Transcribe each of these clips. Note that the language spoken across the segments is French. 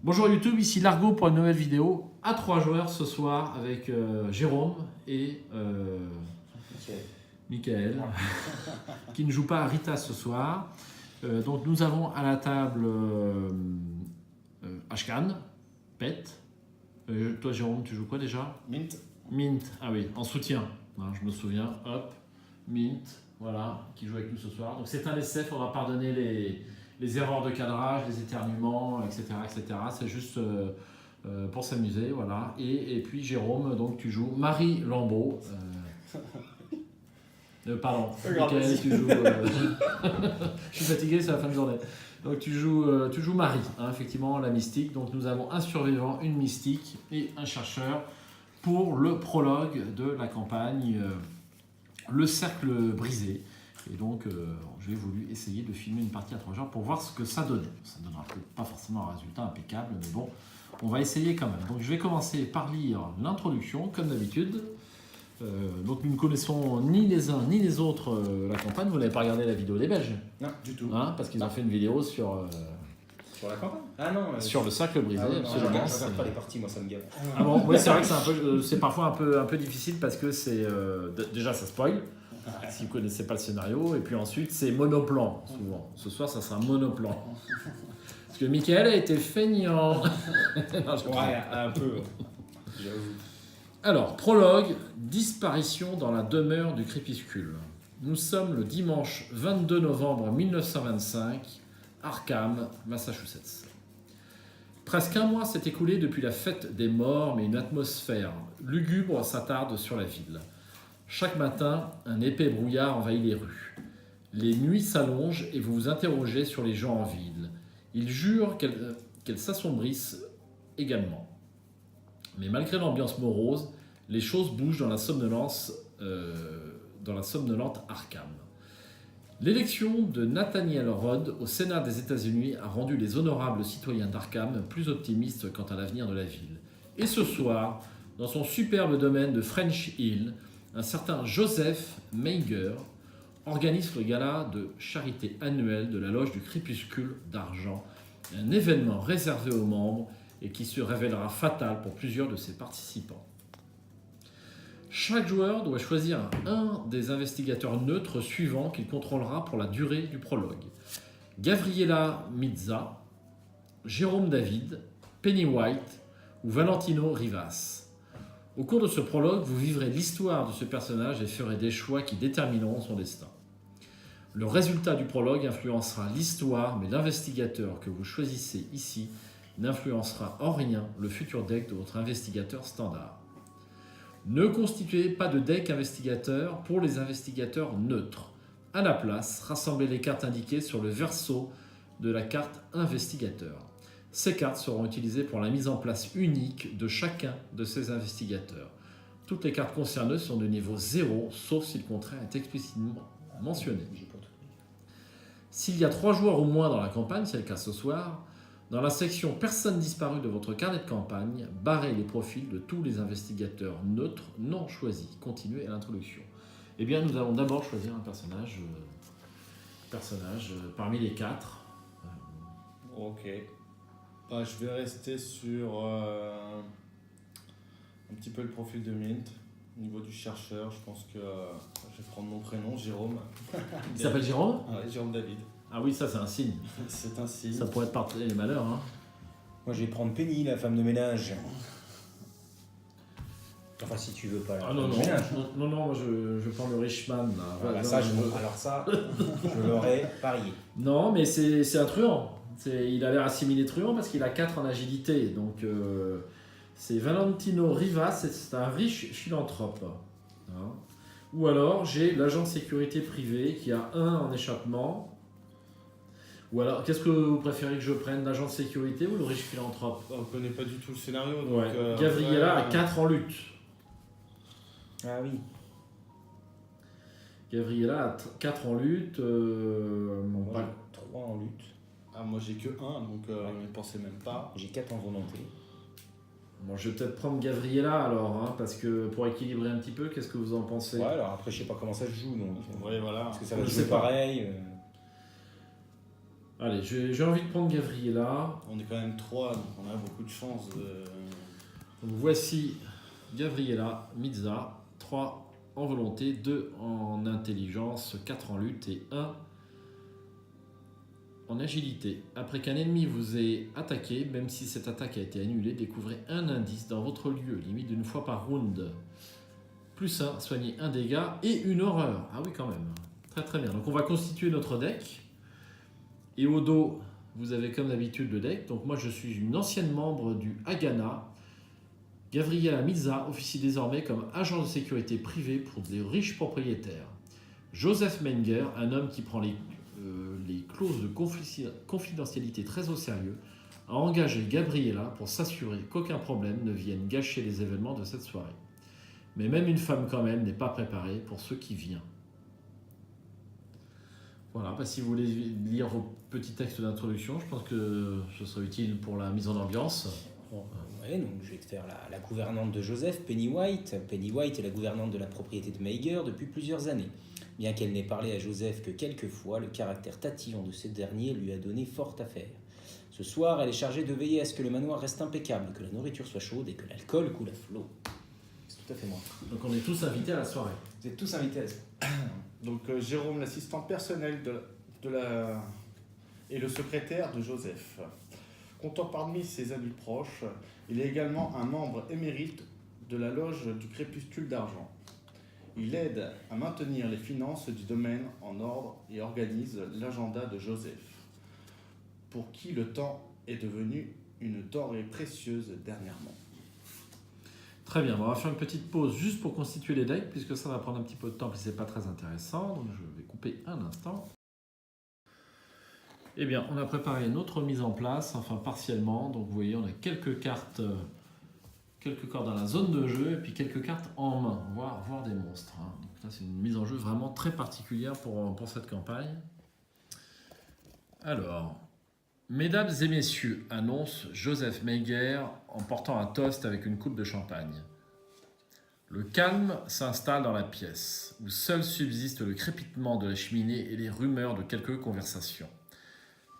Bonjour YouTube, ici Largo pour une nouvelle vidéo à 3 joueurs ce soir avec Jérôme et Michael qui ne joue pas à Rita ce soir. Donc nous avons à la table Ashkan, Pet. Toi Jérôme, tu joues quoi déjà? Mint. Mint, ah oui, en soutien, hein, je me souviens, hop, Mint, voilà, qui joue avec nous ce soir. Donc c'est un essai, il faudra pardonner les erreurs de cadrage, les éternuements, etc. etc. C'est juste pour s'amuser, voilà. Et puis Jérôme, donc tu joues Marie Lambeau. Pardon, Michael, tu joues. Je suis fatigué, c'est la fin de journée. Donc tu joues Marie, hein, effectivement, la mystique. Donc nous avons un survivant, une mystique et un chercheur pour le prologue de la campagne, le cercle brisé. Et donc j'ai voulu essayer de filmer une partie à 3 joueurs pour voir ce que ça donnait. Ça ne donnera pas forcément un résultat impeccable, mais bon, on va essayer quand même. Donc je vais commencer par lire l'introduction, comme d'habitude. Donc nous ne connaissons ni les uns ni les autres la campagne. Vous n'avez pas regardé la vidéo des Belges? Non, du tout. Hein, parce qu'ils ont fait une vidéo sur la campagne? Ah non. sur le cercle brisé. Non, je absolument. regarde pas les parties, moi ça me gave. Ah bon, oui, c'est vrai que c'est parfois un peu difficile parce que c'est déjà ça spoil si vous ne connaissez pas le scénario, et puis ensuite c'est monoplan souvent. Ce soir ça sera monoplan. Parce que Michael a été feignant. Non, Ouais, un peu. J'avoue. Alors, prologue, disparition dans la demeure du crépuscule. Nous sommes le dimanche 22 novembre 1925, Arkham, Massachusetts. Presque un mois s'est écoulé depuis la fête des morts, mais une atmosphère lugubre s'attarde sur la ville. Chaque matin, un épais brouillard envahit les rues. Les nuits s'allongent et vous vous interrogez sur les gens en ville. Ils jurent qu'elles s'assombrissent également. Mais malgré l'ambiance morose, les choses bougent dans la somnolente Arkham. L'élection de Nathaniel Rodd au Sénat des États-Unis a rendu les honorables citoyens d'Arkham plus optimistes quant à l'avenir de la ville. Et ce soir, dans son superbe domaine de French Hill, un certain Joseph Meiger organise le gala de charité annuel de la Loge du Crépuscule d'Argent, un événement réservé aux membres et qui se révélera fatal pour plusieurs de ses participants. Chaque joueur doit choisir un des investigateurs neutres suivants qu'il contrôlera pour la durée du prologue. Gabriela Mizza, Jérôme David, Penny White ou Valentino Rivas. Au cours de ce prologue, vous vivrez l'histoire de ce personnage et ferez des choix qui détermineront son destin. Le résultat du prologue influencera l'histoire, mais l'investigateur que vous choisissez ici n'influencera en rien le futur deck de votre investigateur standard. Ne constituez pas de deck investigateur pour les investigateurs neutres. À la place, rassemblez les cartes indiquées sur le verso de la carte investigateur. Ces cartes seront utilisées pour la mise en place unique de chacun de ces investigateurs. Toutes les cartes concernées sont de niveau 0, sauf si le contraire est explicitement mentionné. S'il y a 3 joueurs ou moins dans la campagne, c'est le cas ce soir, dans la section Personnes disparues de votre carnet de campagne, barrez les profils de tous les investigateurs neutres non choisis. Continuez à l'introduction. Eh bien, nous allons d'abord choisir un personnage parmi les 4. Ok. Bah, je vais rester sur un petit peu le profil de Mint. Au niveau du chercheur, je pense que je vais prendre mon prénom, Jérôme. Il s'appelle Jérôme? Ouais, Jérôme David. Ah oui, ça c'est un signe. C'est un signe. Ça pourrait être par les malheurs. Hein. Moi, je vais prendre Penny, la femme de ménage. Enfin, si tu veux pas la Ah femme non, de non, ménage. non, moi je prends le Richman. Là. Voilà, ça, alors ça, je l'aurais parié. Non, mais c'est un truand. Il a l'air assimilé truand parce qu'il a 4 en agilité. Donc c'est Valentino Rivas, c'est un riche philanthrope. Hein. Ou alors j'ai l'agent de sécurité privée qui a 1 en échappement. Ou alors, qu'est-ce que vous préférez que je prenne, l'agent de sécurité ou le riche philanthrope? On connaît pas du tout le scénario. Donc, ouais. Gabriela a 4 en lutte. Ah oui. Gabriela a 4 en lutte. Moi, j'ai 3 en lutte. Ah, moi j'ai que 1, donc ne pensez même pas. J'ai 4 en volonté. Bon, je vais peut-être prendre Gabriela alors, hein, parce que pour équilibrer un petit peu, qu'est-ce que vous en pensez? Ouais, alors après, je sais pas comment ça se joue. Donc, Ouais, voilà. parce que ça va Je se jouer sais pas. pareil. Allez, j'ai envie de prendre Gabriella. On est quand même 3, donc on a beaucoup de chance de... Donc voici Gabriella Mizza, 3 en volonté, 2 en intelligence, 4 en lutte et 1 en agilité. Après qu'un ennemi vous ait attaqué, même si cette attaque a été annulée, découvrez un indice dans votre lieu, limite d'une fois par round. Plus 1, soignez un dégât et une horreur. Ah oui, quand même. Très très bien. Donc on va constituer notre deck. Et au dos, vous avez comme d'habitude le deck. Donc moi je suis une ancienne membre du Haganah. Gabriella Mizza officie désormais comme agent de sécurité privée pour des riches propriétaires. Joseph Menger, un homme qui prend les clauses de confidentialité très au sérieux, a engagé Gabriella pour s'assurer qu'aucun problème ne vienne gâcher les événements de cette soirée. Mais même une femme comme elle n'est pas préparée pour ce qui vient. Voilà, si vous voulez lire vos petits textes d'introduction, je pense que ce serait utile pour la mise en ambiance. Ouais, donc je vais te faire la gouvernante de Joseph, Penny White. Penny White est la gouvernante de la propriété de Meyer depuis plusieurs années. Bien qu'elle n'ait parlé à Joseph que quelques fois, le caractère tatillon de ce dernier lui a donné fort à faire. Ce soir, elle est chargée de veiller à ce que le manoir reste impeccable, que la nourriture soit chaude et que l'alcool coule à flot. C'est tout à fait moi. Donc on est tous invités à la soirée. Vous êtes tous invités à ça. Donc Jérôme, l'assistant personnel et le secrétaire de Joseph. Comptant parmi ses amis proches, il est également un membre émérite de la loge du Crépuscule d'Argent. Il aide à maintenir les finances du domaine en ordre et organise l'agenda de Joseph, pour qui le temps est devenu une denrée précieuse dernièrement. Très bien, on va faire une petite pause juste pour constituer les decks, puisque ça va prendre un petit peu de temps, puis c'est pas très intéressant, donc je vais couper un instant. Eh bien, on a préparé notre mise en place, enfin partiellement, donc vous voyez, on a quelques cartes dans la zone de jeu, et puis quelques cartes en main, voire des monstres. Hein. Donc là, c'est une mise en jeu vraiment très particulière pour cette campagne. Alors... Mesdames et messieurs, annonce Joseph Meyer en portant un toast avec une coupe de champagne. Le calme s'installe dans la pièce, où seul subsiste le crépitement de la cheminée et les rumeurs de quelques conversations.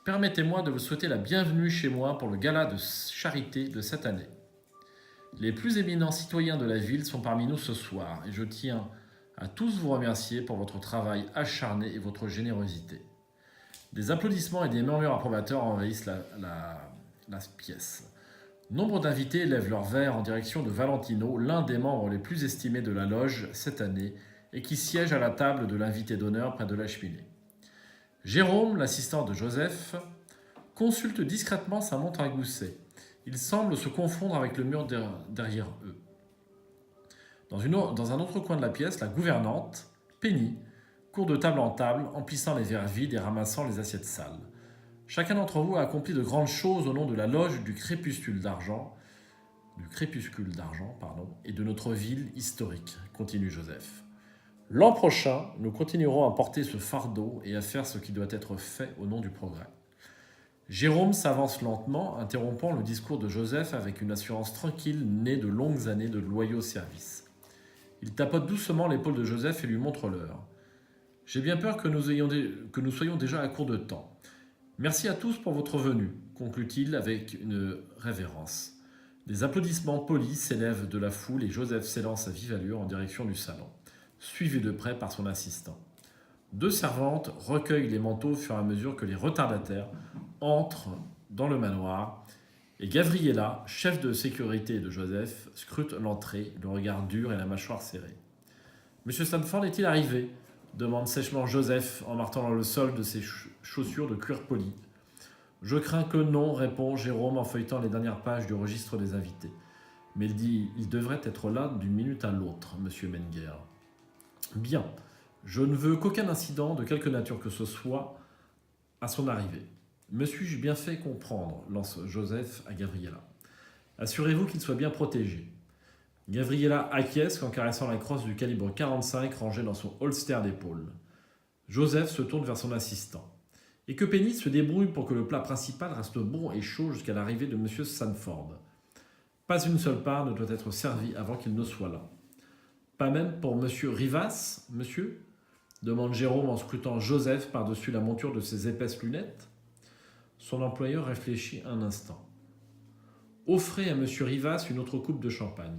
Permettez-moi de vous souhaiter la bienvenue chez moi pour le gala de charité de cette année. Les plus éminents citoyens de la ville sont parmi nous ce soir, et je tiens à tous vous remercier pour votre travail acharné et votre générosité. Des applaudissements et des murmures approbateurs envahissent la pièce. Nombre d'invités lèvent leur verre en direction de Valentino, l'un des membres les plus estimés de la loge cette année et qui siège à la table de l'invité d'honneur près de la cheminée. Jérôme, l'assistant de Joseph, consulte discrètement sa montre à gousset. Il semble se confondre avec le mur derrière eux. Dans un autre coin de la pièce, la gouvernante, Penny, court de table en table, emplissant les verres vides et ramassant les assiettes sales. Chacun d'entre vous a accompli de grandes choses au nom de la loge du Crépuscule d'Argent, et de notre ville historique, continue Joseph. L'an prochain, nous continuerons à porter ce fardeau et à faire ce qui doit être fait au nom du progrès. Jérôme s'avance lentement, interrompant le discours de Joseph avec une assurance tranquille née de longues années de loyaux services. Il tapote doucement l'épaule de Joseph et lui montre l'heure. J'ai bien peur que nous soyons déjà à court de temps. Merci à tous pour votre venue, conclut-il avec une révérence. Des applaudissements polis s'élèvent de la foule et Joseph s'élance à vive allure en direction du salon, suivi de près par son assistant. 2 servantes recueillent les manteaux au fur et à mesure que les retardataires entrent dans le manoir et Gabriella, chef de sécurité de Joseph, scrute l'entrée, le regard dur et la mâchoire serrée. « Monsieur Stanford est-il arrivé ?» demande sèchement Joseph en martelant le sol de ses chaussures de cuir poli. « Je crains que non, répond Jérôme en feuilletant les dernières pages du registre des invités. Mais il devrait être là d'une minute à l'autre, monsieur Menger. Bien, je ne veux qu'aucun incident de quelque nature que ce soit à son arrivée. Me suis-je bien fait comprendre, lance Joseph à Gabriella. Assurez-vous qu'il soit bien protégé. Gabriella acquiesce en caressant la crosse du calibre 45 rangée dans son holster d'épaule. Joseph se tourne vers son assistant. Et que Penny se débrouille pour que le plat principal reste bon et chaud jusqu'à l'arrivée de M. Sanford. Pas une seule part ne doit être servie avant qu'il ne soit là. Pas même pour M. Rivas, monsieur ? Demande Jérôme en scrutant Joseph par-dessus la monture de ses épaisses lunettes. Son employeur réfléchit un instant. Offrez à M. Rivas une autre coupe de champagne,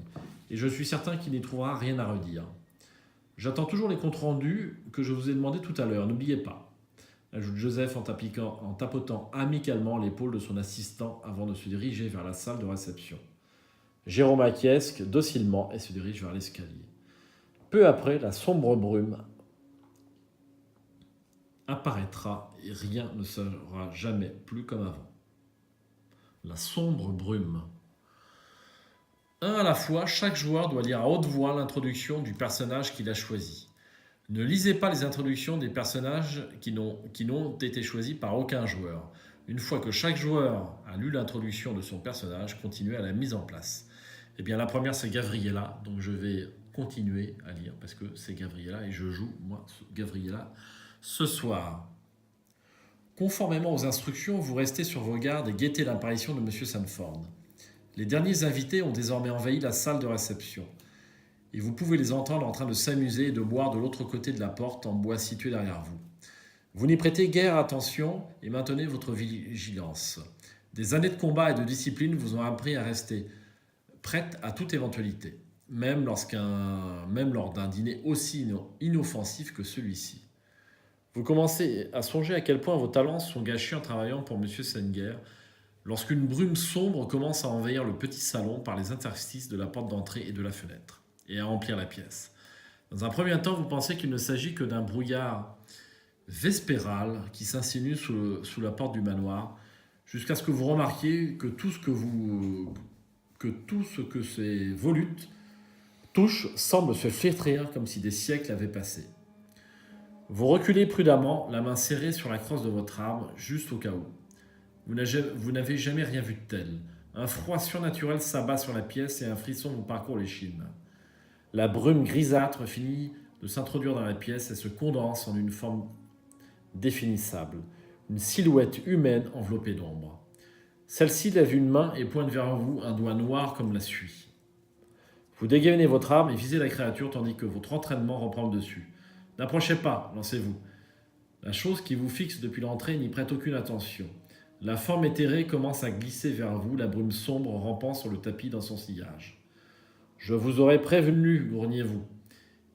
et je suis certain qu'il n'y trouvera rien à redire. J'attends toujours les comptes rendus que je vous ai demandés tout à l'heure, n'oubliez pas, ajoute Joseph en tapotant amicalement l'épaule de son assistant avant de se diriger vers la salle de réception. Jérôme acquiesce docilement et se dirige vers l'escalier. Peu après, la sombre brume apparaîtra et rien ne sera jamais plus comme avant. La sombre brume. Un à la fois, chaque joueur doit lire à haute voix l'introduction du personnage qu'il a choisi. Ne lisez pas les introductions des personnages qui n'ont été choisis par aucun joueur. Une fois que chaque joueur a lu l'introduction de son personnage, continuez à la mise en place. Eh bien, la première, c'est Gavriela, donc je vais continuer à lire parce que c'est Gavriela et je joue, moi, Gavriela, ce soir. Conformément aux instructions, vous restez sur vos gardes et guettez l'apparition de M. Sanford. Les derniers invités ont désormais envahi la salle de réception. Et vous pouvez les entendre en train de s'amuser et de boire de l'autre côté de la porte en bois située derrière vous. Vous n'y prêtez guère attention et maintenez votre vigilance. Des années de combat et de discipline vous ont appris à rester prête à toute éventualité, même lors d'un dîner aussi inoffensif que celui-ci. Vous commencez à songer à quel point vos talents sont gâchés en travaillant pour M. Senger, lorsqu'une brume sombre commence à envahir le petit salon par les interstices de la porte d'entrée et de la fenêtre, et à remplir la pièce. Dans un premier temps, vous pensez qu'il ne s'agit que d'un brouillard vespéral qui s'insinue sous la porte du manoir, jusqu'à ce que vous remarquiez que tout ce que ces volutes touchent semble se flétrir comme si des siècles avaient passé. Vous reculez prudemment, la main serrée sur la crosse de votre arme, juste au cas où. Vous n'avez jamais rien vu de tel. Un froid surnaturel s'abat sur la pièce et un frisson vous parcourt l'échine. La brume grisâtre finit de s'introduire dans la pièce et se condense en une forme définissable, une silhouette humaine enveloppée d'ombre. Celle-ci lève une main et pointe vers vous un doigt noir comme la suie. Vous dégainez votre arme et visez la créature tandis que votre entraînement reprend le dessus. N'approchez pas, lancez-vous. La chose qui vous fixe depuis l'entrée n'y prête aucune attention. La forme éthérée commence à glisser vers vous, la brume sombre rampant sur le tapis dans son sillage. Je vous aurais prévenu, grognez-vous.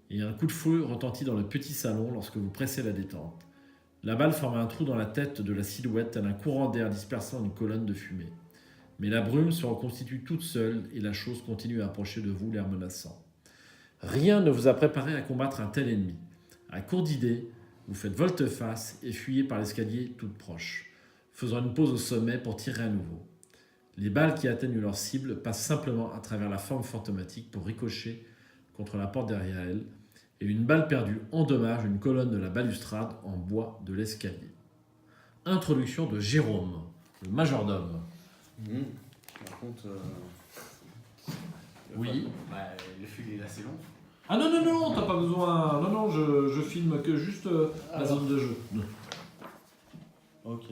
Et un coup de feu retentit dans le petit salon lorsque vous pressez la détente. La balle forme un trou dans la tête de la silhouette tel un courant d'air dispersant une colonne de fumée. Mais la brume se reconstitue toute seule et la chose continue à approcher de vous, l'air menaçant. Rien ne vous a préparé à combattre un tel ennemi. À court d'idées, vous faites volte-face et fuyez par l'escalier toute proche, faisant une pause au sommet pour tirer à nouveau. Les balles qui atteignent leur cible passent simplement à travers la forme fantomatique pour ricocher contre la porte derrière elle, et une balle perdue endommage une colonne de la balustrade en bois de l'escalier. Introduction de Jérôme, le majordome. Par contre, Oui. Le fil est assez long. Ah non, t'as pas besoin. Non, je filme que juste la zone de jeu. ok.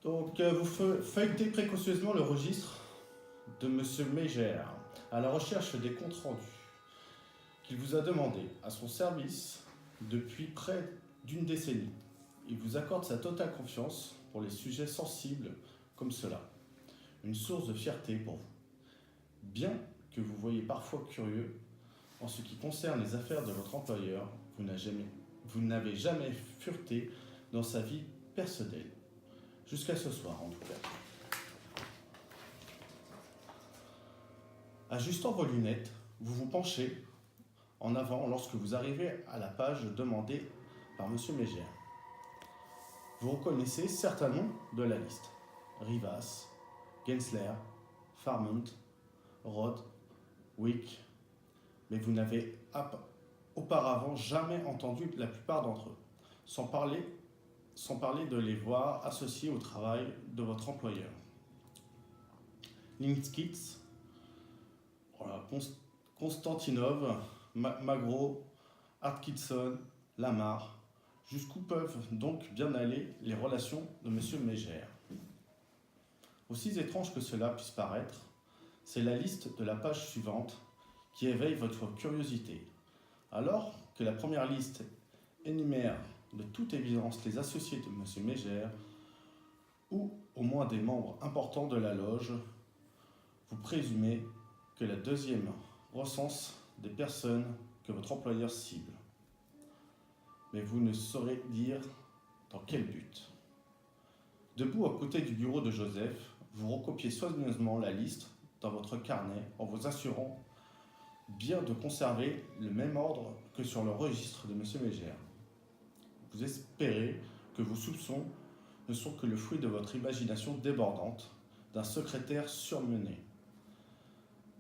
Donc, vous feuilletez précautionneusement le registre de M. Mégère à la recherche des comptes rendus qu'il vous a demandé à son service depuis près d'une décennie. Il vous accorde sa totale confiance pour les sujets sensibles comme cela. Une source de fierté pour vous. Bien que vous voyez parfois curieux, en ce qui concerne les affaires de votre employeur, vous n'avez jamais fureté dans sa vie personnelle. Jusqu'à ce soir, en tout cas. Ajustant vos lunettes, vous vous penchez en avant lorsque vous arrivez à la page demandée par M. Mégère. Vous reconnaissez certains noms de la liste. Rivas, Gensler, Farmont, Rod, Wick, mais vous n'avez auparavant jamais entendu la plupart d'entre eux, sans parler de les voir associés au travail de votre employeur. Linskitz, Konstantinov, Magro, Hartkisson, Lamar. Jusqu'où peuvent donc bien aller les relations de M. Mégère? Aussi étrange que cela puisse paraître, c'est la liste de la page suivante qui éveille votre curiosité. Alors que la première liste énumère de toute évidence les associés de M. Mégère, ou au moins des membres importants de la loge, vous présumez que la deuxième recense des personnes que votre employeur cible. Mais vous ne saurez dire dans quel but. Debout à côté du bureau de Joseph, vous recopiez soigneusement la liste dans votre carnet en vous assurant bien de conserver le même ordre que sur le registre de M. Mégère. Vous espérez que vos soupçons ne sont que le fruit de votre imagination débordante, d'un secrétaire surmené.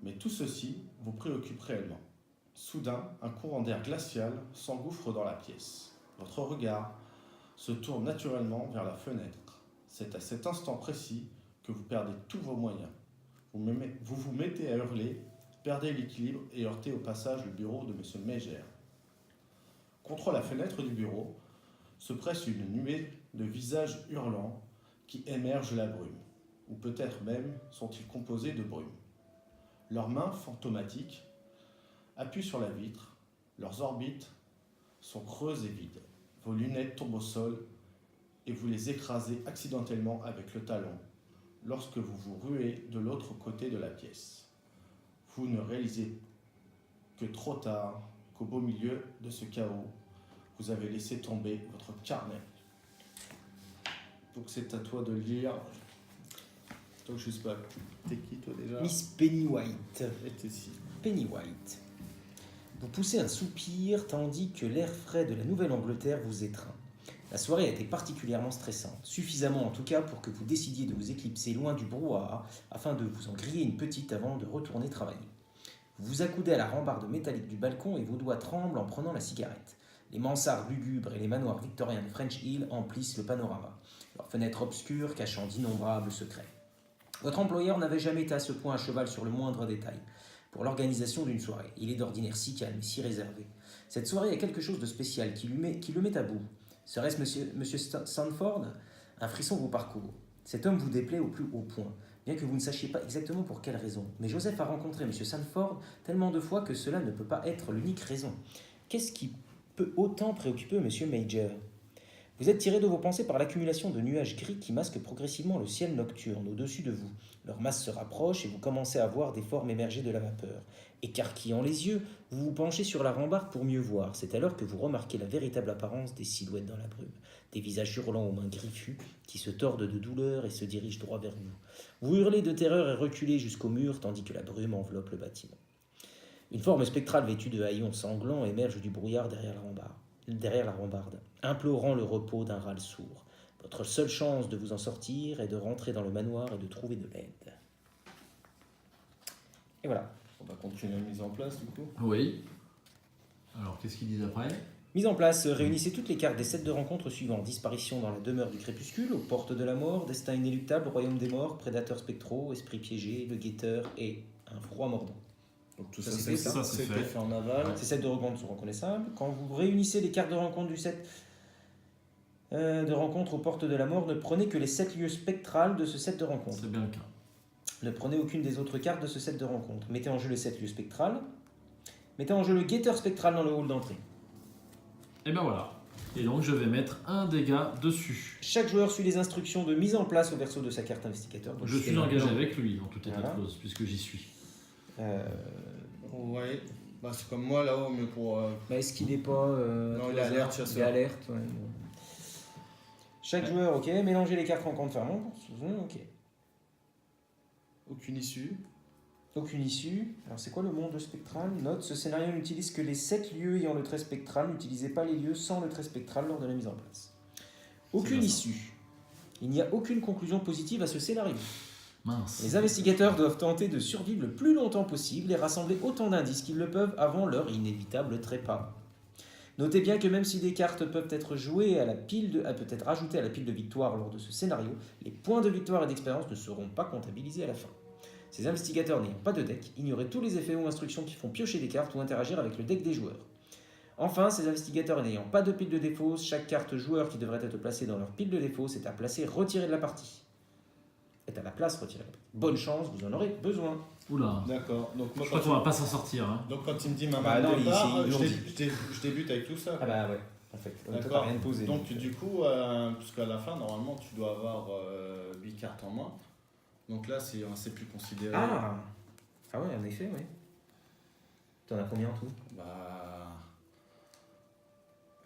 Mais tout ceci vous préoccupe réellement. Soudain, un courant d'air glacial s'engouffre dans la pièce. Votre regard se tourne naturellement vers la fenêtre. C'est à cet instant précis que vous perdez tous vos moyens. Vous vous mettez à hurler, perdez l'équilibre et heurtez au passage le bureau de M. Mégère. Contre la fenêtre du bureau se presse une nuée de visages hurlants qui émergent de la brume, ou peut-être même sont-ils composés de brume. Leurs mains fantomatiques appuient sur la vitre, leurs orbites sont creuses et vides. Vos lunettes tombent au sol et vous les écrasez accidentellement avec le talon lorsque vous vous ruez de l'autre côté de la pièce. Vous ne réalisez que trop tard qu'au beau milieu de ce chaos, vous avez laissé tomber votre carnet. Donc c'est à toi de lire. Donc je sais pas, t'es qui toi déjà? Miss Pennywhite. Et t'es si. Pennywhite. Vous poussez un soupir tandis que l'air frais de la Nouvelle-Angleterre vous étreint. La soirée a été particulièrement stressante, suffisamment en tout cas pour que vous décidiez de vous éclipser loin du brouhaha afin de vous en griller une petite avant de retourner travailler. Vous vous accoudez à la rambarde métallique du balcon et vos doigts tremblent en prenant la cigarette. Les mansardes lugubres et les manoirs victoriens de French Hill emplissent le panorama, leurs fenêtres obscures cachant d'innombrables secrets. Votre employeur n'avait jamais été à ce point à cheval sur le moindre détail. Pour l'organisation d'une soirée, il est d'ordinaire si calme et si réservé. Cette soirée a quelque chose de spécial qui le met à bout. Serait-ce monsieur Sanford? Un frisson vous parcourt. Cet homme vous déplaît au plus haut point, bien que vous ne sachiez pas exactement pour quelle raison. Mais Joseph a rencontré monsieur Sanford tellement de fois que cela ne peut pas être l'unique raison. Qu'est-ce qui peut autant préoccuper monsieur Major? Vous êtes tiré de vos pensées par l'accumulation de nuages gris qui masquent progressivement le ciel nocturne au-dessus de vous. Leur masse se rapproche et vous commencez à voir des formes émerger de la vapeur. Écarquillant les yeux, vous vous penchez sur la rambarde pour mieux voir. C'est alors que vous remarquez la véritable apparence des silhouettes dans la brume. Des visages hurlants aux mains griffus qui se tordent de douleur et se dirigent droit vers vous. Vous hurlez de terreur et reculez jusqu'au mur tandis que la brume enveloppe le bâtiment. Une forme spectrale vêtue de haillons sanglants émerge du brouillard derrière la rambarde, implorant le repos d'un râle sourd. Votre seule chance de vous en sortir est de rentrer dans le manoir et de trouver de l'aide. Et voilà. On va continuer la mise en place du coup. Oui. Alors, qu'est-ce qu'ils disent après? Mise en place, réunissez toutes les cartes des sets de rencontres suivants. Disparition dans la demeure du crépuscule, aux portes de la mort, destin inéluctable, royaume des morts, prédateurs spectraux, esprits piégés, le guetteur et un froid mordant. Donc tout Ça, ça, c'est c'était fait. fait en aval. Ces sets de rencontres sont reconnaissables. Quand vous réunissez les cartes de rencontre du set de rencontre aux portes de la mort, ne prenez que les 7 lieux spectrales de ce set de rencontre. C'est bien le cas. Ne prenez aucune des autres cartes de ce set de rencontre. Mettez en jeu les 7 lieux spectrales. Mettez en jeu le guetteur spectral dans le hall d'entrée. Et ben voilà. Et donc je vais mettre un dégât dessus. Chaque joueur suit les instructions de mise en place au verso de sa carte investigateur. Donc Je suis engagé avec lui en tout état Voilà. de cause, puisque j'y suis. Ouais. Bah c'est comme moi là-haut, mais pour. Mais est-ce qu'il n'est pas... Non, il est alerte, chasseur. Il est alerte, ouais. Chaque joueur, ok. Mélangez les cartes rencontres fermant. Ok. Aucune issue. Aucune issue. Alors c'est quoi le monde spectral? Note, ce scénario n'utilise que les 7 lieux ayant le trait spectral. N'utilisez pas les lieux sans le trait spectral lors de la mise en place. Aucune issue. Il n'y a aucune conclusion positive à ce scénario. Mince. Les investigateurs doivent tenter de survivre le plus longtemps possible et rassembler autant d'indices qu'ils le peuvent avant leur inévitable trépas. Notez bien que même si des cartes peuvent être jouées peut être ajoutées à la pile de victoire lors de ce scénario, les points de victoire et d'expérience ne seront pas comptabilisés à la fin. Ces investigateurs n'ayant pas de deck, ignorez tous les effets ou instructions qui font piocher des cartes ou interagir avec le deck des joueurs. Enfin, ces investigateurs n'ayant pas de pile de défausse, chaque carte joueur qui devrait être placée dans leur pile de défausse est à placer retirée de la partie. Est à la place retirée de la partie. Bonne chance, vous en aurez besoin. Oula. D'accord. Donc Je crois qu'on va pas s'en sortir. Hein. Donc quand il me dit ma Bah main non, de départ, ils l'ont dit. je débute avec tout ça. Ah bah ouais. En fait, toi, t'as D'accord. rien posé. Donc du coup, puisqu'à la fin, normalement, tu dois avoir 8 cartes en main. Donc là, c'est plus considéré. Ah ouais, en effet, oui. T'en as combien en tout? Bah,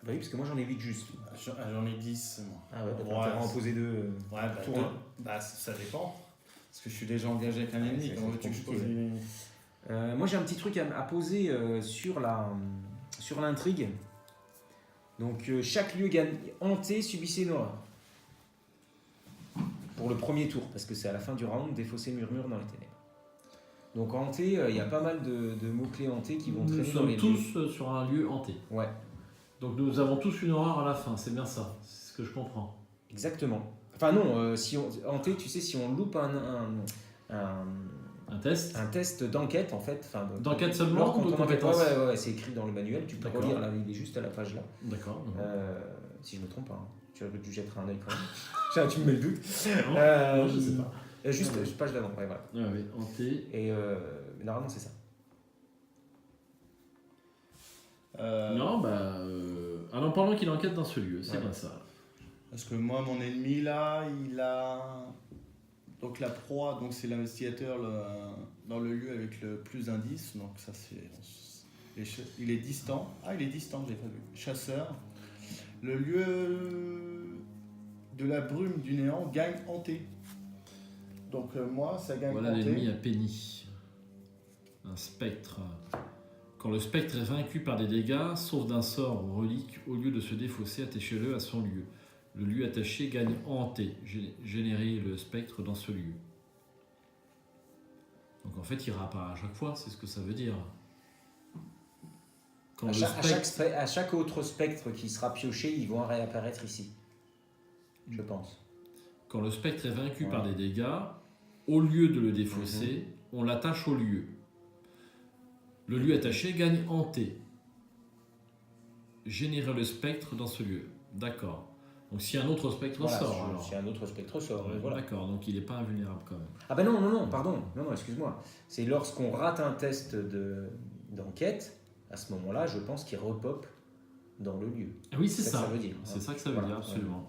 Bah oui, parce que moi j'en ai 8 juste. j'en ai 10, moi. Ah ouais, t'as Ouais, pas intérêt à en poser 2. Ouais, bah, Tour toi, un. bah, ça dépend. Parce que je suis déjà engagé avec un Ouais, ennemi. c'est Comment veux-tu que je pose compliqué, une ennemi? Moi j'ai un petit truc à poser sur l'intrigue. Donc chaque lieu hanté subissait une horreur. Pour le premier tour, parce que c'est à la fin du round, défausser murmure dans les ténèbres. Donc hanté, il y a pas mal de mots-clés hantés qui vont Nous traîner dans sommes les tous sur un lieu hanté. lieux. Ouais, Donc nous avons tous une horreur à la fin, c'est bien ça, c'est ce que je comprends. exactement. Enfin non, si hanté, tu sais, si on loupe Un test un test d'enquête en fait. D'enquête seulement quand ou de on enquête, compétence? ouais, c'est écrit dans le manuel, tu peux D'accord. relire là, il est juste à la page là. D'accord. Si je me trompe pas, hein. Tu jetteras un œil quand même. Tiens, tu me mets le doute. Non, je sais pas. Juste page d'avant, ouais, voilà. Ah oui, hanté. Et mais normalement c'est ça. Non, alors pendant qu'il enquête dans ce lieu, c'est Ouais. bien ça. Parce que moi, mon ennemi là, il a. Donc la proie, donc c'est l'investigateur dans le lieu avec le plus d'indices. Donc ça c'est. Il est distant. Ah, il est distant, j'ai pas vu. Chasseur. Le lieu de la brume du néant gagne hanté. Donc moi, ça gagne Voilà l'ennemi hanté. à Penny. Un spectre. Quand le spectre est vaincu par des dégâts, sauf d'un sort ou relique, au lieu de se défausser, attachez-le à son lieu. Le lieu attaché gagne hanté. Générez le spectre dans ce lieu. Donc en fait, il ira pas à chaque fois, c'est ce que ça veut dire. Quand À chaque autre spectre qui sera pioché, ils vont réapparaître ici. Je pense. Quand le spectre est vaincu Ouais. par des dégâts, au lieu de le défausser, on l'attache au lieu. Le lieu attaché gagne hanté. Générer le spectre dans ce lieu. D'accord. Donc si un autre spectre Voilà, sort, alors. si un autre spectre sort, Ouais, voilà. D'accord, donc il n'est pas invulnérable quand même. Ah ben non, pardon. Non, excuse-moi. C'est lorsqu'on rate un test d'enquête, à ce moment-là, je pense qu'il repop dans le lieu. Ah oui, c'est que ça. ça veut dire. C'est ça que ça veut Voilà, dire, absolument.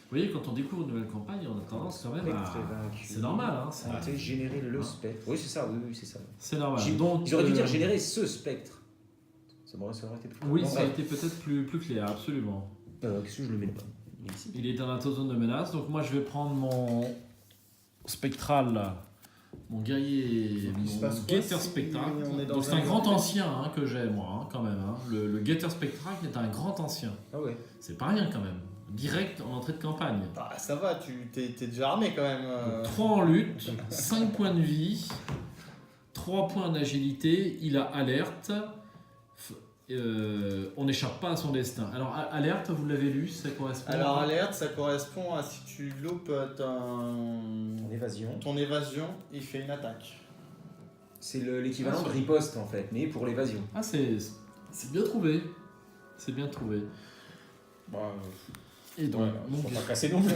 Vous voyez, quand on découvre une nouvelle campagne, on a tendance quand même Spectre à... vaincu. C'est normal, hein. C'est, Hanté, générer le spectre. Oui, c'est ça, oui, c'est ça. c'est normal. J'ai- Donc, J'aurais dû dire générer ce spectre. Ça aurait été plus clair. Oui, Bon, ça a bref. été peut-être plus clair, absolument. Qu'est-ce que je le mets là-bas ici. Il est dans la zone de menace, donc moi je vais prendre mon spectral, là. Mon guerrier, Il se mon passe quoi guetteur si spectral. on est dans Donc c'est un un grand lieu ancien hein, que j'ai moi, hein, quand même. Hein. Le guetteur spectral est un grand ancien. Ah ouais. C'est pas rien quand même. Direct en entrée de campagne. Bah, ça va, tu t'es déjà armé quand même. 3 en lutte, 5 points de vie, 3 points d'agilité, il a alerte. On n'échappe pas à son destin. Alors, alerte, vous l'avez lu, ça correspond Alors à... alerte, ça correspond à si tu loupes En évasion. ton évasion, il fait une attaque. C'est l'équivalent de riposte en fait, mais pour l'évasion. Ah, c'est bien trouvé. C'est bien trouvé. Et donc, Faut pas casser non plus.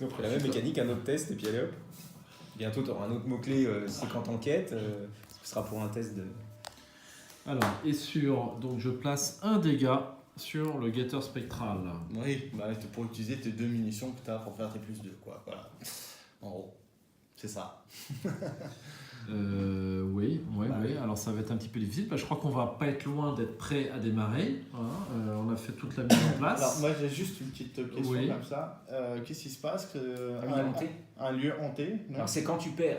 Ils ont pris la même mécanique, un autre test, et puis allez hop. Bientôt, tu auras un autre mot-clé, c'est quand t'enquêtes. Ce sera pour un test de. alors, et sur... Donc, je place un dégât sur le guetteur spectral. Oui, bah, pour utiliser tes 2 munitions que tu as pour faire tes plus 2, quoi. Voilà. En gros, c'est ça. Oui. Bah, oui. Alors, ça va être un petit peu difficile. Je crois qu'on va pas être loin d'être prêt à démarrer. Voilà. On a fait toute la mise en place. Alors moi j'ai juste une petite question Oui. comme ça. Qu'est-ce qui se passe Un lieu hanté. un lieu hanté, non? Alors, c'est quand tu perds,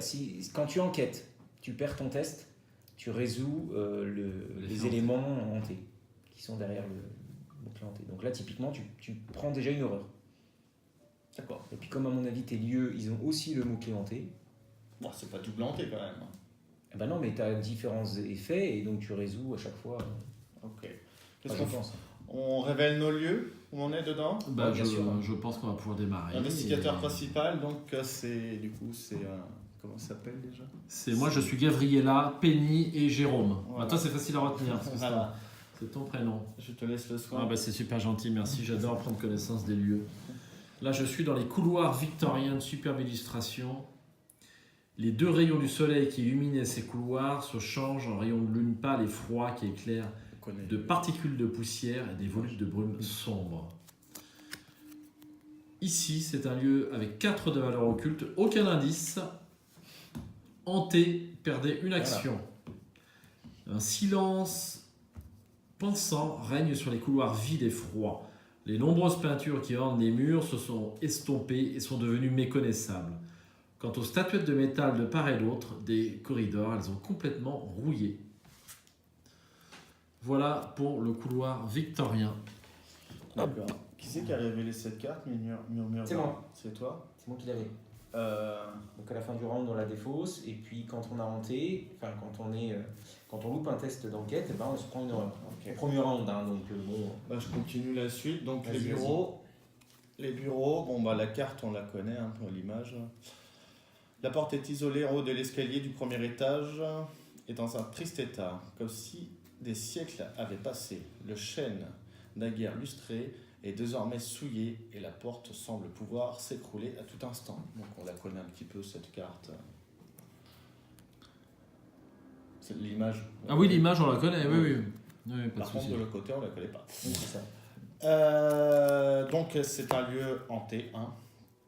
quand tu enquêtes, tu perds ton test, tu résous les hantés. éléments hantés qui sont derrière le mot-clé hanté. Donc là, typiquement, tu prends déjà une horreur. D'accord. Et puis, comme à mon avis, tes lieux, ils ont aussi le mot-clé hanté. Bon, c'est pas double hanté quand même. Eh ben non, mais tu as différents effets et donc tu résous à chaque fois. Ok. Qu'est-ce Enfin, qu'on je fait? pense. On révèle nos lieux où on est dedans. Bah, Ouais, bien sûr. je pense qu'on va pouvoir démarrer. L'investigateur Et- principal, donc c'est du coup c'est comment ça s'appelle déjà? C'est moi, je suis Gabriella, Penny et Jérôme. Voilà. Ah, toi, c'est facile à retenir. parce que c'est Voilà. C'est ton prénom. Je te laisse le soin. Ah bah c'est super gentil, merci. J'adore prendre connaissance des lieux. Là, je suis dans les couloirs victoriens de superbe illustration. Les 2 rayons du soleil qui illuminaient ces couloirs se changent en rayons de lune pâle et froid qui éclairent connais. de particules de poussière et des volutes de brume sombre. Ici, c'est un lieu avec 4 de valeur occulte, aucun indice. Hanté, perdez une action. Un silence pensant règne sur les couloirs vides et froids. Les nombreuses peintures qui ornent les murs se sont estompées et sont devenues méconnaissables. Quant aux statuettes de métal de part et d'autre des corridors, elles ont complètement rouillé. Voilà pour le couloir victorien. D'accord. Qui c'est qui a révélé cette carte, Murmure? C'est moi. C'est toi? C'est moi qui l'avais. Donc à la fin du round, on la défausse, et puis quand on a hanté, enfin quand on loupe un test d'enquête, eh ben, on se prend une erreur. Ok. Au premier round, hein, donc bon. Bah, je continue la suite. Donc Vas-y, les bureaux, bon bah la carte on la connaît, hein, pour l'image. La porte est isolée en haut de l'escalier du premier étage et dans un triste état, comme si des siècles avaient passé. Le chêne d'un guerre lustré est désormais souillé et la porte semble pouvoir s'écrouler à tout instant. Donc on la connaît un petit peu cette carte. C'est l'image. Ah oui, l'image, on la connaît, oui. Oui, pas Par de contre, souci. de l'autre côté, on la connaît pas. Oui, c'est ça. Donc c'est un lieu hanté.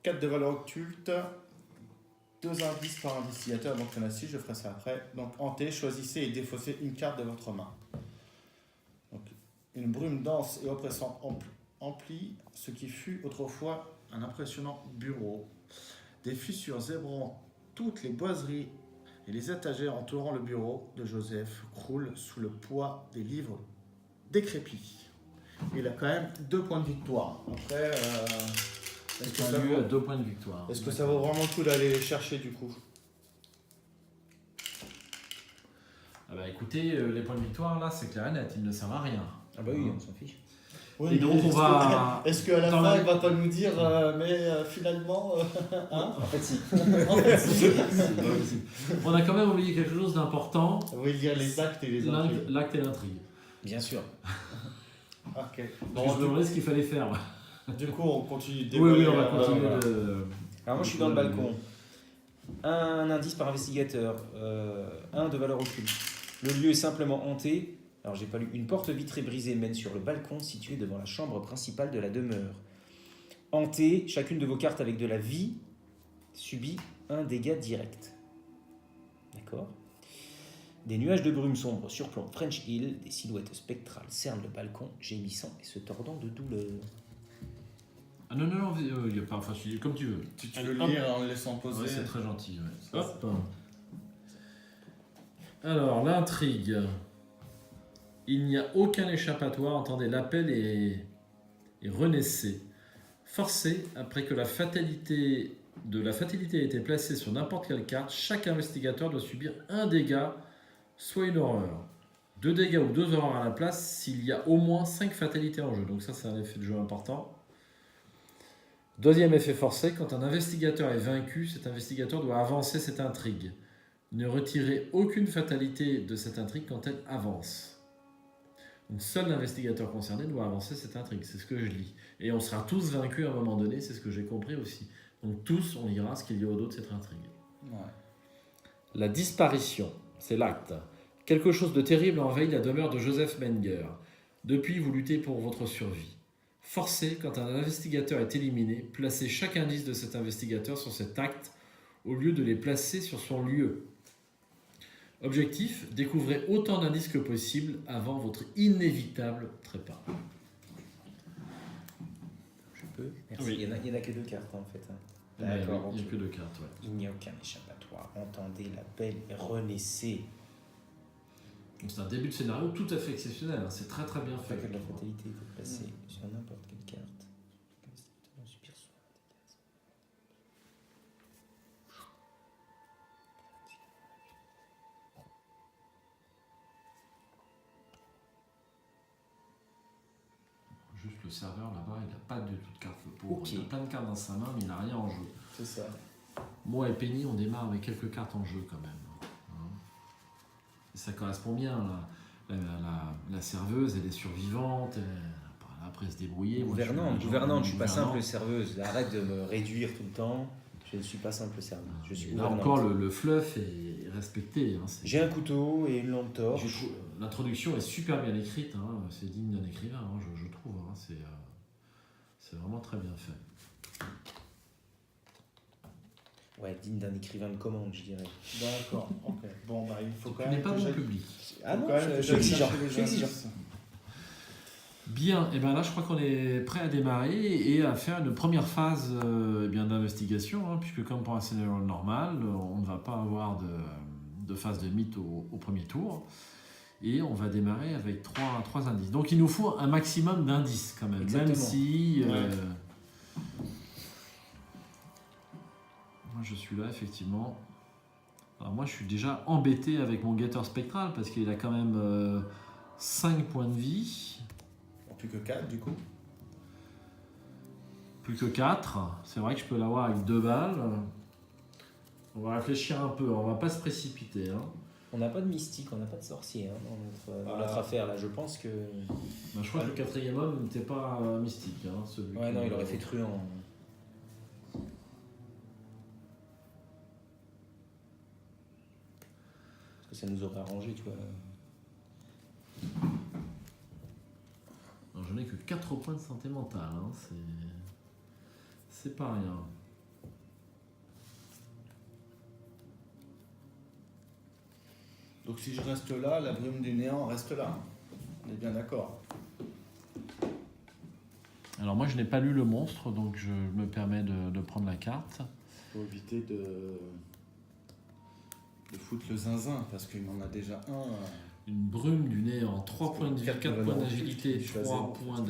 4 de valeur occulte, 2 indices par investigateur, donc il y en a 6, je ferai ça après. Donc hanté, choisissez et défaussez une carte de votre main. Donc, une brume dense et oppressante emplit ce qui fut autrefois un impressionnant bureau. Des fissures zébrant toutes les boiseries et les étagères entourant le bureau de Joseph croulent sous le poids des livres décrépits. Il a quand même 2 points de victoire. Après, est-ce que, C'est un lieu à 2 points de victoire. est-ce que ça vaut vraiment le coup d'aller les chercher du coup? Ah bah écoutez, les points de victoire là, c'est clair et net, ils ne servent à rien. Ah bah oui, on s'en fiche. Oui, Et donc on va. Est-ce qu'à la dans fin, la- il va pas nous dire, finalement, hein? En fait, si. En fait, si. On a quand même oublié quelque chose d'important, Oui, il y a les actes et les intrigues. l'acte et l'intrigue. Bien sûr. Ok. Donc, je me demandais ce qu'il fallait faire. Du coup, on continue de Oui, dévoiler, on va continuer voilà. de. Alors moi je suis dans le balcon. Un indice par investigateur, un de valeur occulte. Le lieu est simplement hanté. Alors j'ai pas lu. Une porte vitrée brisée mène sur le balcon situé devant la chambre principale de la demeure. Hanté, chacune de vos cartes avec de la vie subit un dégât direct. D'accord. Des nuages de brume sombre surplombent French Hill, des silhouettes spectrales cernent le balcon, gémissant et se tordant de douleur. Ah non, il n'y a pas. Enfin, comme tu veux. Tu peux le Hop. lire en le laissant poser. Ouais, c'est très gentil. Ouais. Hop. Alors, l'intrigue. Il n'y a aucun échappatoire, entendez l'appel et renaissez. Forcé, après que la fatalité ait été placée sur n'importe quelle carte, chaque investigateur doit subir un dégât, soit une horreur. 2 dégâts ou 2 horreurs à la place s'il y a au moins 5 fatalités en jeu. Donc ça, c'est un effet de jeu important. Deuxième effet forcé, quand un investigateur est vaincu, cet investigateur doit avancer cette intrigue. Ne retirez aucune fatalité de cette intrigue quand elle avance. Donc seul l'investigateur concerné doit avancer cette intrigue, c'est ce que je lis. Et on sera tous vaincus à un moment donné, c'est ce que j'ai compris aussi. Donc tous, on lira ce qu'il y a au dos de cette intrigue. Ouais. La disparition, c'est l'acte. Quelque chose de terrible envahit la demeure de Joseph Menger. Depuis, vous luttez pour votre survie. Forcé, quand un investigateur est éliminé, placez chaque indice de cet investigateur sur cet acte au lieu de les placer sur son lieu. Objectif, découvrez autant d'indices que possible avant votre inévitable trépas. Je peux. Merci. Oui. Il y en a que 2 cartes en fait. Ouais, D'accord. il n'y a ok. que 2 cartes. Ouais. Il n'y a aucun échappatoire. Entendez l'appel et renaissez. Donc c'est un début de scénario tout à fait exceptionnel. Hein. C'est très très bien Pas fait. que de la fatalité est placée sur n'importe quelle carte. Juste le serveur là-bas, il n'a pas du tout de carte le pauvre. Ok. Il a plein de cartes dans sa main, mais il n'a rien en jeu. C'est ça. Moi et Penny, on démarre avec quelques cartes en jeu quand même. Hein. Et ça correspond bien. La serveuse, elle est survivante. Après se débrouiller. Moi, Gouvernante, je suis gouvernante, je suis pas gouvernante. simple serveuse. Arrête de me réduire tout le temps. Je ne suis pas simple servante. Je suis Et là gouvernante. encore, le fluff est respecté. Hein, J'ai un couteau et une lampe torche. L'introduction est super bien écrite. Hein, c'est digne d'un écrivain, hein, je trouve. Hein, c'est vraiment très bien fait. Ouais, digne d'un écrivain de commande, je dirais. D'accord, ok. Bon, bah, il faut quand Tu même. n'es pas que bon j'aille- public. Ah non, quand même que je suis j'aille exigeant. chercher les Je suis exigeant. indices. Bien, et ben là je crois qu'on est prêt à démarrer et à faire une première phase d'investigation, hein, puisque comme pour un scénario normal, on ne va pas avoir de phase de mythe au premier tour. Et on va démarrer avec trois indices. Donc il nous faut un maximum d'indices quand même. Exactement. Même si... Ouais. Moi je suis là effectivement. Alors moi je suis déjà embêté avec mon guetteur spectral parce qu'il a quand même 5 points de vie. Plus que 4 du coup. Plus que 4. C'est vrai que je peux l'avoir avec 2 balles. On va réfléchir un peu, on va pas se précipiter. Hein. On n'a pas de mystique, on n'a pas de sorcier hein, dans notre affaire là. Je pense que. Ben, je crois que le 4e homme n'était pas mystique. Hein, celui Ouais, qui- non, il aurait fait truand. Parce que ça nous aurait arrangé, tu vois. Alors, je n'ai que 4 points de santé mentale. Hein. C'est pas rien. Donc si je reste là, la brume du néant reste là. On est bien d'accord. Alors moi je n'ai pas lu le monstre, donc je me permets de prendre la carte. Faut éviter de foutre le zinzin parce qu'il en a déjà un. Une brume du néant, 3 points de vie, 4 4 points points d'agilité, je suis à 3 zéro. points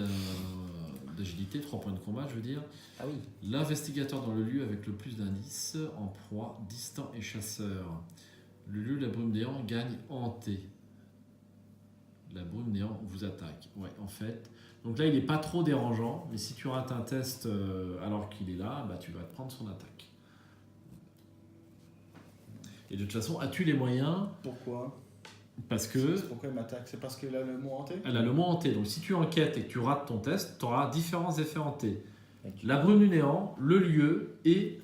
d'agilité, 3 points de combat, je veux dire. Ah oui. L'investigateur dans le lieu avec le plus d'indices, en proie, distant et chasseur. Le lieu de la brume néant gagne hanté. La brume néant vous attaque. Ouais, en fait. Donc là, il n'est pas trop dérangeant, mais si tu rates un test alors qu'il est là, bah, tu vas te prendre son attaque. Et de toute façon, as-tu les moyens? Pourquoi Parce que Pourquoi il m'attaque? C'est parce qu'il a le mot hanté? elle a le mot hanté. Donc si tu enquêtes et que tu rates ton test, tu auras différents effets hantés. Et tu- La brume du néant, le lieu et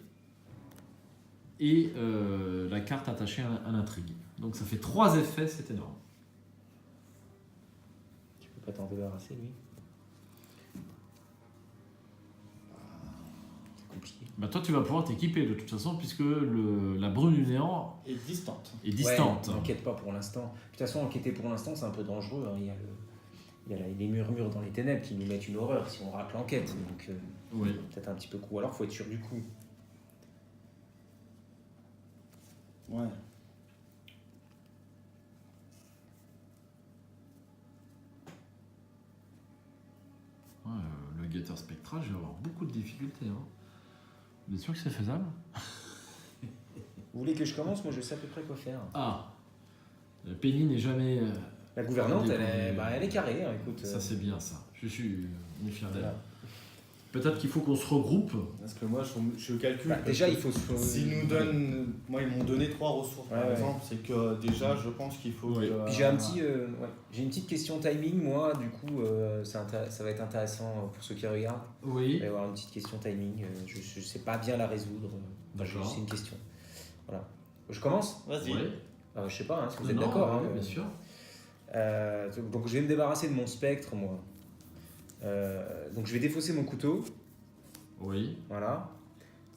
la carte attachée à l'intrigue. Donc ça fait 3 effets, c'est énorme. Tu peux pas t'en débarrasser, lui. C'est compliqué. Bah toi tu vas pouvoir t'équiper de toute façon puisque la brume du néant Et distante. est distante. Ouais, n'enquête pas pour l'instant. De toute façon, enquêter pour l'instant, c'est un peu dangereux. Hein. Il y a les murmures dans les ténèbres qui nous mettent une horreur si on rate l'enquête. Donc, Oui. peut-être un petit peu coup. Alors, faut être sûr du coup. Ouais. Ouais, le guetteur spectral, je vais avoir beaucoup de difficultés. Hein. Vous êtes sûr que c'est faisable? Vous voulez que je commence? Moi, je sais à peu près quoi faire. Ah, Penny n'est jamais... La gouvernante, Ah, elle est carrée. Hein, écoute, Ça c'est bien ça. Je suis fier d'elle. voilà. Peut-être qu'il faut qu'on se regroupe. Parce que moi, je calcule. Bah, parce déjà, que il faut se. S'ils nous donnent. Moi, ils m'ont donné 3 ressources par Ouais, ouais. exemple. C'est que déjà, je pense qu'il faut. Oui. que- Puis j'ai un petit, j'ai une petite question timing, moi, du coup, ça va être intéressant pour ceux qui regardent. Il Oui. va y avoir une petite question timing, je ne sais pas bien la résoudre. D'accord. C'est une question. Voilà. Je commence? Vas-y. Ouais. Je sais pas, hein, si vous êtes Non, d'accord. ouais, hein. bien sûr. Donc je vais me débarrasser de mon spectre, moi. Donc je vais défausser mon couteau. Oui. Voilà.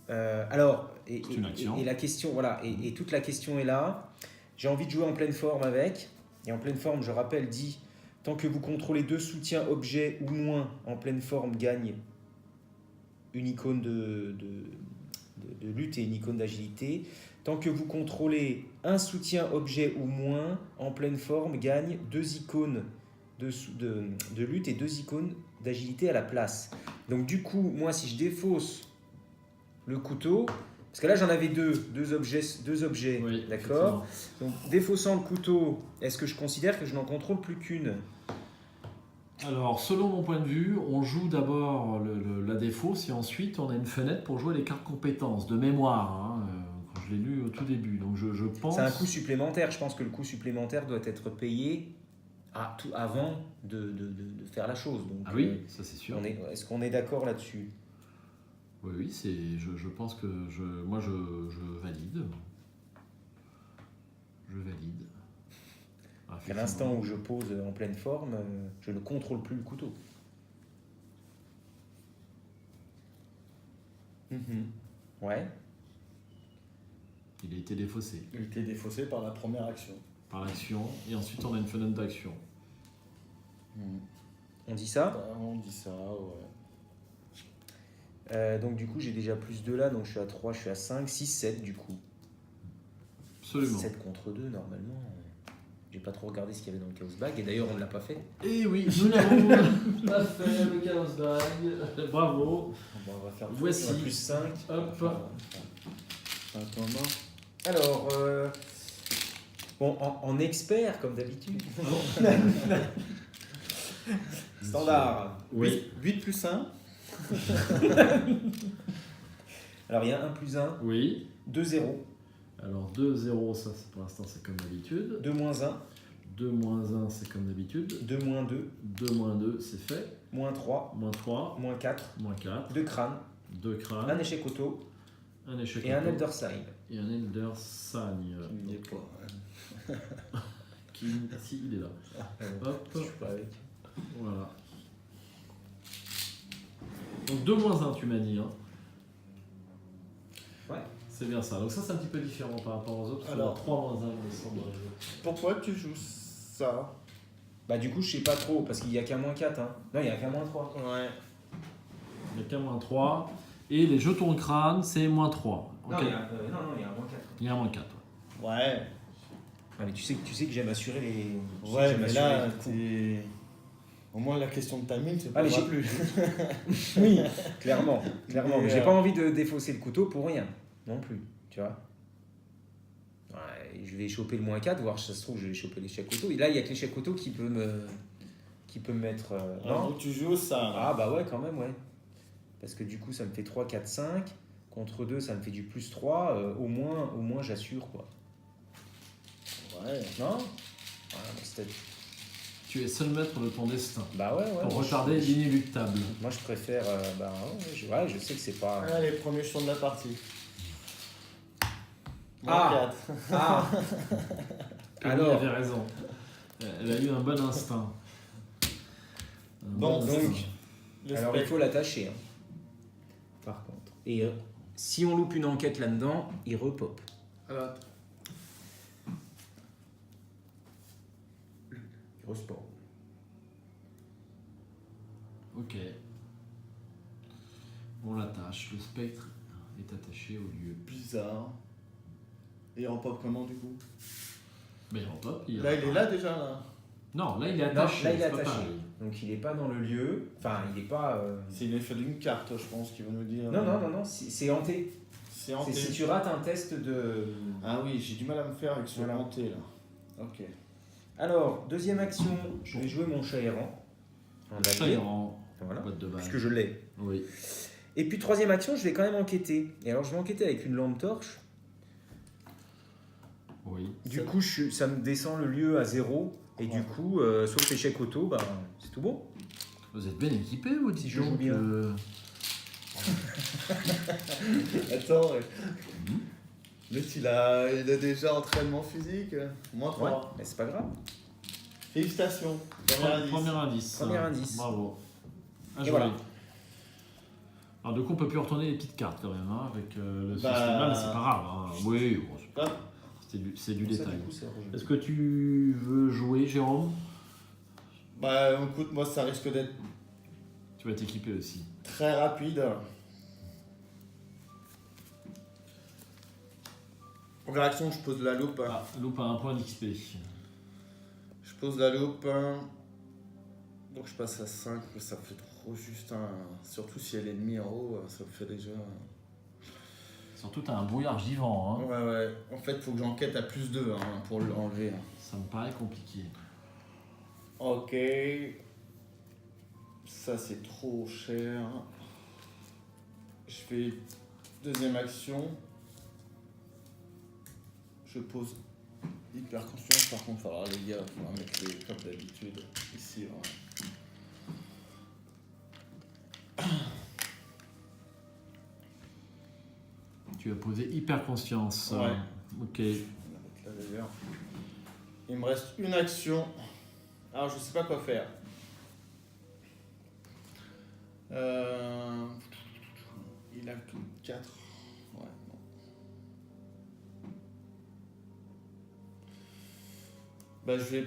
Alors, C'est une action. et la question, voilà, et toute la question est là. J'ai envie de jouer en pleine forme avec. Et en pleine forme, je rappelle, dit tant que vous contrôlez 2 soutiens objets ou moins en pleine forme, gagne une icône de lutte et une icône d'agilité. Tant que vous contrôlez un soutien objet ou moins en pleine forme, gagne 2 icônes de lutte et 2 icônes d'agilité à la place. Donc du coup, moi si je défausse le couteau, parce que là j'en avais deux objets, Oui, d'accord. Donc défaussant le couteau, est-ce que je considère que je n'en contrôle plus qu'une? Alors, selon mon point de vue, on joue d'abord la défausse et ensuite on a une fenêtre pour jouer les cartes compétences de mémoire. Hein, quand je l'ai lu au tout début. Donc je pense. C'est un coût supplémentaire. Je pense que le coût supplémentaire doit être payé avant de faire la chose. Donc, Ah oui, ça c'est sûr. est-ce qu'on est d'accord là-dessus? Oui, je pense que moi je valide. Je valide. Ah, À l'instant où je pose en pleine forme, je ne contrôle plus le couteau. Ouais. Il a été défaussé Il était défaussé par la première action. par l'action, et ensuite on a une fenêtre d'action. On dit ça. Bah, on dit ça, ouais. Donc du coup, j'ai déjà plus 2 là, donc je suis à 3, je suis à 5, 6, 7 du coup. Absolument. 7 contre 2, normalement. J'ai pas trop regardé ce qu'il y avait dans le Chaos Bag, et d'ailleurs, on ne l'a pas fait. Et oui, nous l'avons pas fait, le Chaos Bag. Bravo. Bon, on va faire Voici. On a plus 5. Hop. Attends, Alors, bon, en expert, comme d'habitude. Standard. Oui. 8 plus 1. Alors, il y a 1 plus 1, Oui. 2, 0, Alors 2, 0, ça c'est pour l'instant c'est comme d'habitude. 2 moins 1, 2 moins 1 c'est comme d'habitude. 2 moins 2, 2 moins 2 c'est fait. moins 3, Moins 3, moins 4, moins 4, 2 crânes, 2 crânes, un échec auto un échec et un auto, Elder Sign. et un Elder Sign. Il n'y est pas. Si, il est là. Hop, Je suis pas avec. voilà. Donc 2 moins 1 tu m'as dit. Hein. Ouais. C'est bien ça. Donc ça c'est un petit peu différent par rapport aux autres. Alors. 3 moins 1 il me semble dans les autres. Pourquoi tu joues ça? Bah du coup, je sais pas trop, parce qu'il y a qu'un moins 4. Hein. Non, il y a qu'un moins 3. Ouais. Il n'y a qu'un moins 3. Et les jetons de crâne c'est moins 3. Non, Ok. il y a un moins 4. Il y a un moins 4. Ouais. Ah, mais tu sais que j'aime assurer les... tu sais que Ouais, j'aime mais assurer là, les coups. t'es... Au moins, la question de timing, c'est pas Ah, mais j'ai plus. Oui, clairement. Clairement. Mais j'ai Mais, pas envie de défausser le couteau pour rien. Non plus. Tu vois. Ouais, je vais choper le moins 4, voire si ça se trouve, je vais choper l'échec auto. Et là, il y a que l'échec auto qui peut me mettre... Alors, non. tu joues ça. Ah bah ouais, quand même, ouais. Parce que du coup, ça me fait 3, 4, 5. Contre 2, ça me fait du plus 3. Au moins j'assure, quoi. Ouais. Non. C'était... Tu es seul maître de ton destin. Bah ouais. Pour moi, retarder l'inéluctable. Moi, je préfère... ouais, je sais que c'est pas... Allez, premier champ de la partie. Ah. 4. Ah. Penny Alors. avait raison. Elle a eu un bon instinct. Bon, bon donc, instinct. le Alors, il spectre. faut l'attacher. Hein. Par contre. Et si on loupe une enquête là-dedans, il repop. Alors, Il respawn. Ok. On l'attache. Le spectre est attaché au lieu. bizarre. Et en pop comment, du coup? Mais en top, il Là, il est là, déjà, là. Non, là il est attaché. là, il est c'est pas attaché. pareil. Donc, il n'est pas dans le lieu. Enfin, il n'est pas... C'est l'effet d'une carte, je pense, qui va nous dire. Non. C'est hanté. C'est hanté. C'est si tu rates un test de... Ah oui, j'ai du mal à me faire avec ce Voilà. hanté, là. Ok. Alors, deuxième action, je vais jouer mon chat errant. En Ça allié. est en Voilà. boîte de base. Puisque je l'ai. Oui. Et puis, troisième action, je vais quand même enquêter. Et alors, je vais enquêter avec une lampe torche. Oui. Du Ça- coup, ça me descend le lieu à 0. Et du Ouais. coup, sauf échec auto, bah, c'est tout bon. Vous êtes bien équipés, vous dites Si je joue donc, bien. Attends, l'autre, il a déjà entraînement physique. Moins 3. Ouais, mais c'est pas grave. Félicitations. Premier indice. Premier indice. Premier indice. Bravo. Ah, Et joli. voilà. Alors, du coup, on peut plus retourner les petites cartes quand même, hein, avec le Bah, système-là, mais c'est pas grave. Hein. Oui, bon, Ah, c'est du Ça, détail. du coup, c'est rouge. Est-ce que tu veux jouer, Jérôme? bah, écoute, moi, ça risque d'être Tu vas t'équiper aussi. très rapide. En réaction, je pose la loupe. Ah, loupe à un point d'XP. Je pose la loupe. Donc, je passe à 5. Mais ça fait trop juste. Surtout si elle est ennemie en haut, ça me fait déjà. Surtout, t'as un brouillard givant. Hein. Ouais. En fait, il faut que j'enquête à plus 2 pour l'enlever. Ça me paraît compliqué. Ok. Ça, c'est trop cher. Je fais deuxième action. Je pose hyper confiance. Par contre, alors les gars, il faudra mettre les comme d'habitude ici. Tu as posé hyper conscience. Ouais. Ok. On va mettre là, d'ailleurs. Il me reste une action. Alors, je sais pas quoi faire. Il a que 4. Ouais, non. Bah, je vais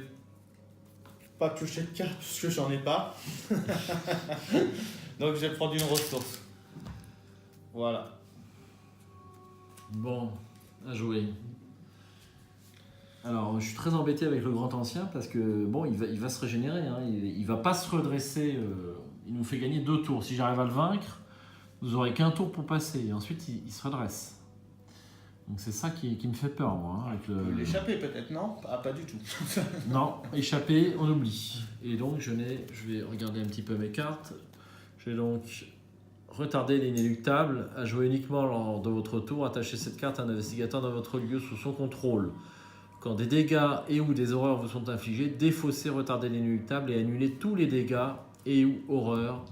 pas piocher de cartes parce que j'en ai pas. Donc, je vais prendre une ressource. Voilà. Bon, à jouer. Alors, je suis très embêté avec le grand ancien parce que bon, il va se régénérer. Hein. Il va pas se redresser. Il nous fait gagner 2 tours. Si j'arrive à le vaincre, vous aurez qu'un tour pour passer. Et ensuite, il se redresse. Donc c'est ça qui me fait peur, moi. Hein, avec le... L'échapper peut-être, non? Ah, pas du tout. Non, échapper, on oublie. Et donc, je vais regarder un petit peu mes cartes. J'ai donc retardé l'inéluctable à jouer uniquement lors de votre tour. Attachez cette carte à un investigateur dans votre lieu sous son contrôle. Quand des dégâts et ou des horreurs vous sont infligés, défaussez, retardez l'inéluctable et annulez tous les dégâts et ou horreurs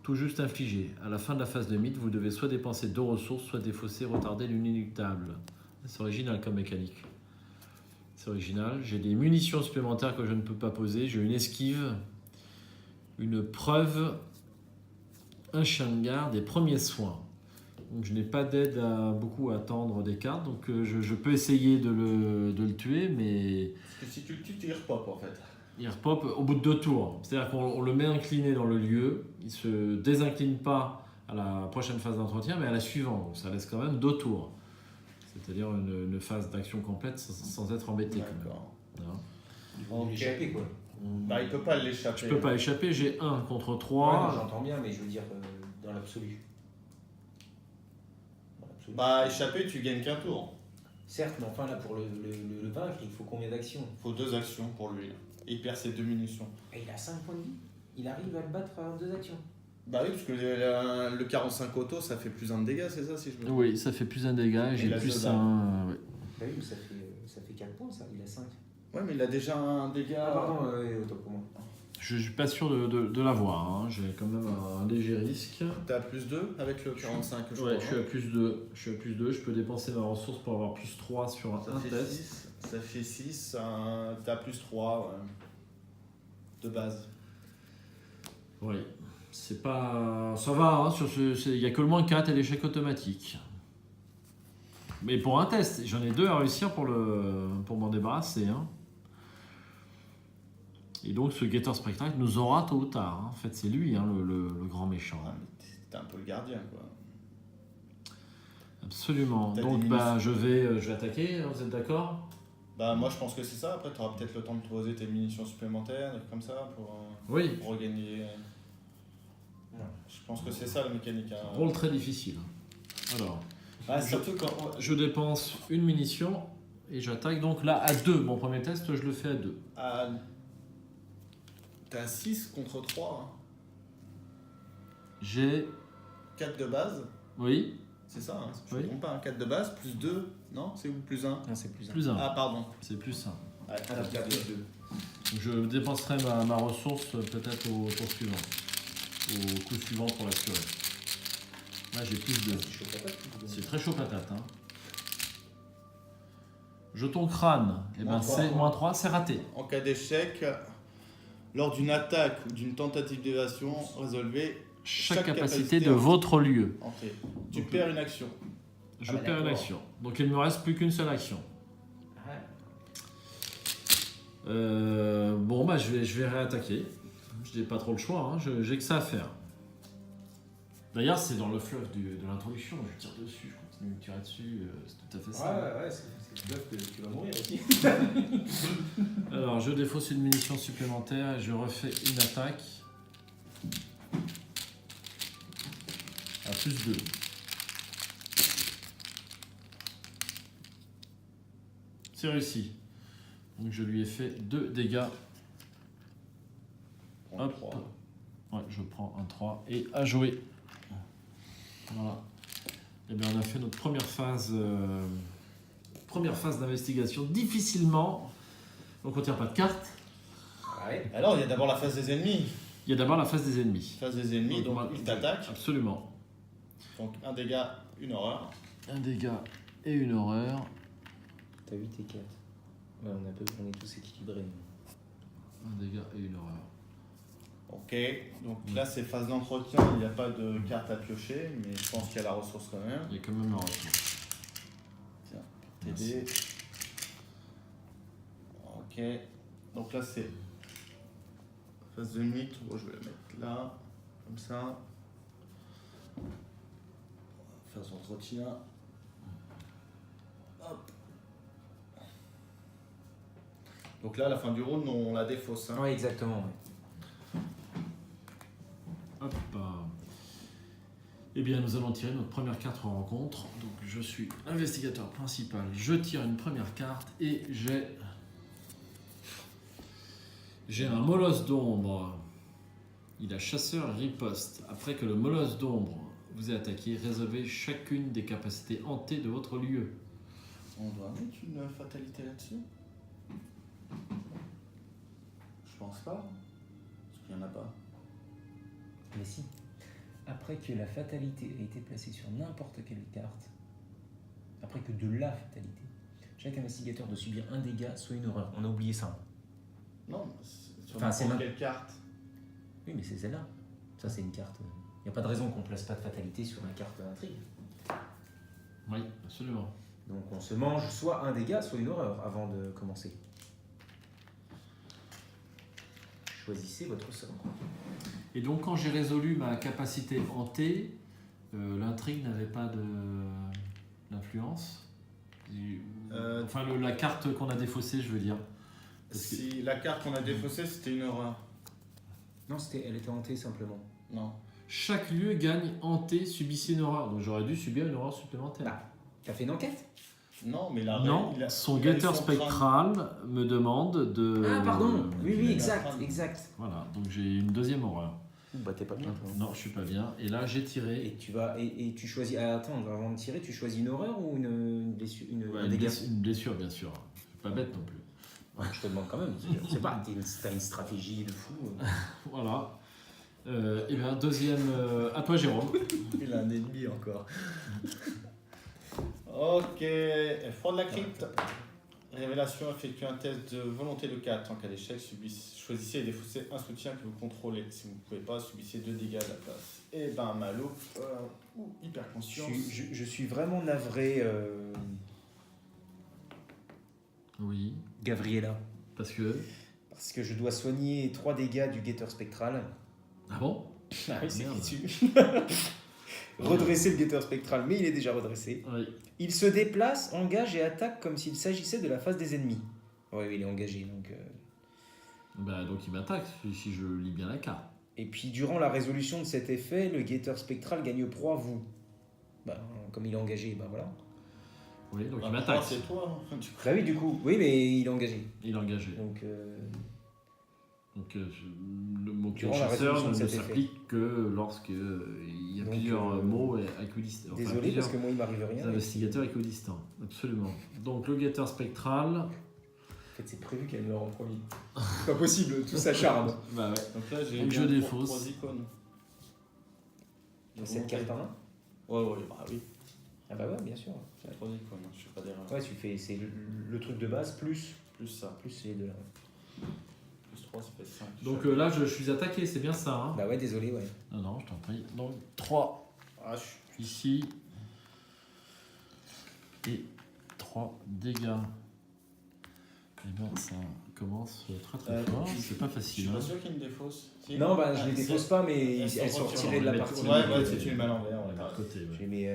tout juste infligés. À la fin de la phase de mythe, vous devez soit dépenser 2 ressources, soit défausser, retarder l'inéluctable. C'est original comme mécanique. C'est original. J'ai des munitions supplémentaires que je ne peux pas poser. J'ai une esquive, une preuve, un chien de garde, des premiers soins. Donc je n'ai pas d'aide beaucoup à attendre des cartes, donc je peux essayer de le tuer, mais Parce que si tu le tues, tu y repop en fait. il repop au bout de 2 tours. C'est-à-dire qu'on le met incliné dans le lieu, il ne se désincline pas à la prochaine phase d'entretien, mais à la suivante. Donc ça laisse quand même 2 tours. C'est-à-dire une phase d'action complète sans être embêté. D'accord. Hein. Il faut l'échapper, quoi. Bah, il peut pas l'échapper. Je peux pas échapper, j'ai 1 contre Ouais, 3. j'entends bien, mais je veux dire, dans l'absolu. Dans l'absolu. Bah, échapper, tu gagnes qu'un tour. Certes, mais enfin, là, pour le vaincre, il faut combien d'actions? Il faut 2 actions pour lui. Il perd ses 2 munitions. Et il a 5 points de vie. Il arrive à le battre en 2 actions. Bah oui, parce que le 45 auto, ça fait plus 1 de dégâts, c'est ça si je me trompe? Oui, ça fait plus un dégât, j'ai il a plus 2 un... ouais. Bah oui, mais ça fait 4 points, ça. Il a 5. Ouais, mais il a déjà un dégât. Ah, pardon, autant pour moi. Je suis pas sûr de l'avoir, hein. J'ai quand même un léger risque. T'as plus 2 avec le 45, je Ouais, crois. je suis à plus 2. Je suis à plus 2. Je peux dépenser ma ressource pour avoir plus 3 sur un Ça fait test. 6. Ça fait 6. T'as plus 3, ouais. De base. Oui. C'est pas... Ça va, hein, il y a que le moins 4 et l'échec automatique. Mais pour un test, j'en ai 2 à réussir pour m'en débarrasser. Hein. Et donc ce Gator Spectacle nous aura tôt ou tard. Hein. En fait, c'est lui, hein, le grand méchant. Ah, mais t'es un peu le gardien, quoi. Absolument. T'as Donc des je vais attaquer, vous êtes d'accord? Bah, moi, je pense que c'est ça. Après, t'auras peut-être le temps de poser tes munitions supplémentaires, des trucs comme ça, Oui. pour regagner. Ouais. Je pense que c'est ça la mécanique. Hein. Rôle très difficile. Alors, Ah, surtout quand. je dépense une munition et j'attaque donc là à 2. Mon premier test, je le fais à 2. Ah, t'as 6 contre 3. Hein. J'ai... 4 de base, Oui, c'est ça, hein, si je Oui. ne me trompe pas. Hein. 4 de base, plus 2, non? C'est où plus 1? Ah, c'est plus 1. plus 1. Ah, pardon. C'est plus 1. Ouais, t'as 4 de 2. Je dépenserai ma ressource peut-être au tour suivant. Au coup suivant pour l'assurer. Là, j'ai plus 2. C'est chaud patate. C'est très chaud patate. Hein. Jeton crâne. Et ben Moins trois. c'est moins 3, c'est raté. En cas d'échec, lors d'une attaque ou d'une tentative d'évasion, résolvez Chaque capacité de votre lieu. entier. Tu Donc, perds une action. Je Ah bah perds une d'accord. action. Donc il ne me reste plus qu'une seule action. Bon, bah je vais réattaquer. Je n'ai pas trop le choix, hein. J'ai que ça à faire. D'ailleurs, c'est dans le fleuve de l'introduction. Je tire dessus, je continue de tirer dessus. C'est tout à fait ça. Ouais, c'est le bluff que tu vas mourir aussi. Alors, je défausse une munition supplémentaire et je refais une attaque. À plus 2. C'est réussi. Donc je lui ai fait 2 dégâts. Prends Hop. 3. Ouais, je prends un 3 et à jouer. Voilà. Et bien on a fait notre première phase d'investigation difficilement. Donc on tire pas de cartes. Ouais. Alors, il y a d'abord la phase des ennemis. Il y a d'abord la phase des ennemis. Phase des ennemis, donc moi, ils t'attaquent. Absolument. Donc un dégât, une horreur. Un dégât et une horreur. T'as 8 et 4. Ouais, on est tous équilibrés. Un dégât et une horreur. Ok, donc là c'est phase d'entretien, il n'y a pas de carte à piocher, mais je pense qu'il y a la ressource quand même. Il y a quand même la ressource. Tiens, Merci. t'aider. Ok, donc là c'est phase de mythe, bon, je vais la mettre là, comme ça. Phase d'entretien. Hop. Donc là, à la fin du round, on la défausse. Hein. Ouais, exactement. Ouais. Hop. Eh bien, nous allons tirer notre première carte en rencontre. Donc, je suis investigateur principal. Je tire une première carte et j'ai un molosse d'ombre. Il a chasseur et riposte. Après que le molosse d'ombre vous ait attaqué, résolvez chacune des capacités hantées de votre lieu. On doit mettre une fatalité là-dessus? Je pense pas. Parce qu'il n'y en a pas. Mais si. Après que la fatalité a été placée sur n'importe quelle carte, après que de la fatalité, chaque investigateur doit subir un dégât, soit une horreur. On a oublié ça. Non, sur Enfin, c'est n'importe quelle carte. Oui, mais c'est celle-là. Ça, c'est une carte. Il n'y a pas de raison qu'on ne place pas de fatalité sur une carte d'intrigue. Oui, absolument. Donc on se mange soit un dégât, soit une horreur avant de commencer. Choisissez votre sort. Et donc, quand j'ai résolu ma capacité hantée, l'intrigue n'avait pas d'influence. Enfin, la carte qu'on a défaussée, je veux dire. Si la carte qu'on a défaussée, c'était une horreur. Non, elle était hantée simplement. Non. Chaque lieu gagne hanté, subissez une horreur. Donc, j'aurais dû subir une horreur supplémentaire. Bah, t'as fait une enquête? Non, mais Non, son guetteur spectral me demande de... Ah, pardon. Oui, il a exact, la trame. exact. Voilà, donc j'ai une deuxième horreur. Bah, t'es pas bien. toi. Non, je suis pas bien. Et là, j'ai tiré... Et tu choisis. Ah, attends, avant de tirer, tu choisis une horreur ou une blessure, Ouais, un une, dégât? une blessure, bien sûr. C'est pas bête non plus. Ouais, je te demande quand même. Je sais pas, t'as une stratégie de fou. Voilà. Et bien, deuxième... à toi, Jérôme. Il a un ennemi encore. Ok, froid de la crypte. Révélation, effectuez un test de volonté de 4. En cas d'échec, choisissez et défaussez un soutien que vous contrôlez. Si vous ne pouvez pas, subissez 2 dégâts à la place. Et ben, Malo, ou hyper conscience. Je suis vraiment navré, Oui. Gabriella. Parce que... Parce que je dois soigner 3 dégâts du guetteur spectral. Ah bon? Ah oui, c'est Merde. écrit dessus. Redresser le guetteur spectral, mais il est déjà redressé. Oui. Il se déplace, engage et attaque comme s'il s'agissait de la phase des ennemis. Oui, il est engagé. Donc il m'attaque si je lis bien la carte. Et puis, durant la résolution de cet effet, le guetteur spectral gagne proie, vous. Comme il est engagé, voilà. Oui, donc il Bah, m'attaque. c'est toi. Hein, du coup. Bah oui, du coup. Oui, mais il est engagé. Il est engagé. Donc, Le mot Durant la chasseur résolution ne de cet s'applique que lorsque il y a Donc, plusieurs mots équidistants. Enfin, désolé, plusieurs parce que moi, il m'arrive rien. investigateurs équidistants. Absolument. Donc le guetteur spectral. En fait, c'est prévu qu'elle meure en premier. C'est pas possible, tout s'acharne. Bah ouais. Donc là, j'ai Donc je bien défausse. 3 icônes. Cette carte en main? Ouais, bah oui. Ah bah ouais, bien sûr. J'ai 3 icônes, je fais pas d'erreur. Ouais, tu fais, c'est le truc de base plus Plus ça. les deux là. Plus 3, ça fait 5. Donc là je suis attaqué, c'est bien ça. Hein Bah ouais, désolé, ouais. non, je t'en prie. Donc 3 Ah, ici. Et 3 dégâts. Et bien ça commence très très fort. C'est pas Je facile. suis pas Hein. sûr qu'il y ait une défausse. Si. Non, bah je les Ah, défausse c'est- pas, mais elles elles sont retirées de la mais- partie. Ouais, c'est une mal envers. On est par côté. J'ai mis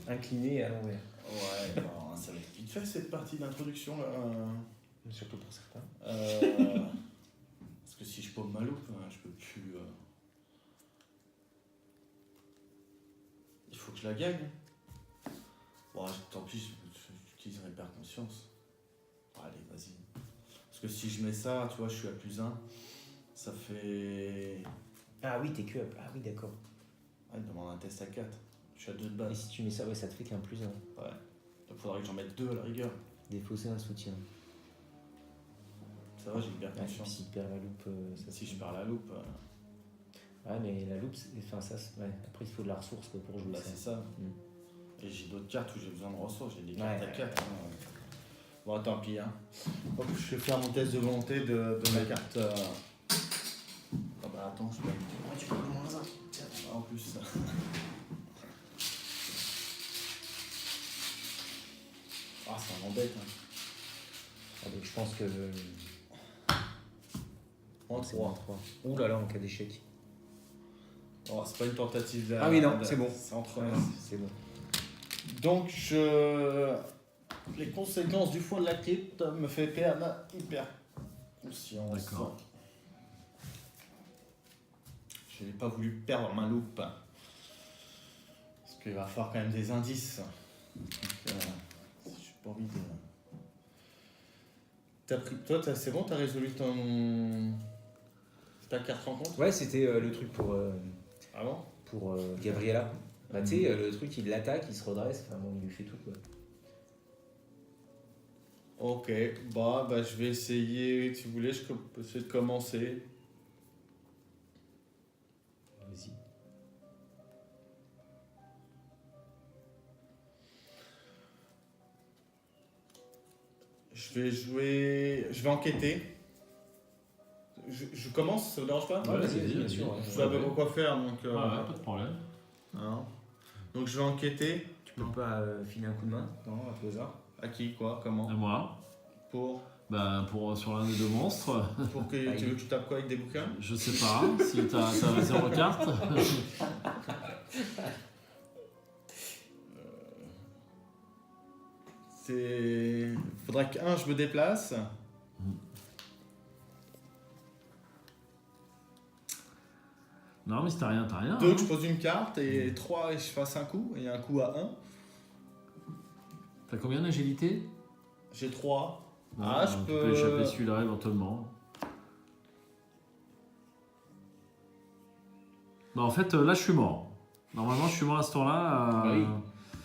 incliné à l'envers. Ouais, bon, ça va être vite fait cette partie d'introduction là. Surtout pour certains. Parce que si je paume ma loupe, je peux plus. Il faut que je la gagne. Bon, tant pis, j'utiliserai hyper conscience. Allez, vas-y. Parce que si je mets ça, tu vois, je suis à +1. Ça fait. Ah oui, t'es up. Ah oui, d'accord. Ah, il demande un test à 4. Je suis à 2 de Et base. si tu mets ça, ouais, ça te fait qu'un plus un. Ouais. Il faudrait que j'en mette 2 à la rigueur. Défausser un soutien. Ça va, j'ai hyper Ah, et puis conscience. si tu perds la loupe, ça Si je perds la loupe, Ouais, mais la loupe, enfin ça, ouais. Après il faut de la ressource quoi, pour jouer bah ça. c'est ça. Et j'ai d'autres cartes où j'ai besoin de ressources, j'ai des cartes Ouais. à 4. Bon, tant pis. Hein. Hop, je vais faire mon test de volonté de ma carte. Ah bah attends, je peux. Ah, tu peux le moins 1. Tiens, en plus. Ah, ça m'embête. Hein. Ah, donc je pense que. En C'est 3. 3. Ouh là là, en cas d'échec. Oh, c'est pas une tentative de. Ah oui, non, c'est bon. C'est entre. C'est bon. Donc, les conséquences du fond de la crypte me fait perdre hyper conscience. D'accord. Je n'ai pas voulu perdre ma loupe. Parce qu'il va falloir quand même des indices. Donc, j'ai pas envie de. Toi, c'est bon, t'as résolu ta carte rencontre? Ouais, c'était le truc pour Ah bon? Gabriella. Bah, tu sais, le truc, il l'attaque, il se redresse, enfin bon, il lui fait tout quoi. Ok, bah je vais essayer, si vous voulez, je peux essayer de commencer. Vas-y. Je vais enquêter. Je commence, ça vous dérange pas? Ouais, vas-y, vas-y, bien vas-y. sûr. Je sais à peu près quoi faire, donc... Ouais, pas de problème. hein. Donc je vais enquêter. Tu peux pas filer un coup de main? Non, à tout hasard. À qui, quoi, comment? Et moi, Pour sur l'un des deux monstres, Pour que tu veux que je tape quoi avec des bouquins? je sais pas si t'as 0 carte. Faudrait que, je me déplace. Non, mais si t'as rien, t'as rien. 2, hein. que je pose une carte. Et 3, et je fasse un coup. Et un coup à 1. T'as combien d'agilité? J'ai 3. Bon, Je tu peux... peux échapper celui-là éventuellement. Non, en fait, là, je suis mort. Normalement, je suis mort à ce tour-là. Oui.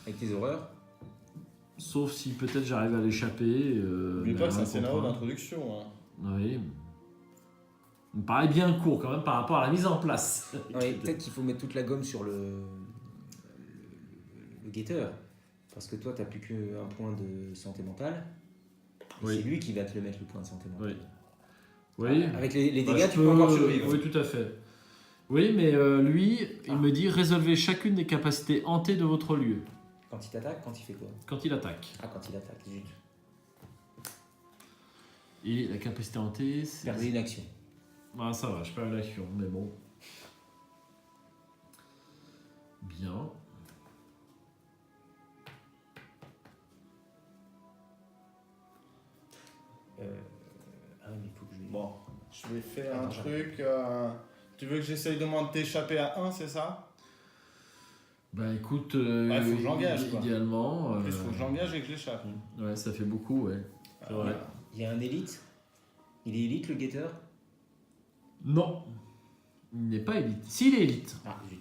Avec tes horreurs. Sauf si peut-être j'arrive à l'échapper. N'oublie mais pas que c'est un un scénario contre un. d'introduction. Hein. Oui. Il me paraît bien court quand même par rapport à la mise en place. Ouais, peut-être qu'il faut mettre toute la gomme sur le guetteur. Parce que toi, t'as plus qu'un point de santé mentale. Et Oui. c'est lui qui va te le mettre, le point de santé mentale. Oui. Oui. Avec les Bah, dégâts, je tu peux encore survivre. Oui, tout à fait. Oui, mais lui, il me dit résolvez chacune des capacités hantées de votre lieu Quand il t'attaque, quand il fait quoi? quand il attaque. Ah, quand il attaque, zut. Et la capacité hantée, c'est. Perdez une action. Ah, ça va, je perds une action, mais bon. Bien. Ah, mais il faut que je... Bon, je vais faire un Attends, truc. Tu veux que j'essaye de m'en t'échapper à 1, c'est ça? Bah écoute, faut que je l'engage, quoi. idéalement. En plus, il faut que je l'engage et que je l'échappe. Ouais, ça fait beaucoup, ouais. C'est vrai. Il y a un élite. Il est élite, le guetteur? Non, il n'est pas élite. Si, il est élite. Ah, zut.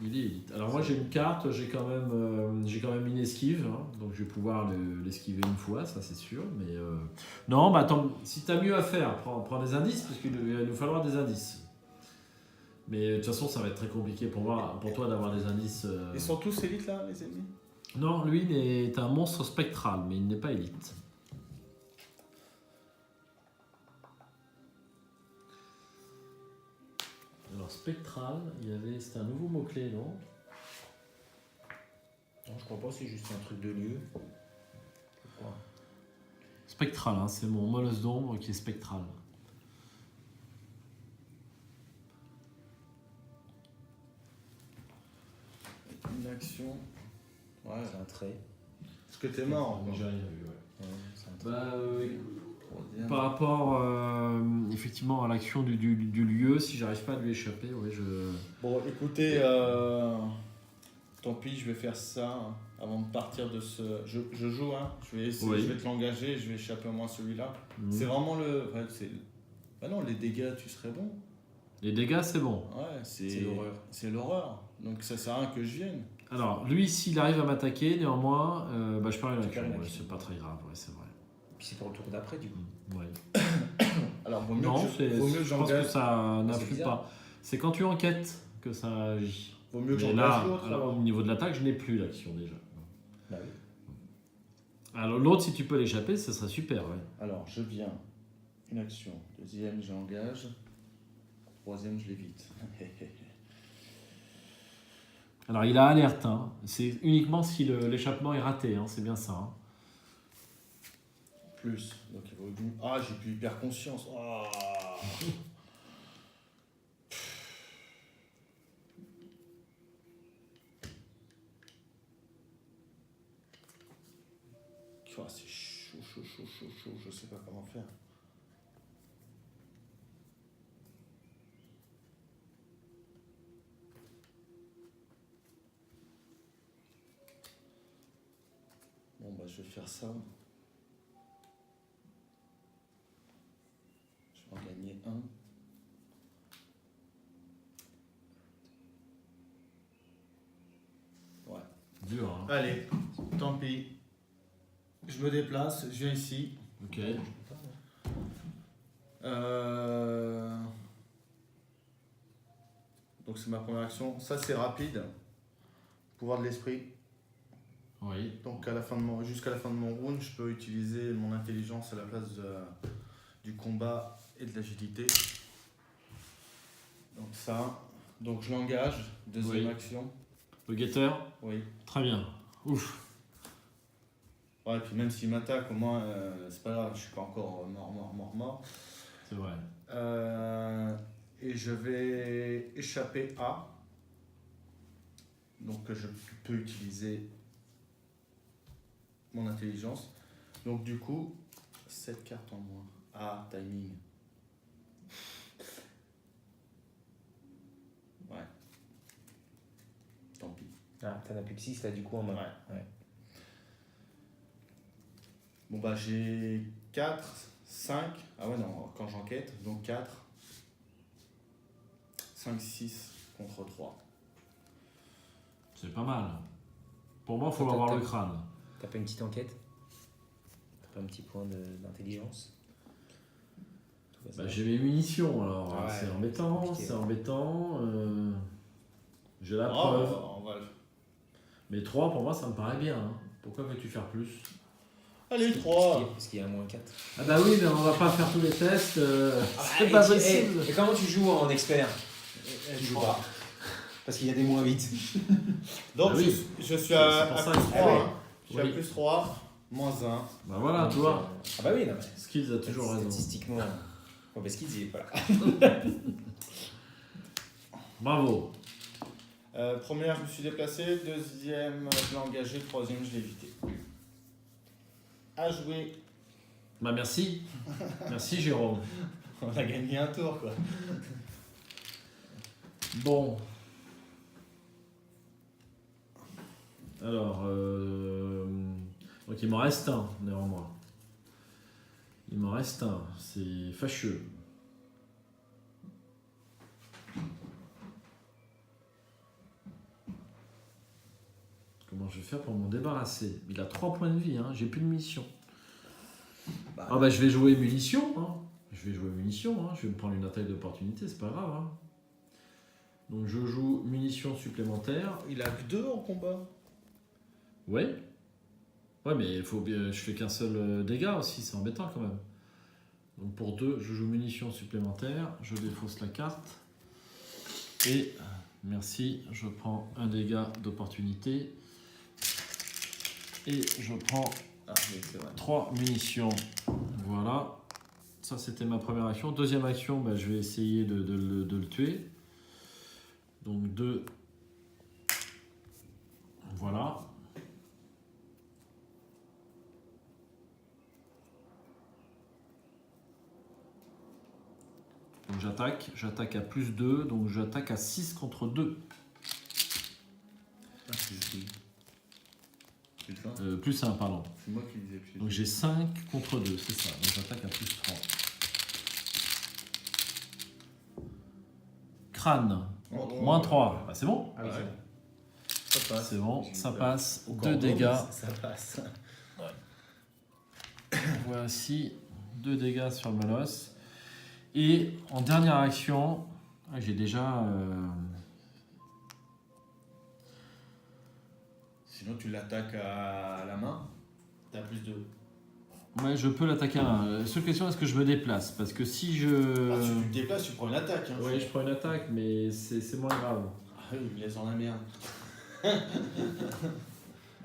Il est élite. Alors moi j'ai une carte, j'ai quand même une esquive, hein, donc je vais pouvoir l'esquiver une fois, ça c'est sûr. Mais non, bah attends, si t'as mieux à faire, prends des indices, parce qu'il va nous falloir des indices. Mais de toute façon, ça va être très compliqué pour toi d'avoir des indices. Ils sont tous élites là, les ennemis? Non, lui il est un monstre spectral, mais il n'est pas élite. Alors spectral, c'était un nouveau mot-clé, non? Non, je crois pas, c'est juste un truc de lieu. Je crois. Spectral, hein, c'est mon molosse d'ombre qui est spectral. Une action. Ouais. C'est un trait. Parce que t'es mort. J'ai rien vu, ouais. Ouais, c'est un trait. Bah, Troisième. par rapport effectivement à l'action du lieu, si j'arrive pas à lui échapper, ouais, Bon, écoutez, tant pis, je vais faire ça hein, avant de partir de ce. Je joue, hein. Je vais essayer, Oui. je vais te l'engager, je vais échapper au moins celui-là. Mhm. C'est vraiment le. Ouais, bah non, les dégâts, tu serais bon. Les dégâts, c'est bon. Ouais, c'est l'horreur. C'est l'horreur. Donc ça sert à rien que je vienne. Alors, lui, s'il arrive à m'attaquer, néanmoins, bah, je perds une Tu action. perds une Ouais, action. c'est pas très grave, ouais, c'est vrai. Puis c'est pour le tour d'après, du coup. Ouais. Alors, vaut mieux Non, vaut mieux que je pense que j'engage. ça C'est n'influe bizarre. pas. C'est quand tu enquêtes que ça agit. Vaut mieux que Mais j'engage là, l'autre. alors, au niveau de l'attaque, je n'ai plus l'action déjà. Bah oui. Alors l'autre, si tu peux l'échapper, ce serait super, ouais. Alors, je viens. Une action. Deuxième, j'engage. Troisième, je l'évite. Alors il a alerte, hein. C'est uniquement si l'échappement est raté, hein. C'est bien ça. Hein. Plus. Donc, il vaut mieux. Ah, j'ai plus hyper conscience. Ah. Oh, c'est chaud, je sais pas comment faire. Bon, bah, je vais faire ça. Je vais en gagner un. Ouais. Dur, hein. Allez, tant pis. Je me déplace, je viens ici. Ok. Donc c'est ma première action. Ça c'est rapide. Pouvoir de l'esprit. Oui. Donc jusqu'à la fin de mon round, je peux utiliser mon intelligence à la place du combat et de l'agilité. Donc ça. Donc je l'engage. Deuxième Oui. action. Le guetteur. Oui. Très bien. Ouf. Ouais, puis même s'il m'attaque, au moins, c'est pas grave, je suis pas encore mort. C'est vrai. Et je vais échapper à. Donc je peux utiliser mon intelligence. Donc du coup, 7 cartes en moins. Ah, timing. Ouais. Tant pis. Ah, t'en as plus que 6 là du coup en main. Ouais. Bon bah j'ai 4, 5. Ah ouais non, quand j'enquête, donc 4, 5, 6 contre 3. C'est pas mal. Pour moi, il faut T'as- avoir t'as- le crâne. T'as pas une petite enquête? T'as pas un petit point d'intelligence? Tout va, ça Bah, va. j'ai mes munitions, alors Ouais, c'est c'est embêtant, compliqué, c'est ouais. embêtant. J'ai la Oh, preuve. on va le- Mais 3, pour moi, ça me paraît bien. Hein. Pourquoi veux-tu faire plus? Allez, 3. Parce qu'il y a un moins 4. Ah bah oui, mais on va pas faire tous les tests. C'est pas possible. Et comment tu joues en expert? Tu joues pas. Parce qu'il y a des moins 8. Donc Ah oui. je suis C'est à pour ça plus que- 3. ouais. Je suis à Oui. plus 3, moins 1. Bah voilà, tu vois. Ah bah oui, non mais. Skills a toujours raison. Statistiquement. Bon, parce qu'il dit, voilà. Bravo. Première, je me suis déplacé. Deuxième, je l'ai engagé. Troisième, je l'ai évité. À jouer. Bah merci. Merci Jérôme. On a gagné un tour, quoi. Bon. Alors, donc il m'en reste un, néanmoins. Il m'en reste un, c'est fâcheux. Comment je vais faire pour m'en débarrasser? Il a 3 points de vie, hein. J'ai plus de munitions. Ah bah je vais jouer munitions, hein. Je vais jouer munitions, hein. Je vais me prendre une attaque d'opportunité, c'est pas grave. Hein. Donc je joue munitions supplémentaires. Il a que 2 en combat. Ouais. Ouais, mais il faut bien, je fais qu'un seul dégât aussi, c'est embêtant quand même. Donc pour 2, je joue munitions supplémentaires, je défausse la carte. Et merci, je prends un dégât d'opportunité. Et je prends Ah oui, c'est vrai. 3 munitions. Voilà. Ça, c'était ma première action. Deuxième action, bah, je vais essayer de le tuer. Donc 2. Voilà. Donc j'attaque à plus 2, donc j'attaque à 6 contre 2. Ah, c'est Plus 1, pardon. C'est moi qui disais plus. Donc j'ai 5 contre 2, c'est ça. Donc j'attaque à plus 3. Crâne, moins 3. Bah, c'est bon. Ah oui, Ouais. c'est bon. Ça passe. C'est bon, J'ai ça eu peur. passe. Au 2 cordeau, dégâts. mais ça passe. Voici 2 dégâts sur le molosse. Et en dernière action, j'ai déjà. Sinon, tu l'attaques à la main. T'as plus de. Ouais, je peux l'attaquer à la main. La seule question, est-ce que je me déplace? Parce que si Si je... tu te déplaces, tu prends une attaque. Hein, Oui, je prends une attaque, mais c'est moins grave. Ah oui, il me laisse dans la merde. Bah,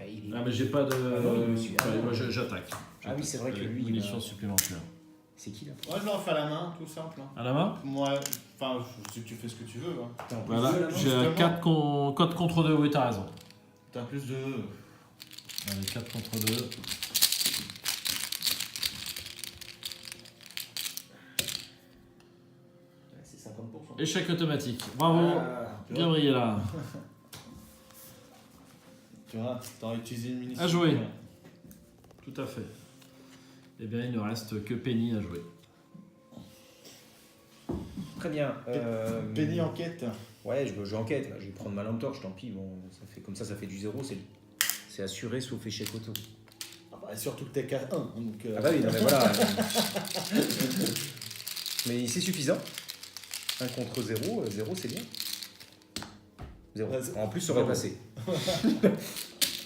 il est- Ah, mais j'ai pas de... Ah non, il me suit. Ah Ouais, non. moi, j'attaque. Ah oui, c'est vrai que Avec lui, il munitions va- supplémentaires. C'est qui là? Moi, je leur fais à la main, tout simple. Hein. À la main? Moi, enfin, tu fais ce que tu veux. Hein. T'as un plus Voilà, deux, là, non j'ai un justement. 4 code contre 2, oui, t'as raison. T'as plus de. Allez, 4 contre 2. Ouais, c'est 50%. Échec automatique. Bravo, Ah, Gabriela. Tu vois, t'aurais utilisé une munition. À jouer. Tout à fait. Eh bien, il ne reste que Penny à jouer. Très bien. Penny enquête. Ouais, j'enquête. Là. Je vais prendre ma lampe torche, tant pis. Bon, ça fait, comme ça fait du 0. C'est assuré sauf échec auto. Ah bah, surtout que t'es qu'à 1. Donc, Ah bah oui, non mais voilà. Mais c'est suffisant. 1 contre 0, 0 c'est bien. 0. Ouais, c'est- En plus, ça aurait Bravo. passé.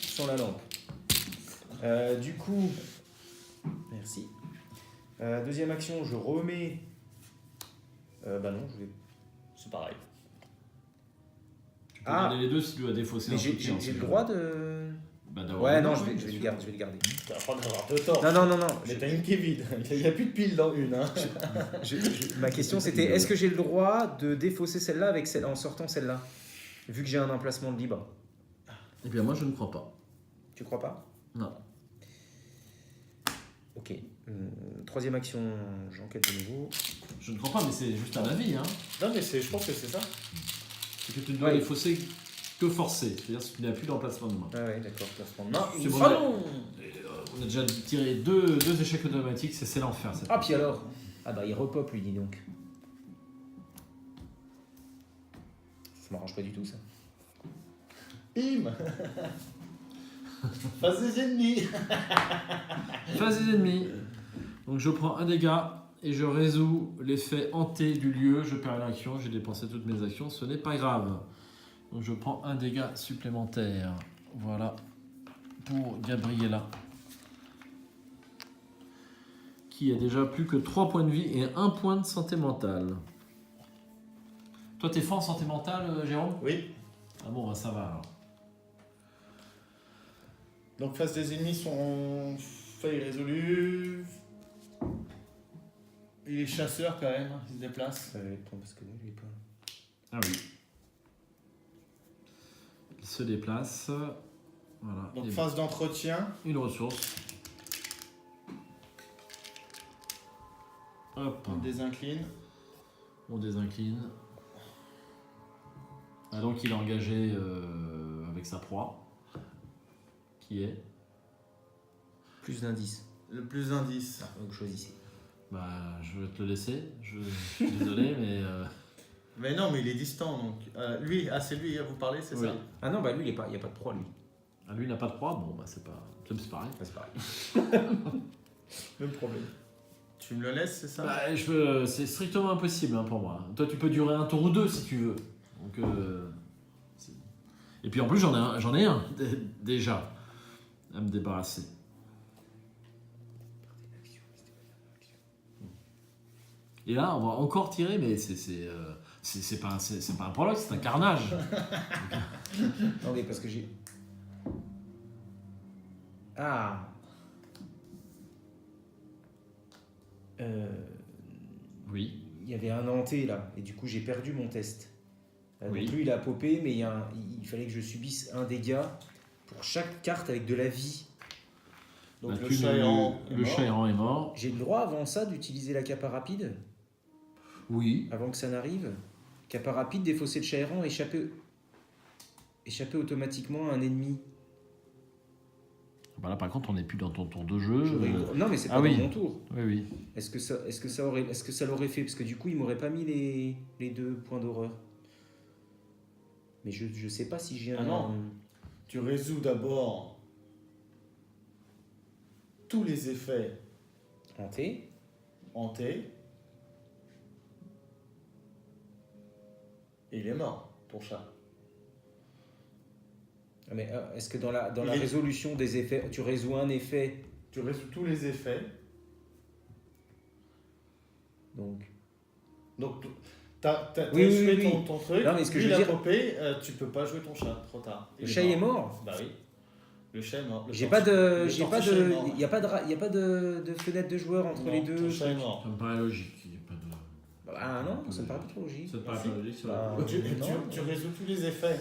Sans la lampe. Du coup, merci. Deuxième action, je remets. Bah non, je vais. C'est pareil. Tu peux Ah. garder les deux si tu dois défausser Mais un j'ai soutien, j'ai si le tu droit veux. de. Bah, d'avoir Ouais, les non, deux, je vais, oui, je vais bien le sûr. garder, je vais le garder. T'as pas d'avoir deux torches. Non. Mais t'as une qui est vide. Il n'y a plus de piles dans une. Hein. Ma question c'était est-ce que j'ai le droit de défausser celle-là avec celle en sortant celle-là, vu que j'ai un emplacement de libre. Eh bien, moi, je ne crois pas. Tu crois pas? Non. Ok. Troisième action, j'enquête de nouveau. Je ne crois pas, mais c'est juste un avis. Hein. Non, mais je pense que c'est ça. C'est que tu ne dois Ouais. défausser que forcer. C'est-à-dire si tu n'as plus d'emplacement de main. Ah ouais, d'accord. Placement de main. C'est bon, Ah non. On a déjà tiré deux échecs automatiques, c'est l'enfer. cette Ah puis alors? Ah bah il repop lui, dis donc. Ça m'arrange pas du tout ça. Bim. Face des ennemis. Phase des ennemis. Donc je prends un dégât et je résous l'effet hanté du lieu. Je perds une action, j'ai dépensé toutes mes actions, ce n'est pas grave. Donc je prends un dégât supplémentaire. Voilà pour Gabriela. Qui a déjà plus que 3 points de vie et 1 point de santé mentale. Toi t'es fort en santé mentale, Jérôme? Oui. Ah bon, bah ça va alors. Donc face des ennemis sont faits irrésolus. Il est chasseur quand même, il se déplace. Parce que là, je l'ai pas. Ah oui. Il se déplace. Voilà. Donc Et phase d'entretien. une ressource. Hop. On désincline. On désincline. Ah, donc il est engagé avec sa proie. Qui est Plus d'indices. Le plus d'indices. Donc choisissez. Bah, je vais te le laisser. Je suis désolé, mais. Mais non, mais il est distant donc. Lui, c'est lui à vous parler, c'est Oui. ça? Ah non, bah lui, il n'y a pas de proie lui. Ah, lui, il n'a pas de proie. Bon, bah, c'est pareil. Ah, c'est pareil. Même problème. Tu me le laisses, c'est ça? Bah, c'est strictement impossible hein, pour moi. Toi, tu peux durer un tour ou deux si tu veux. Donc, c'est- et puis en plus, j'en ai un déjà à me débarrasser. Et là, on va encore tirer, mais c'est pas un prologue, c'est un carnage. Non mais parce que j'ai. Ah. Oui. Il y avait un hanté là, et du coup j'ai perdu mon test. Oui. Donc lui il a popé, mais il fallait que je subisse un dégât pour chaque carte avec de la vie. Donc Bah, le tu- chat errant est le mort. chat errant est mort. J'ai le droit avant ça d'utiliser la capa rapide, Oui. avant que ça n'arrive. Capa rapide, défausser le chat errant, échapper automatiquement à un ennemi. Bah là, par contre, on n'est plus dans ton tour de jeu. J'aurais eu le droit- Non mais c'est pas ah oui. dans mon tour. Oui, oui. Est-ce que ça l'aurait fait? Parce que du coup il m'aurait pas mis les 2 points d'horreur. Mais je sais pas si j'ai un. Ah non. Tu résous d'abord tous les effets Hanté. hantés. Et il est mort, ton chat. Mais est-ce que dans la Il est- résolution des effets, tu résous un effet, Tu résous tous les effets. donc Donc, t'as Oui, échoué oui. ton truc. Non, mais ce que lui, je il veux a dire- popé, tu peux pas jouer ton chat, trop tard. le chat est mort? Bah oui. Le chat est mort. J'ai pas de, Il il y a pas de fenêtre de joueur entre les deux. Le chat est mort. Ça me paraît logique. Il y a pas de... Ah non, ça me paraît pas trop logique. Ça te paraît Si. pas logique, ça Bah, va. Tu résous tous les effets.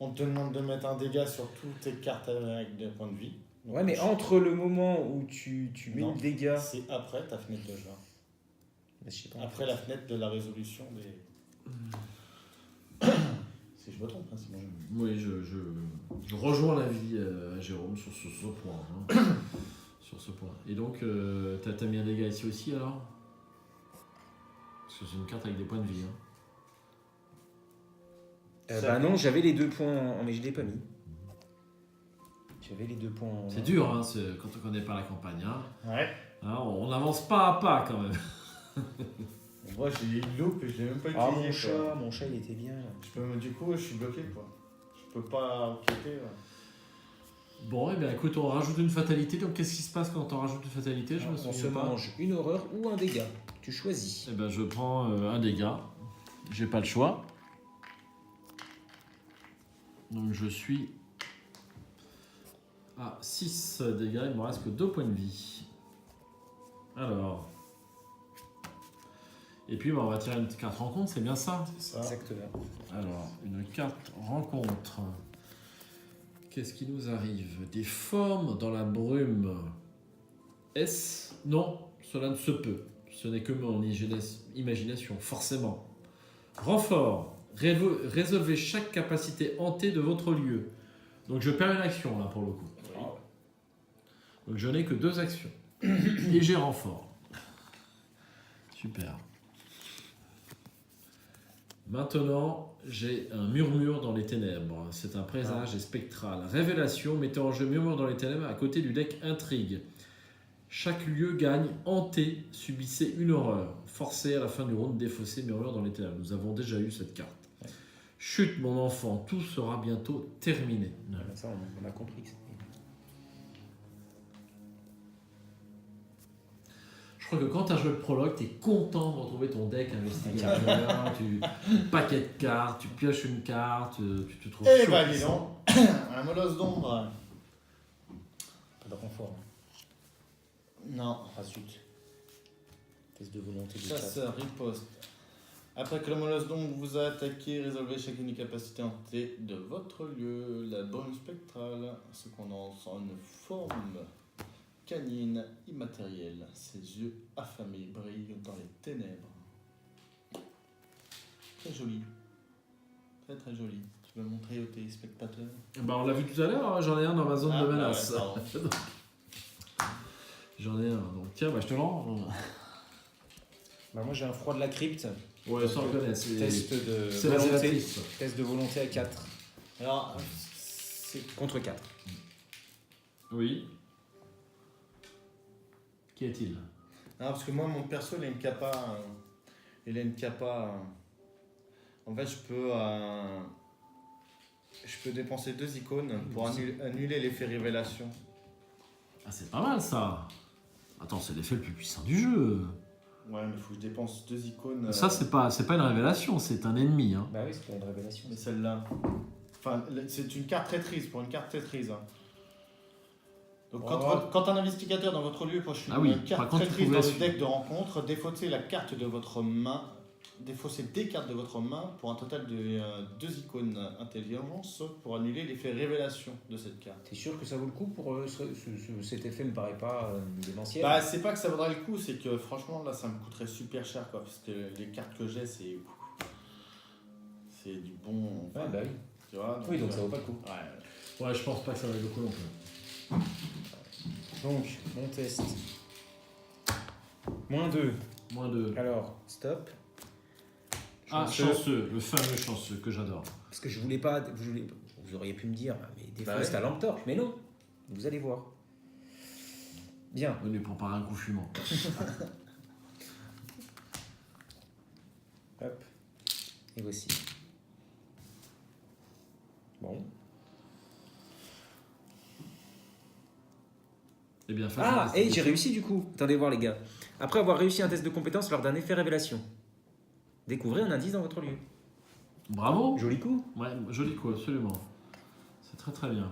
On te demande de mettre un dégât sur toutes tes cartes avec des points de vie. Donc, Ouais, mais entre le moment où tu mets Non. le dégât. c'est après ta fenêtre de joueur. Je sais pas. Après la fenêtre de la résolution des. Si je me trompe, hein, c'est bon. Oui, je rejoins l'avis à Jérôme sur ce point. Hein. Sur ce point. Et donc, t'as mis un dégât ici aussi alors? Parce que c'est une carte avec des points de vie. Hein. Bah non, j'avais les 2 points, mais je l'ai pas mis. J'avais les 2 points. C'est dur hein, quand on connaît pas la campagne. Hein. Ouais. Hein, on avance pas à pas quand même. Moi j'ai eu le loop et je l'ai même pas Ah, utilisé. quoi. mon chat, il était bien. Du coup, je suis bloqué quoi. Je peux pas enquêter. Ouais. Bon, et bien écoute, on rajoute une fatalité. Donc qu'est-ce qui se passe quand on rajoute une fatalité? Je me On se souviens pas. mange une horreur ou un dégât. Tu choisis. Eh ben, je prends un dégât. J'ai pas le choix. Donc je suis à 6 dégâts. Il me reste que 2 points de vie. Alors. Et puis on va tirer une carte rencontre, c'est bien ça? C'est ça. Exactement. Alors, une carte rencontre. Qu'est-ce qui nous arrive? Des formes dans la brume. Est-ce? Non, cela ne se peut. Ce n'est que mon imagination, forcément. Renfort. Résolvez chaque capacité hantée de votre lieu. Donc je perds une action là pour le coup. Oui. Donc je n'ai que 2 actions. Et j'ai renfort. Super. Maintenant, j'ai un murmure dans les ténèbres. C'est un présage et spectral. Révélation, mettez en jeu murmure dans les ténèbres à côté du deck intrigue. Chaque lieu gagne hanté, subissez une horreur. Forcez à la fin du round, défausser murmure dans les ténèbres. Nous avons déjà eu cette carte. Chut, mon enfant, tout sera bientôt terminé. Ça, on a compris que c'était. Je crois que quand tu as joué le prologue, tu es content de retrouver ton deck investigateur, un paquet de cartes, tu pioches une carte, tu te trouves Eh chaud. bah dis donc, un molosse d'ombre. Pas de renfort. Non. Ah zut. Test de volonté de Chasseur, riposte. Après que le molosse d'ombre vous a attaqué, résolvez chacune des capacités hantées de votre lieu. La brume spectrale se condense en une forme canine immatérielle. Ses yeux affamés brillent dans les ténèbres. Très joli. Très très joli. Tu veux montrer aux téléspectateurs? Bah, on l'a vu tout à l'heure, hein, j'en ai un dans ma zone de menace. Ouais, pardon. J'en ai un, donc tiens, bah, je te l'en. Bah moi j'ai un froid de la crypte. Ouais, ça on reconnaît, Test de c'est la volonté. sénatrice. Test de volonté à 4. Alors, c'est Contre 4. Oui. Qui est-il? non, parce que moi, mon perso, il a une capa. Il a une capa. En fait, je peux dépenser 2 icônes pour annuler l'effet révélation. Ah, c'est pas mal ça. Attends, c'est l'effet le plus puissant du jeu. Ouais, mais il faut que je dépense 2 icônes. Ça, c'est pas une révélation, c'est un ennemi. Hein. Bah oui, c'est pas une révélation. Mais celle-là. Enfin, c'est une carte traîtrise, pour une carte traîtrise. Hein. Donc, quand un investigateur dans votre lieu poche une Ah oui, carte par contre, traîtrise il dans faut le deck de rencontre, défaussez la carte de votre main. Défaussez des cartes de votre main pour un total de 2 icônes intelligence pour annuler l'effet révélation de cette carte. T'es sûr que ça vaut le coup pour cet effet me paraît pas démentiel. Bah, c'est pas que ça vaudrait le coup, c'est que franchement, là, ça me coûterait super cher, quoi. Parce que les cartes que j'ai, c'est du bon. Ouais, bah oui. Tu vois, Oui, donc ça vaut pas le coup. Ouais. Ouais, je pense pas que ça va être le coup non plus. Donc, mon test. -2. -2. Alors, stop. Ah, chanceux, le fameux chanceux que j'adore. Parce que je voulais pas. Vous auriez pu me dire, mais des fois Bah ouais. c'est à lampe torche. Mais non. Vous allez voir. Bien. On ne prend pas un coup fumant. Hop. Et voici. Bon. Eh bien, faites Ah, une et j'ai investigation. réussi du coup. Attendez voir les gars. Après avoir réussi un test de compétence lors d'un effet révélation, découvrez un indice dans votre lieu. Bravo. Joli coup. Ouais, joli coup, absolument. C'est très très bien.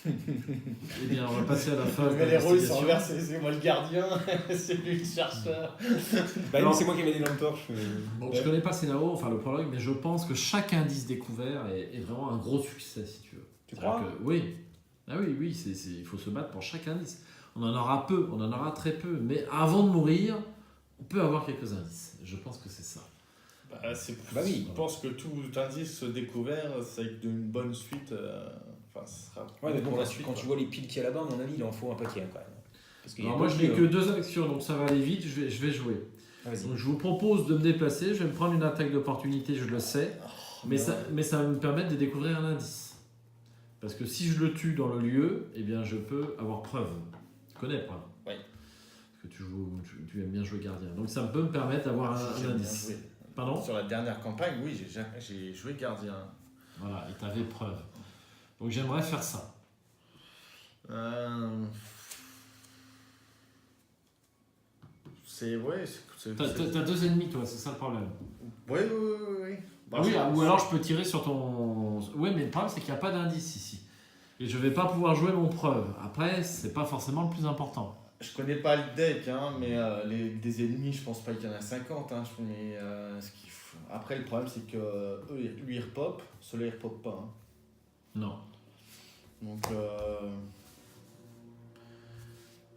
Eh bien, on va passer à la phase Mais les rôles sont d'investigation. inversés, c'est moi le gardien, c'est lui le chercheur. Bah Alors- oui, c'est moi qui ai mené dans le torche. Bon, je connais pas le scénario, enfin le prologue, mais je pense que chaque indice découvert est vraiment un gros succès, si tu veux. Tu C'est-à-dire crois que, oui. Ah oui, oui, il faut se battre pour chaque indice. On en aura peu, on en aura très peu, mais avant de mourir, on peut avoir quelques indices. Je pense que c'est ça. Bah oui. Je pense que tout indice découvert, c'est d'une bonne suite. Enfin, ce sera Ouais, mais pour bon, la quand, suite. quand tu vois les piles qu'il y a là-bas, à mon avis, il en faut un paquet quand même. Parce qu'il y a Alors moi, je n'ai beaucoup que de- 2 actions, donc ça va aller vite, je vais jouer. Vas-y. Donc je vous propose de me déplacer, je vais me prendre une attaque d'opportunité, je le sais, mais ça va me permettre de découvrir un indice. Parce que si je le tue dans le lieu, eh bien je peux avoir preuve. Tu connais preuve? Oui. Parce que tu aimes bien jouer gardien. Donc ça peut me permettre d'avoir un J'aime bien indice. jouer. Pardon? Sur la dernière campagne, oui, j'ai joué gardien. Voilà, et tu avais preuve. Donc j'aimerais faire ça. T'as 2 ennemis, toi, c'est ça le problème. Oui, oui, oui, oui. Ah oui, ou alors je peux tirer sur ton. Oui, mais le problème, c'est qu'il n'y a pas d'indice ici. Et je vais pas pouvoir jouer mon preuve. Après, c'est pas forcément le plus important. Je connais pas le deck, hein, mais des ennemis, je pense pas qu'il y en a 50. Hein, mais, après, le problème, c'est que lui, il repop, celui-là, il repop pas. Hein. Non. Donc,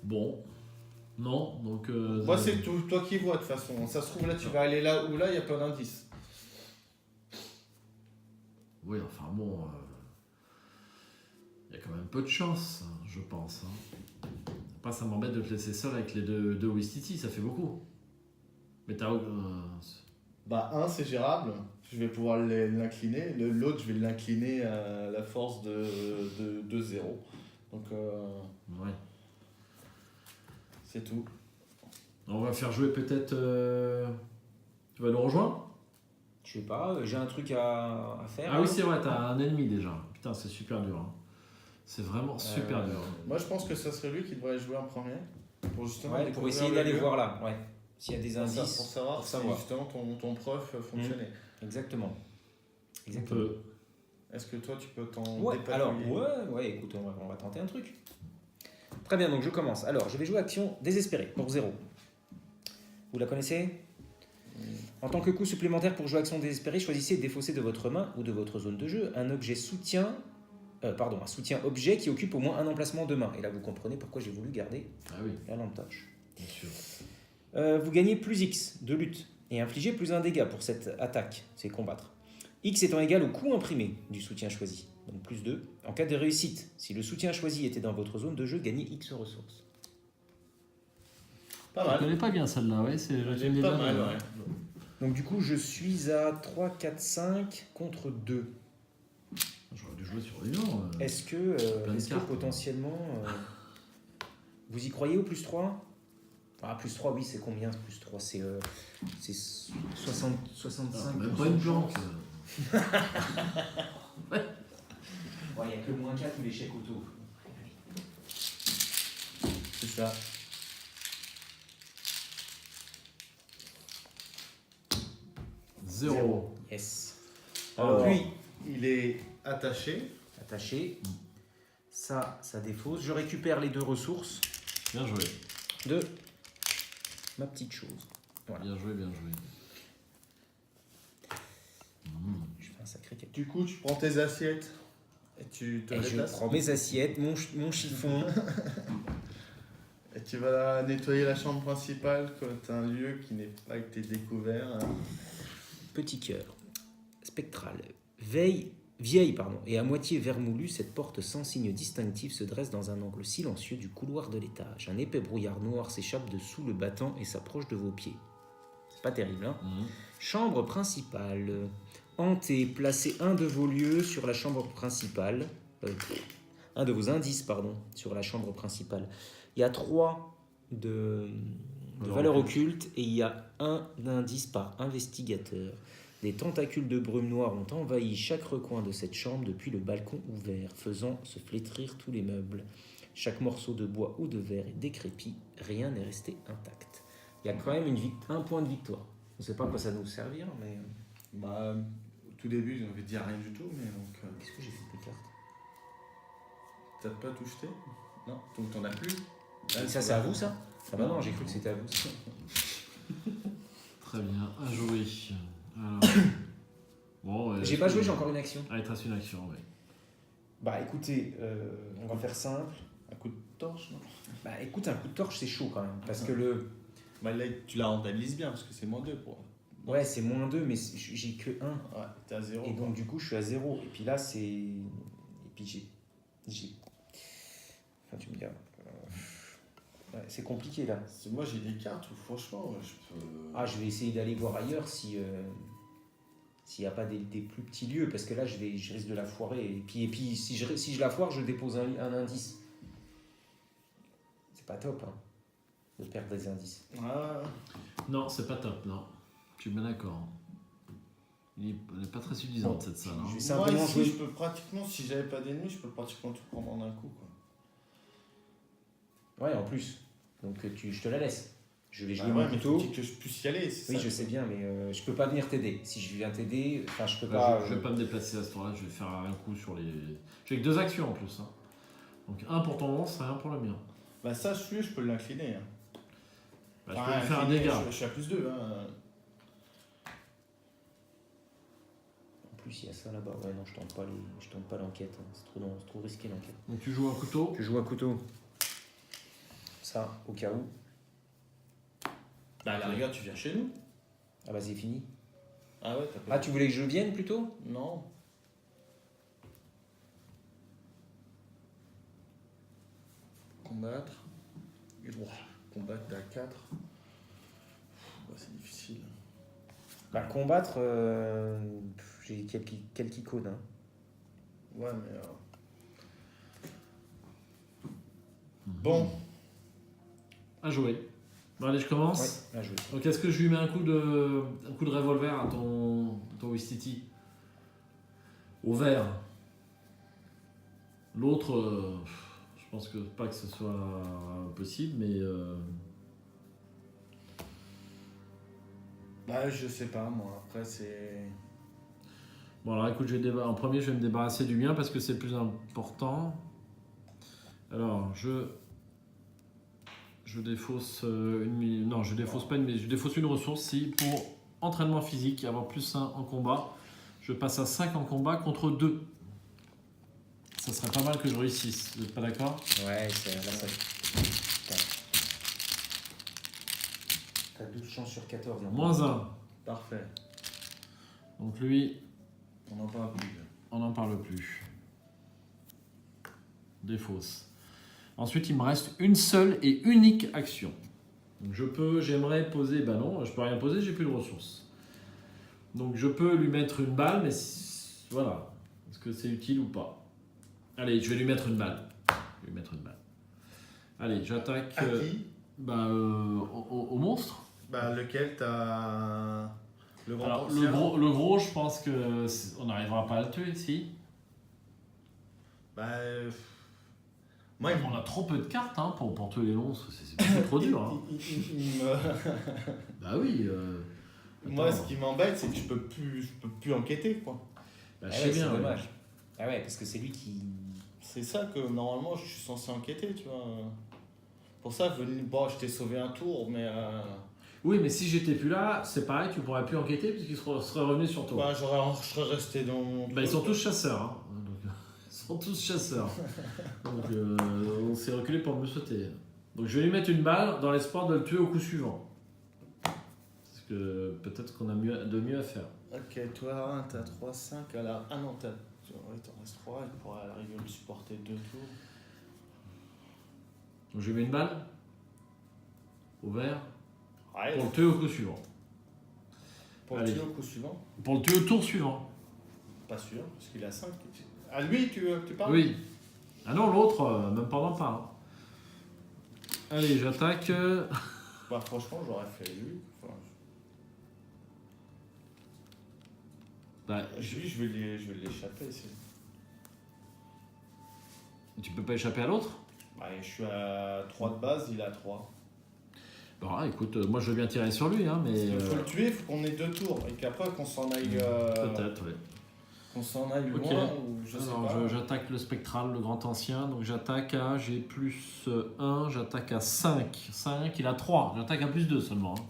Bon. Non, donc. moi, c'est toi qui vois, de toute façon. Ça se trouve, là, tu vas aller là ou là, il n'y a pas d'indice. Oui, enfin bon. Il y a quand même peu de chance, hein, je pense. Hein. Après, ça m'embête de te laisser seul avec les deux Wistiti, ça fait beaucoup. Mais t'as. Bah, un, c'est gérable. Je vais pouvoir l'incliner. L'autre, je vais l'incliner à la force de 0. Donc, Ouais. c'est tout. On va faire jouer peut-être. Tu vas nous rejoindre? Je sais pas, j'ai un truc à faire. Ah oui, c'est vrai, t'as un ennemi déjà. Putain, c'est super dur. Hein. C'est vraiment super dur. Moi, je pense que ça serait lui qui devrait jouer en premier. Pour justement Ouais, pour découvrir essayer le d'aller lieu. voir là. Ouais. S'il y a des Pour indices. savoir pour si savoir. justement ton preuve fonctionnait. Exactement. On Exactement. peut. Est-ce que toi, tu peux t'en Ouais, alors, dépatouiller ouais, écoute, on va tenter un truc. Très bien, donc je commence. Alors, je vais jouer action désespérée pour 0. Vous la connaissez? En tant que coup supplémentaire pour jouer action désespérée, choisissez de défausser de votre main ou de votre zone de jeu un soutien objet qui occupe au moins un emplacement de main. Et là, vous comprenez pourquoi j'ai voulu garder Ah oui, la lampe torche. bien sûr. Vous gagnez plus X de lutte et infligez plus un dégât pour cette attaque, c'est combattre. X étant égal au coût imprimé du soutien choisi, donc plus 2. En cas de réussite, si le soutien choisi était dans votre zone de jeu, gagnez X ressources. Pas Je mal. connais pas bien celle-là, ouais, c'est J'ai pas mal, ouais. Donc du coup, je suis à 3, 4, 5 contre 2. J'aurais dû jouer sur les gens. Est-ce que, Plein de cartes. potentiellement, vous y croyez au plus 3? Ah, plus 3, oui, c'est combien plus 3? C'est 65. Même pas une planque. Ouais, il n'y a que le moins 4 ou l'échec auto. C'est ça. Zéro. Yes. Alors, Puis, il est attaché. attaché. Ça défausse. Je récupère les 2 ressources Bien joué. de ma petite chose. Voilà. Bien joué, bien joué. Je fais un sacré calcul. Du coup, tu prends tes assiettes et tu te Et je déplaces. prends mes assiettes, mon chiffon. Et tu vas nettoyer la chambre principale quand tu un lieu qui n'est pas été découvert. Hein. Petit cœur. Spectral. Vieille, et à moitié vermoulue, cette porte sans signe distinctif se dresse dans un angle silencieux du couloir de l'étage. Un épais brouillard noir s'échappe de sous le battant et s'approche de vos pieds. C'est pas terrible, hein? Chambre principale. Hantée, placez un de vos lieux sur la chambre principale. Un de vos indices, pardon, sur la chambre principale. Il y a 3 de valeurs occultes et il y a un indice par investigateur. Des tentacules de brume noire ont envahi chaque recoin de cette chambre depuis le balcon ouvert, faisant se flétrir tous les meubles. Chaque morceau de bois ou de verre est décrépit, rien n'est resté intact. Il y a quand même un point de victoire. On ne sait pas à quoi ça va nous servir, mais... Bah, au tout début, j'ai envie de dire rien du tout, mais donc. Qu'est-ce que j'ai fait de mes cartes? T'as pas tout jeté? Non, donc t'en as plus? Et ça, c'est à vous, ça? Ah bah non, j'ai cru que c'était à vous. Très bien, à jouer. Alors, bon, J'ai pas joué, j'ai encore une action. Ah, il te reste une action, oui. Bah écoutez, on va faire simple. Un coup de torche, non? Bah écoute, un coup de torche, c'est chaud quand même. Parce que le... Bah là, tu la rentabilises bien, parce que c'est -2 pour. Ouais, c'est -2, mais j'ai que 1. Ouais, t'es à 0. Et donc du coup, je suis à 0. Et puis là, c'est... Et puis j'ai... Enfin, tu me diras... Ouais, c'est compliqué là. Moi, j'ai des cartes où franchement, je peux. Ah, je vais essayer d'aller voir ailleurs si... s'il n'y a pas des plus petits lieux, parce que là, je risque de la foirer. Et puis si je la foire, je dépose un indice. C'est pas top, hein, de perdre des indices. Ah, Non, c'est pas top, non. Je suis bien d'accord. Elle n'est pas très suffisante, Bon, cette salle. je vais Hein. simplement moi, ici, jouer... je peux pratiquement, si j'avais pas d'ennemis, je peux pratiquement tout prendre en un coup, quoi. Ouais, en plus. Donc je te la laisse. Je vais jouer Bah mon ouais, mais couteau. faut que je puisse y aller, c'est Oui, ça. je sais bien, mais je peux pas venir t'aider. Si je viens t'aider, enfin, je peux Bah, pas... je vais pas me déplacer à ce tour-là, je vais faire un coup sur les... J'ai que 2 actions en plus. Hein. Donc un pour ton monstre et un pour le mien. Bah ça, je peux l'incliner. Hein. Bah, je peux lui faire un dégât. Je suis à +2. Hein. En plus, il y a ça là-bas. Ouais, non, je tente pas l'enquête. Hein. C'est trop risqué l'enquête. Donc tu joues un couteau. Je joue à couteau. Ça, au cas où. Bah à la rigueur, tu viens chez nous. Ah bah c'est fini. Ah ouais, t'as pas... Ah, tu voulais que je vienne plutôt? Non. Combattre. Combattre, t'as 4. Ouais, c'est difficile. Bah combattre, j'ai quelques icônes. Hein. Ouais, mais... Bon. À jouer. Bon allez, je commence. Ouais, là je vais. Donc est-ce que je lui mets un coup de revolver à ton Wistiti? Au vert. L'autre, je pense que pas que ce soit possible, mais Bah je sais pas, moi. Après, c'est... bon alors écoute, en premier je vais me débarrasser du mien parce que c'est le plus important. Alors je défausse non, je défausse pas je défausse une ressource si pour entraînement physique, avoir +1 en combat, je passe à 5 en combat contre 2. Ça serait pas mal que je réussisse, vous n'êtes pas d'accord? Ouais, là ça. T'as 12 chances sur 14. Non -1. Parfait. Donc lui, On n'en parle plus. on n'en parle plus. Défausse. Ensuite, il me reste une seule et unique action. Donc j'aimerais poser, bah non, je peux rien poser, j'ai plus de ressources. Donc je peux lui mettre une balle, mais voilà. Est-ce que c'est utile ou pas? Allez, je vais lui mettre une balle. Allez, j'attaque À qui? au monstre. Bah lequel t'as... Le grand Alors, portier. le gros, je pense que on n'arrivera pas à le tuer, si. Bah... Moi, On a trop peu de cartes hein, pour tuer les monstres, c'est trop dur. Hein. Bah oui. Moi, Attends. ce qui m'embête, c'est que je peux plus enquêter, quoi. Bah, Ah je sais ouais, bien. c'est ouais. dommage. Ah ouais, parce que c'est lui qui... C'est ça que normalement je suis censé enquêter, tu vois. Pour ça, bon, je t'ai sauvé un tour, mais Oui, mais si j'étais plus là, c'est pareil, tu pourrais plus enquêter puisqu'ils seraient revenus sur toi. ouais, je serais resté dans mon Bah, ils sont truc. tous chasseurs. Hein. Donc, ils sont tous chasseurs. Donc on s'est reculé pour me sauter. Donc je vais lui mettre une balle dans l'espoir de le tuer au coup suivant. Parce que peut-être qu'on a de mieux à faire. Ok, toi, t'as 3, 5, alors... Ah non, t'en restes 3, il pourra à la rigueur le supporter 2 tours. Donc je lui mets une balle au vert Ouais, pour le tuer au coup suivant. pour le Allez. tuer au coup suivant. Pour le tuer au tour suivant. Pas sûr, parce qu'il a 5. À lui, tu parles? Oui. Ah non, l'autre, même pendant pas. Hein. Allez, j'attaque. Bah franchement, j'aurais fait lui. Enfin, Bah, lui, je vais l'échapper. tu peux pas échapper à l'autre? Ouais, je suis à 3 de base, il est à 3. Bon, écoute, moi je veux bien tirer sur lui, hein, mais. Il faut le tuer, il faut qu'on ait 2 tours. Et qu'après, qu'on s'en aille, Peut-être, ouais. qu'on s'en aille Ok. loin, ou je sais Alors, pas. j'attaque le spectral, le grand ancien. Donc j'attaque à. J'ai plus 1, j'attaque à 5. 5, il a 3. J'attaque à plus 2 seulement. Hein.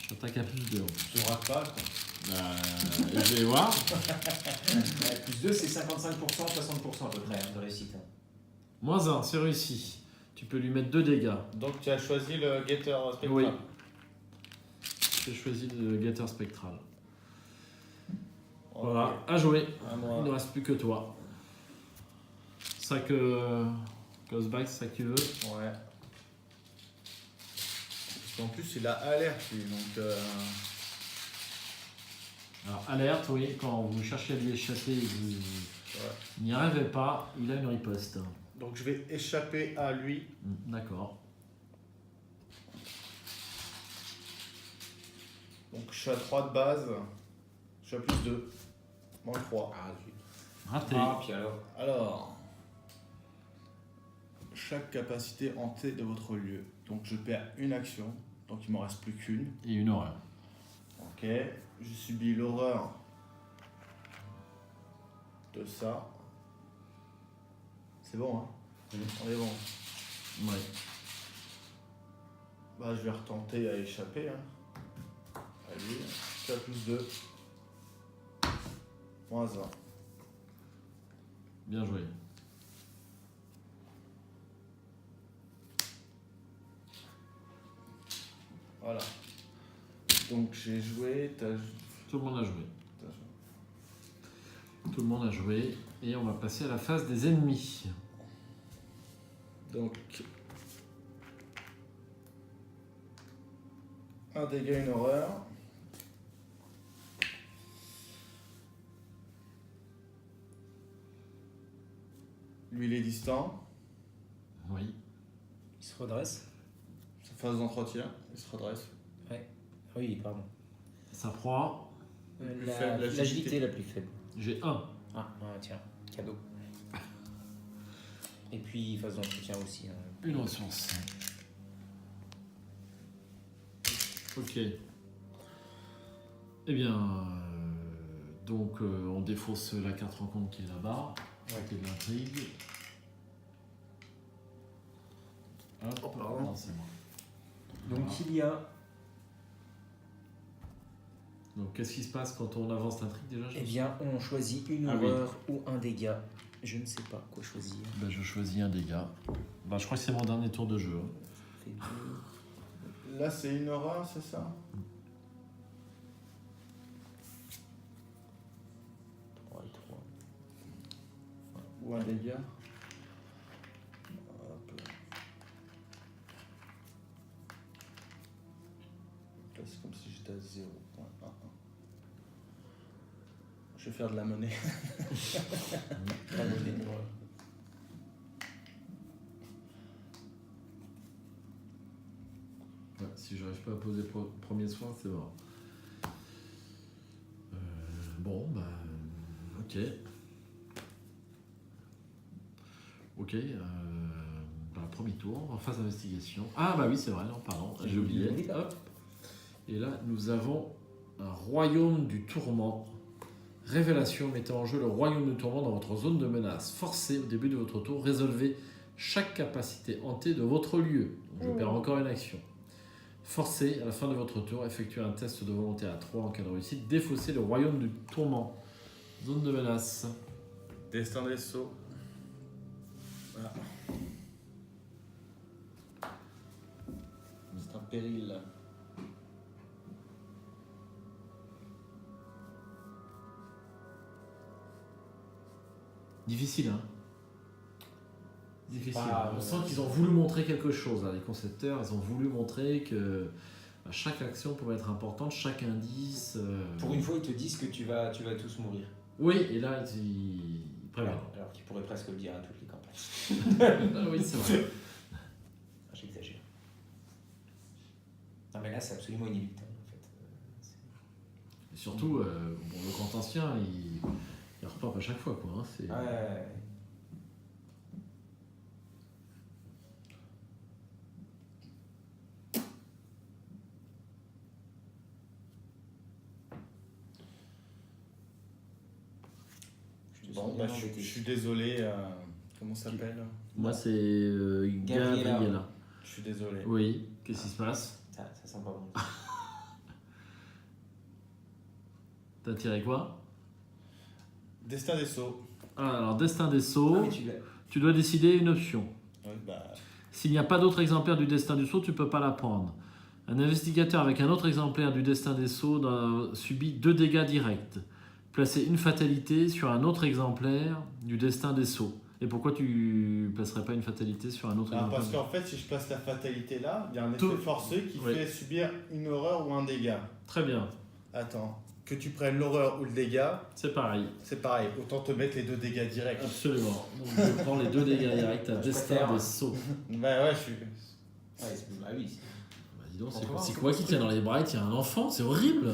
J'attaque à plus 2. Tu rates pas, quoi. Je vais voir. Ouais, plus 2, c'est 55%, 60% à peu près de réussite. Moins 1, c'est réussi. Tu peux lui mettre 2 dégâts. Donc tu as choisi le guetteur spectral. Oui. J'ai choisi le guetteur spectral. Ok. Voilà, à jouer. À moi. Il ne reste plus que toi. Ça Ghostbite, c'est ça que tu veux. Ouais. Parce qu'en plus, il a alerte, lui, donc... Alors, alerte, oui, quand vous cherchez à lui échapper et que vous n'y arrivez pas, il a une riposte. Donc je vais échapper à lui. D'accord. Donc je suis à 3 de base. Je suis à plus 2. Moins 3. Ah, zut. Raté. Ah, puis alors. Alors... Chaque capacité hantée de votre lieu. Donc je perds une action. Donc il m'en reste plus qu'une. Et une horreur. Ok. Je subis l'horreur de ça. C'est bon, hein? On est bon. Ouais. Bah, je vais retenter à échapper. Hein. Allez, je suis à plus 2. Moins 1. Bien joué. Voilà. Donc j'ai joué, Tout le monde a joué. t'as joué. Tout le monde a joué. Et on va passer à la phase des ennemis. Donc... Un dégât, une horreur. Lui, il est distant. Oui. Il se redresse. Sa phase d'entretien, il se redresse. Ah oui, pardon. Sa proie, Plus faible, l'agilité. L'agilité la plus faible. j'ai 1. Ah, tiens, cadeau. Et puis, phase d'entretien aussi. Hein. Une ressource. Ok. Eh bien, donc on défausse la carte rencontre qui est là-bas. Avec de l'intrigue. Hop, pardon. non, c'est moi. Donc, Voilà. il y a. Donc qu'est-ce qui se passe quand on avance l'intrigue déjà? Eh bien, on choisit une Ah oui. horreur ou un dégât. Je ne sais pas quoi choisir. Ben, je choisis un dégât. Ben, je crois que c'est mon dernier tour de jeu. Hein. Fait deux. Là, c'est une horreur, c'est ça? 3 et 3. Ou un dégât? Hop. Là, c'est comme si j'étais à 0.11. Je vais faire de la monnaie. La monnaie. Ouais, si j'arrive pas à poser premier soin, c'est mort. Bon, bah. Ok. Ok. Bah, premier tour, en phase d'investigation. Ah, bah oui, c'est vrai, non, pardon, j'ai oublié. Hop. Et là, nous avons un royaume du tourment. Révélation mettant en jeu le royaume du tourment dans votre zone de menace. Forcé au début de votre tour, résolvez chaque capacité hantée de votre lieu. Donc, je perds encore une action. Forcé, à la fin de votre tour, effectuez un test de volonté à 3 en cas de réussite. Défaussez le royaume du tourment. Zone de menace. Destin des sceaux. Voilà. C'est un péril. Difficile, hein? Difficile. Ah, On sent qu'ils ont voulu montrer quelque chose. Hein. Les concepteurs, ils ont voulu montrer que chaque action pouvait être importante, chaque indice. Pour une fois, ils te disent que tu vas tous mourir. Oui, et là, ils préviennent. Alors qu'ils pourraient presque le dire à toutes les campagnes. Ah oui, c'est vrai. Enfin, j'exagère. Non, mais là, c'est absolument inévitable, en fait. Et surtout, bon, le grand ancien, il repart à chaque fois, quoi. Hein. C'est... Ouais. sont Bah, bien je embêtés. suis désolé. Comment ça s'appelle? Moi, c'est Gabriella. Gabriella. Je suis désolé. Oui, qu'est-ce qui se passe? Ça sent pas bon. T'as tiré quoi? Destin des Sceaux. Ah, alors, Destin des Sceaux, Ah, mais tu l'as. tu dois décider une option. Ouais, bah, S'il n'y a pas d'autre exemplaire du Destin du Sceau, tu ne peux pas la prendre. Un investigateur avec un autre exemplaire du Destin des Sceaux subit 2 dégâts directs. Placer une fatalité sur un autre exemplaire du Destin des Sceaux. Et pourquoi tu placerais pas une fatalité sur un autre exemplaire? parce qu'en fait, si je place la fatalité là, il y a un effet Tout- forcé qui Oui. fait subir une horreur ou un dégât. Très bien, Attends, que tu prennes l'horreur ou le dégât, c'est pareil. c'est pareil. Autant te mettre les 2 dégâts directs. Absolument. Donc je prends les 2 dégâts directs à Je Destin préfère. des Sceaux. Bah ouais, je suis. Ah oui. Bah, dis donc, Pourquoi c'est quoi qui tient dans les bras? Il tient un enfant, c'est horrible.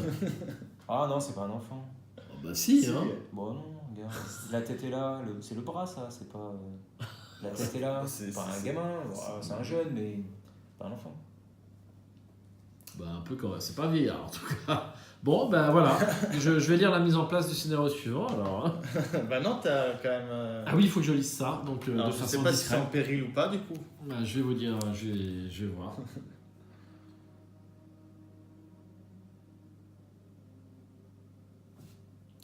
Ah non, c'est pas un enfant. Oh, bah si, hein. Bon non, regarde. La tête est là, c'est le bras ça, c'est pas... La tête est là, c'est pas un gamin, c'est un jeune, mais pas un enfant. Bah un peu quand même, c'est pas vieillard en tout cas. Bon, ben voilà, je vais lire la mise en place du scénario suivant alors. Hein. Bah non, t'as quand même. Ah oui, il faut que je lise ça, donc Alors, de je sais façon pas si c'est discrète. en péril ou pas du coup. Bah, je vais vous dire, je vais voir.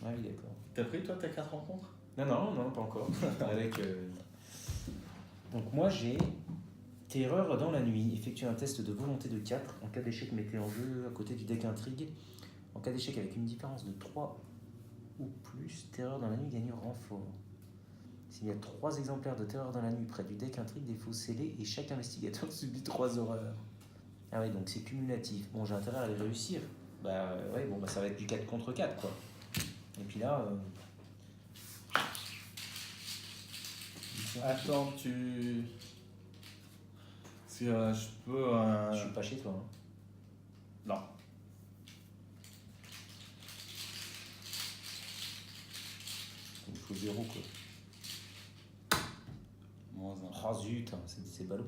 Ah oui, d'accord. T'as pris toi tes 4 rencontres? Non, pas encore. Avec, Donc moi j'ai Terreur dans la nuit. Effectuez un test de volonté de 4. En cas d'échec, mettez en jeu à côté du deck intrigue. En cas d'échec avec une différence de 3 ou plus, Terreur dans la nuit gagne renfort. S'il y a 3 exemplaires de Terreur dans la nuit près du deck intrigue, défaut scellé et chaque investigateur subit 3 horreurs. Ah ouais, donc c'est cumulatif. Bon, j'ai intérêt à les réussir. Bah ouais, bon, bah ça va être du 4 contre 4 quoi. Et puis là... Attends, tu. Si je peux. Je suis pas chez toi. Hein. Non. Il faut 0 quoi. Moins 1. Oh zut, hein, c'est ballot.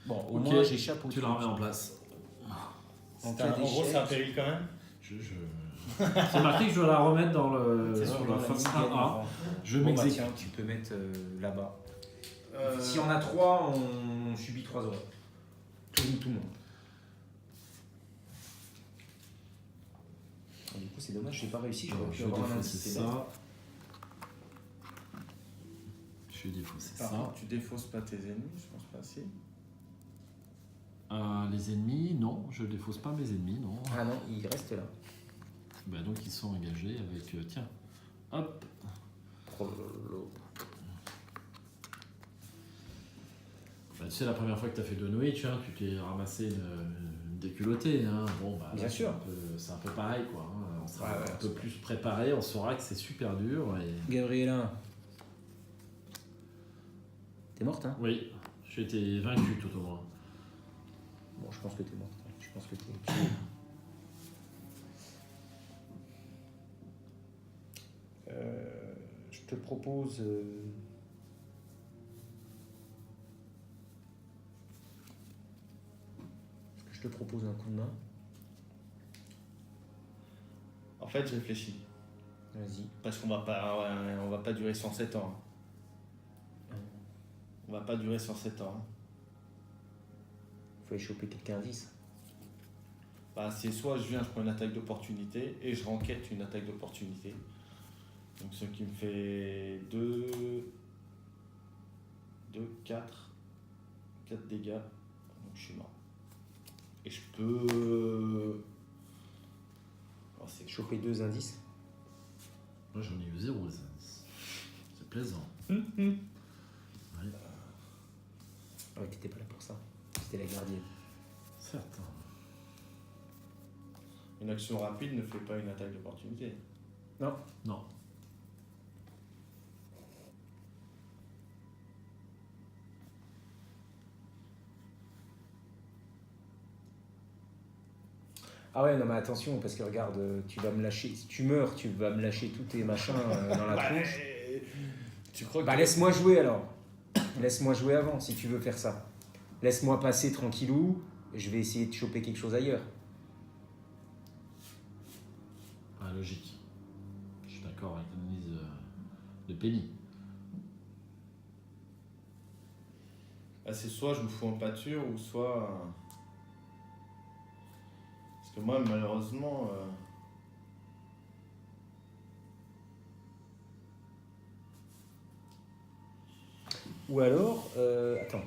Bon, au Ok, moins j'échappe au Tu la truc. remets en place. En cas En gros, d'échec, c'est un péril quand même. C'est marqué que je dois la remettre c'est sur sûr, la dans la force ligne, gagne 1A. renfort. Je Bon, bah, m'exécute. tiens, tu peux mettre là-bas. Euh, Si on a 3, on subit 3 horreurs. Tout le monde. Et du coup, c'est dommage, j'ai pas réussi. J'aurais pu Je vais avoir un défausser indice. c'est bête. ça. Je vais défausser Par ça. contre, tu défausses pas tes ennemis, je pense pas si. Les ennemis, non, je défausse pas mes ennemis, non. Ah non, il reste là. Bah, donc ils sont engagés avec. Tiens, hop. Bah, tu sais, la première fois que tu as fait de Noïch, hein, tu t'es ramassé une déculottée. Hein. Bon, bah, Bien là, sûr. C'est un peu pareil, quoi. Hein. On sera Ouais, un peu plus préparé, on saura que c'est super dur. Et... Gabriella. T'es morte, hein? Oui, j'ai été vaincu tout au moins. Bon, je pense que t'es morte. Je pense que t'es tuée. Je te propose. Est-ce que je te propose un coup de main? En fait, je réfléchis. Vas-y. Parce qu'on va pas durer 107 ans. On va pas durer 107 ans. Faut aller choper quelqu'un à 10. Bah, c'est soit je viens, je prends une attaque d'opportunité et je renquête une attaque d'opportunité. Donc ce qui me fait 4 dégâts. Donc je suis mort. Et je peux... Oh, c'est chaud. Choper 2 indices. Moi j'en ai eu 0 les indices. C'est plaisant. Ah ouais, t'étais pas là pour ça. C'était la gardienne. Certes. Une action rapide ne fait pas une attaque d'opportunité. Non. Non. Ah ouais, non mais attention, parce que regarde, tu vas me lâcher. Si tu meurs, tu vas me lâcher tous tes machins dans la tronche. Tu crois que... Bah laisse-moi jouer alors. Laisse-moi jouer avant si tu veux faire ça. Laisse-moi passer tranquillou. Je vais essayer de choper quelque chose ailleurs. Ah, logique. Je suis d'accord avec l'analyse de Penny. Ah, c'est soit je me fous en pâture ou soit. Parce que moi, malheureusement. Ou alors, attends,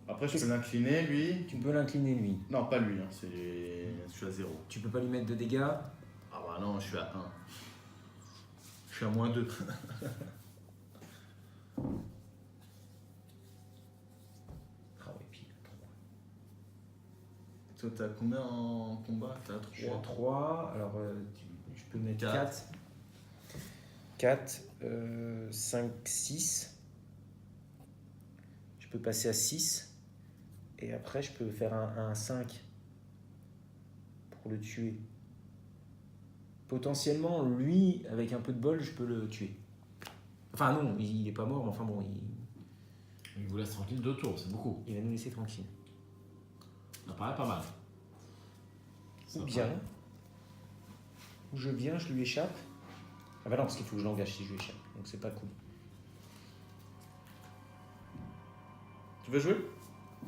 Après, je peux l'incliner, lui. tu peux l'incliner lui. Non, pas lui, hein, je suis à 0. Tu peux pas lui mettre de dégâts. Ah bah non, je suis à 1. Je suis à moins 2. Ah ouais, puis Toi, t'as combien en combat? T'as je suis à 3. 3, alors je peux mettre Quatre. 4, 5, 6. Je peux passer à 6. Et après, je peux faire un 5 pour le tuer. Potentiellement, lui, avec un peu de bol, je peux le tuer. Enfin non, il est pas mort, mais enfin bon, Il vous laisse tranquille 2 tours, c'est beaucoup. il va nous laisser tranquille. Ça paraît pas mal. Ou bien, où je viens, je lui échappe. Ah bah non, parce qu'il faut que je l'engage si je lui échappe, donc c'est pas cool. Tu veux jouer?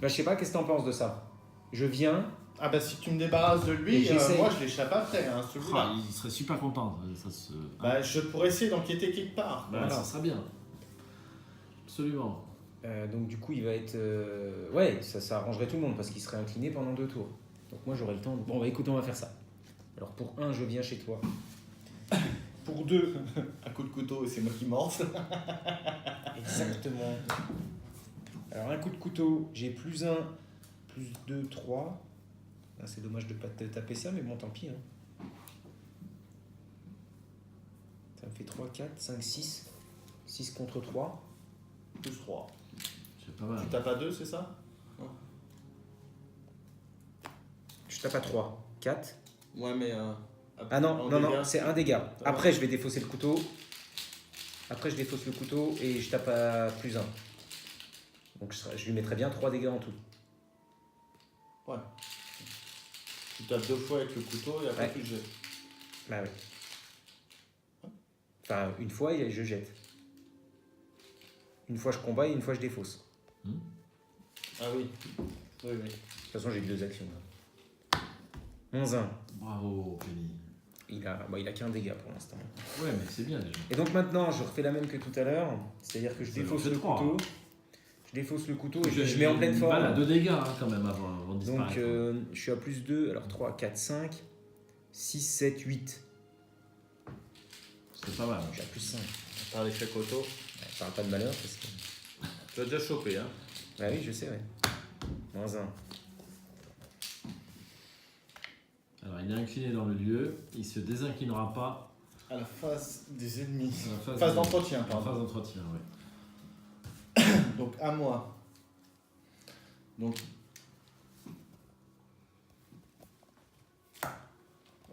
Bah je sais pas, qu'est-ce que t'en penses de ça? Je viens, Ah bah si tu me débarrasses de Et lui, j'essaye. moi je l'échappe après, hein, celui-là. Ah, il serait super content. Ça se... Bah je pourrais essayer d'enquêter quelque part. Bah, voilà. ça serait bien. Absolument. donc du coup il va être... Ouais, ça arrangerait tout le monde parce qu'il serait incliné pendant 2 tours. Donc moi j'aurai le temps de... Bon bah écoute, on va faire ça. Alors pour 1, je viens chez toi. Pour 2, un coup de couteau et c'est moi qui morse. Exactement. Alors un coup de couteau, j'ai plus 1, plus 2, 3. Ah, c'est dommage de pas te taper ça, mais bon tant pis. Hein. Ça me fait 3, 4, 5, 6. 6 contre 3. Plus 3. C'est pas mal. Tu tapes à 2, c'est ça? Je tape à 3. 4. Ouais mais... Ah non, en non, dégâts. non, c'est un dégât. Après, je vais défausser le couteau. Après, je défausse le couteau et je tape à plus 1. Donc, je lui mettrai bien 3 dégâts en tout. Ouais. Tu tapes 2 fois avec le couteau et après Ouais. tu le jettes. Bah oui. Enfin, une fois, je jette. Une fois, je combat et une fois, je défausse. Ah oui. Oui, oui. De toute façon, j'ai eu 2 actions. 11-1. Bravo, Penny. Il a qu'un dégât pour l'instant. Ouais, mais c'est bien déjà. Et donc maintenant, je refais la même que tout à l'heure. C'est-à-dire que je Ça en défausse fait le 3, couteau. Je défausse le couteau et je mets en pleine forme. Voilà, 2 dégâts hein, quand même avant de disparaître. Donc je suis à plus 2, alors 3, 4, 5, 6, 7, 8. C'est pas mal. Je suis à plus 5. Par l'effet couteau. Je parle pas de malheur parce que... Tu as déjà chopé, hein? Bah oui, je sais, ouais. Moins 1. Alors, il est incliné dans le lieu. Il se désinclinera pas À la face des ennemis. à la Phase d'entretien, En pardon. phase d'entretien, oui. Donc à moi. Donc.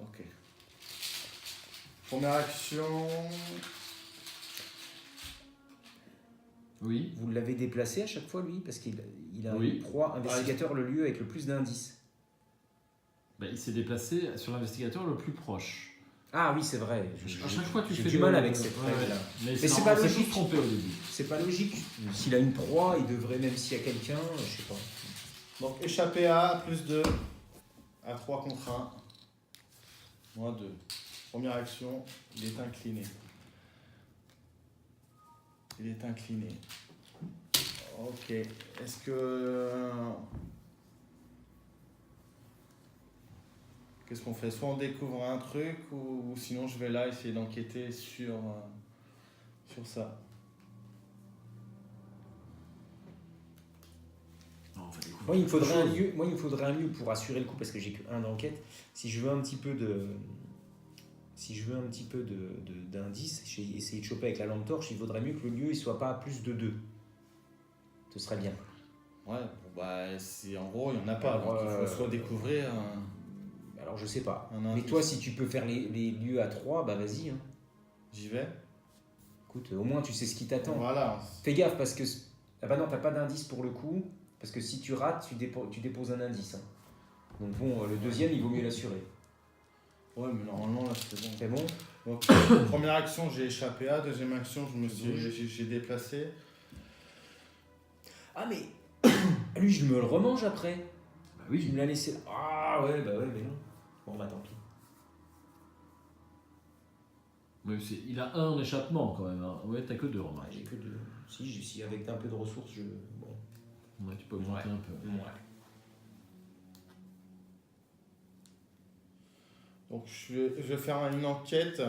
Ok. Première action. Oui. Vous l'avez déplacé à chaque fois, lui, parce qu'il a Oui. une proie investigateur le lieu avec le plus d'indices. Bah, il s'est déplacé sur l'investigateur le plus proche. Ah oui, c'est vrai. À chaque fois, tu j'ai fais du le- mal avec cette Ouais, règle-là. Mais c'est normal, pas on s'est logique. tous trompés au début. C'est pas logique. S'il a une proie, il devrait, même s'il y a quelqu'un, je sais pas. Donc échappé à plus 2. À 3 contre 1. Moins 2. Première action. Il est incliné. Il est incliné. Ok. Est-ce que. Qu'est-ce qu'on fait? Soit on découvre un truc ou sinon je vais là essayer d'enquêter sur ça. Non, on fait des coups. Moi, il me faudrait un lieu pour assurer le coup parce que j'ai que 1 d'enquête. Si je veux un petit peu d'indices, j'ai essayé de choper avec la lampe torche, il vaudrait mieux que le lieu il soit pas à plus de 2. Ce serait bien. Ouais, bon, bah, en gros, il n'y en a pas. Alors, Donc il faut soit découvrir Alors je sais pas. un Mais indice. toi, si tu peux faire les lieux à 3, bah vas-y. Hein. J'y vais. Écoute, au moins tu sais ce qui t'attend. Voilà. Fais gaffe parce que... Ah bah non, t'as pas d'indice pour le coup. Parce que si tu rates, tu déposes un indice. Hein. Donc bon, le deuxième, il vaut mieux l'assurer. Ouais, mais normalement, là, c'est bon. C'est bon? Donc, première action, j'ai échappé à. Deuxième action, j'ai déplacé. Ah, mais lui, je me le remange après. Bah oui. Tu me l'as laissé. Ah, ouais, bah ouais, mais non. Bon, bah tant pis. Mais il a un en échappement quand même. Hein. Ouais, t'as que 2 Ah, remarques. j'ai que 2. Si, avec un peu de ressources, je. Bon. Ouais, tu peux augmenter un peu. Ouais. Donc, je vais faire une enquête.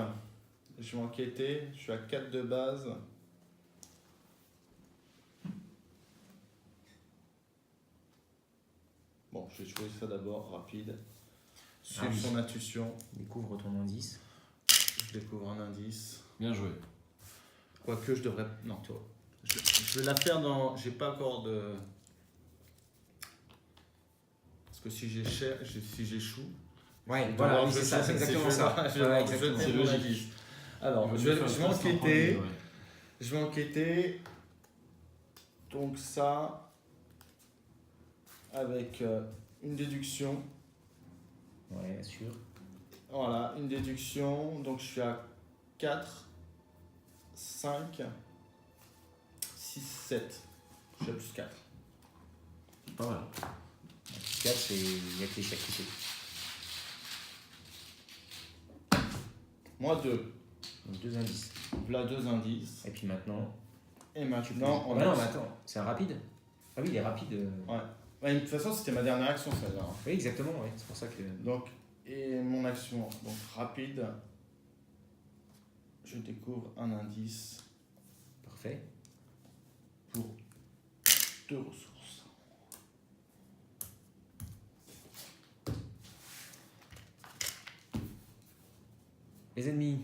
Je vais enquêter. Je suis à 4 de base. Bon, je vais choisir ça d'abord, rapide. Suivre son intuition. Découvre ton indice. Je découvre un indice. Bien joué. Quoique je devrais. Non, tu vois. Je vais la faire dans. J'ai pas encore de. Parce que si j'échoue. Ouais, voilà, oui, c'est ça, c'est exactement ça. C'est exactement. logique. Alors, je vais enquêter. Je vais enquêter. Donc, ça. Avec une déduction. Ouais, sûr. Voilà, une déduction. Donc, je suis à 4, 5, 6, 7. Je suis à plus 4. Pas mal. 4, il n'y a que l'échec qui fait. Moi, 2. Donc 2 indices. Voilà 2 indices. Et puis maintenant. Et maintenant, on Ah non, a. mais attends, c'est un rapide. Ah oui, il est rapide. Ouais. Ouais, de toute façon, c'était ma dernière action, celle-là. Oui, exactement, ouais. C'est pour ça que. Donc, et mon action, donc rapide. Je découvre un indice Parfait. pour 2 ressources. Les ennemis.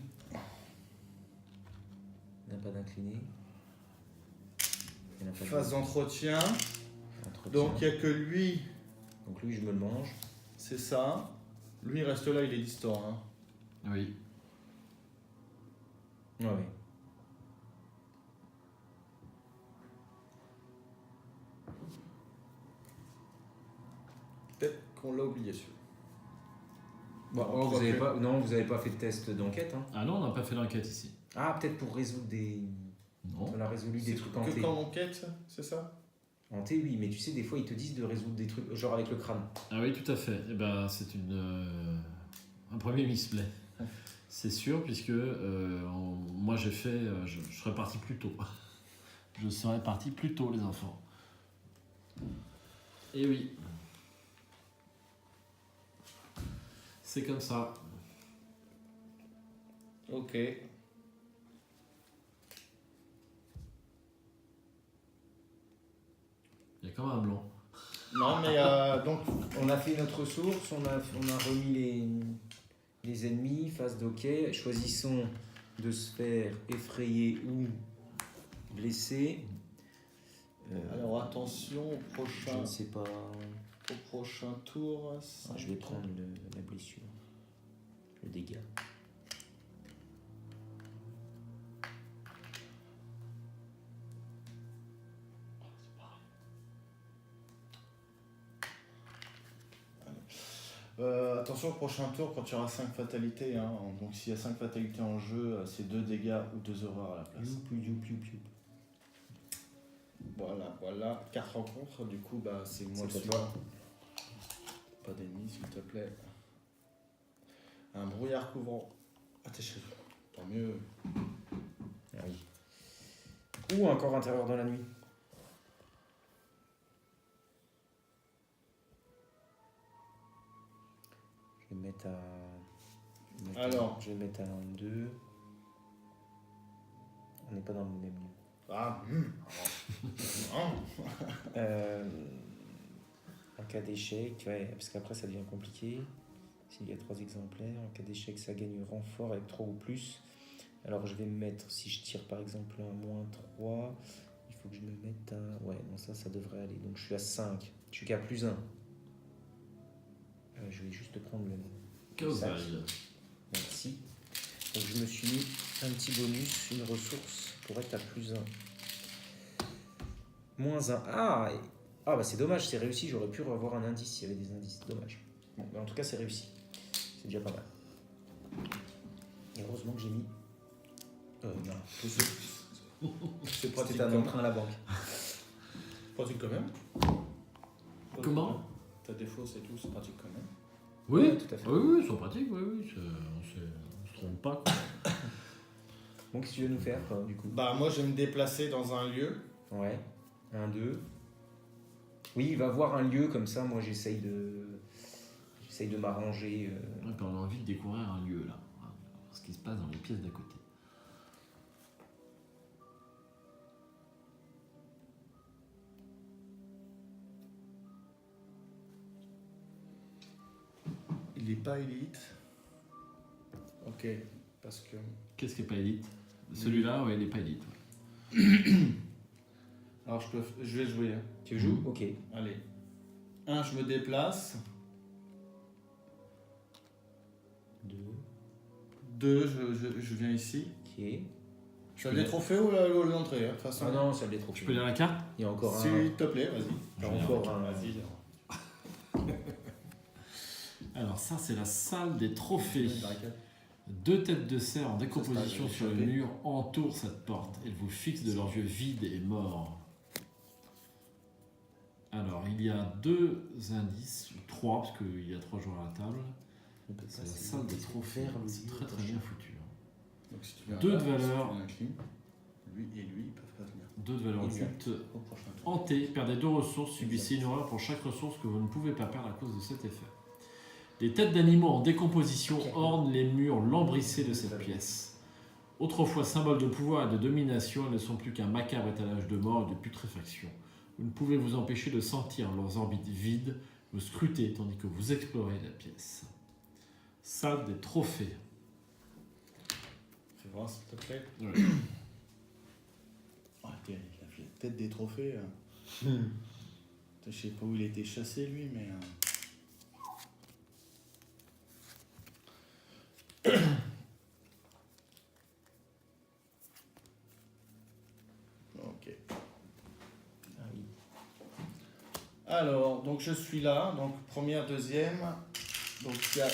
Il n'y a pas d'incliné. Il n'y en a pas de- Phase d'entretien. Entretien. Donc, il n'y a que lui, Donc lui, je me le mange. c'est ça. Lui, il reste là, il est distant. Hein. Oui. Ouais, ouais. Peut-être qu'on l'a oublié, celui-là. Bon, Non, oh, je crois que- non, vous n'avez pas fait de test d'enquête. Hein. Ah non, on n'a pas fait d'enquête ici. Ah, peut-être pour résoudre des. Non. On a résolu des C'est trucs en que T. quand on enquête, c'est ça? En T, oui, mais tu sais, des fois, ils te disent de résoudre des trucs, genre avec le crâne. Ah oui, tout à fait. Eh ben, c'est un premier misplay. C'est sûr, puisque moi j'ai fait. Je serais parti plus tôt. Je serais parti plus tôt, les enfants. Et oui. C'est comme ça. Ok. Il y a quand même un blanc. Non, mais donc, On a fait notre source, on a remis les ennemis, phase d'ok. Choisissons de se faire effrayer ou blesser. alors attention au Je prochain, ne sais pas. tour. Ah, je vais prendre la blessure, le dégât. Attention au prochain tour quand il y aura 5 fatalités. Hein. Donc s'il y a 5 fatalités en jeu, c'est 2 dégâts ou 2 horreurs à la place. Voilà. 4 rencontres, du coup bah, c'est moi C'est le pour suivant. Pas d'ennemis s'il te plaît. Un brouillard couvrant à tes cheveux. Tant mieux. Ah oui. Ou encore intérieur dans la nuit. Je vais mettre à. Alors. Je vais mettre à 2. On n'est pas dans le même lieu. Ah, En cas d'échec, ouais, parce qu'après ça devient compliqué. S'il y a 3 exemplaires, en cas d'échec, ça gagne renfort avec 3 ou plus. Alors je vais me mettre, si je tire par exemple un -3, il faut que je me mette à. Ouais, non, ça devrait aller. Donc je suis à 5. Je suis qu'à +1. Je vais juste prendre le. Causal. Merci. Donc je me suis mis un petit bonus, une ressource pour être à +1. -1. Ah, bah c'est dommage, c'est réussi. J'aurais pu avoir un indice s'il y avait des indices. Dommage. Bon, mais en tout cas, c'est réussi. C'est déjà pas mal. Et heureusement que j'ai mis. Non. C'est pratique C'était un quand emprunt à la banque. Pratique quand même. Comment? T'as des fausses et tout, c'est pratique quand même. Oui, Ouais, tout à fait. oui, ils sont pratiques, oui. On se trompe pas, quoi. Donc, qu'est-ce que tu veux nous faire, toi, du coup? Bah moi je vais me déplacer dans un lieu. Ouais. 1, 2. Oui, il va voir un lieu comme ça. Moi, j'essaye de m'arranger. Ouais, puis on a envie de découvrir un lieu, là. Voir ce qui se passe dans les pièces d'à côté. Il est pas élite. Ok, parce que... Qu'est-ce qui est pas élite? Celui-là, ouais, il est pas élite. Ouais. Alors je vais jouer. Hein. Tu joues? Ok. Allez. 1, je me déplace. 2. 2, je viens ici. Ok. Tu as des trophées ou l'entrée, hein, de toute façon. Ah non, ça l'est trop. Tu peux lire la carte? Il y a encore un. S'il te plaît, vas-y. Il y a encore un. Vas-y. Alors ça, c'est la salle des trophées. Barricade. 2 têtes de cerf en décomposition Ça, sur le échappé. mur entourent cette porte. Elles vous fixent de leurs yeux vides et morts. Alors, il y a 2 indices, 3, parce qu'il y a 3 joueurs à la table. C'est la salle des trophées. C'est très très bien foutu. Donc si tu viens Deux là, de valeur. si tu viens avec lui, lui et lui, ils peuvent pas venir. 2 de valeur Exact. occulte. Au prochain tour. Hantez, perdez 2 ressources, subissez une horreur pour chaque ressource que vous ne pouvez pas perdre à cause de cet effet. Des têtes d'animaux en décomposition ornent les murs lambrissés de cette pièce. Autrefois symbole de pouvoir et de domination, elles ne sont plus qu'un macabre étalage de mort et de putréfaction. Vous ne pouvez vous empêcher de sentir leurs orbites vides, vous scrutez tandis que vous explorez la pièce. Salle des trophées. Fais voir s'il te plaît. Ouais. Oh, il a fait la tête des trophées. Je sais pas où il a été chassé lui, mais... Ok. Ah oui. Alors, donc je suis là, donc première, deuxième. Donc il y a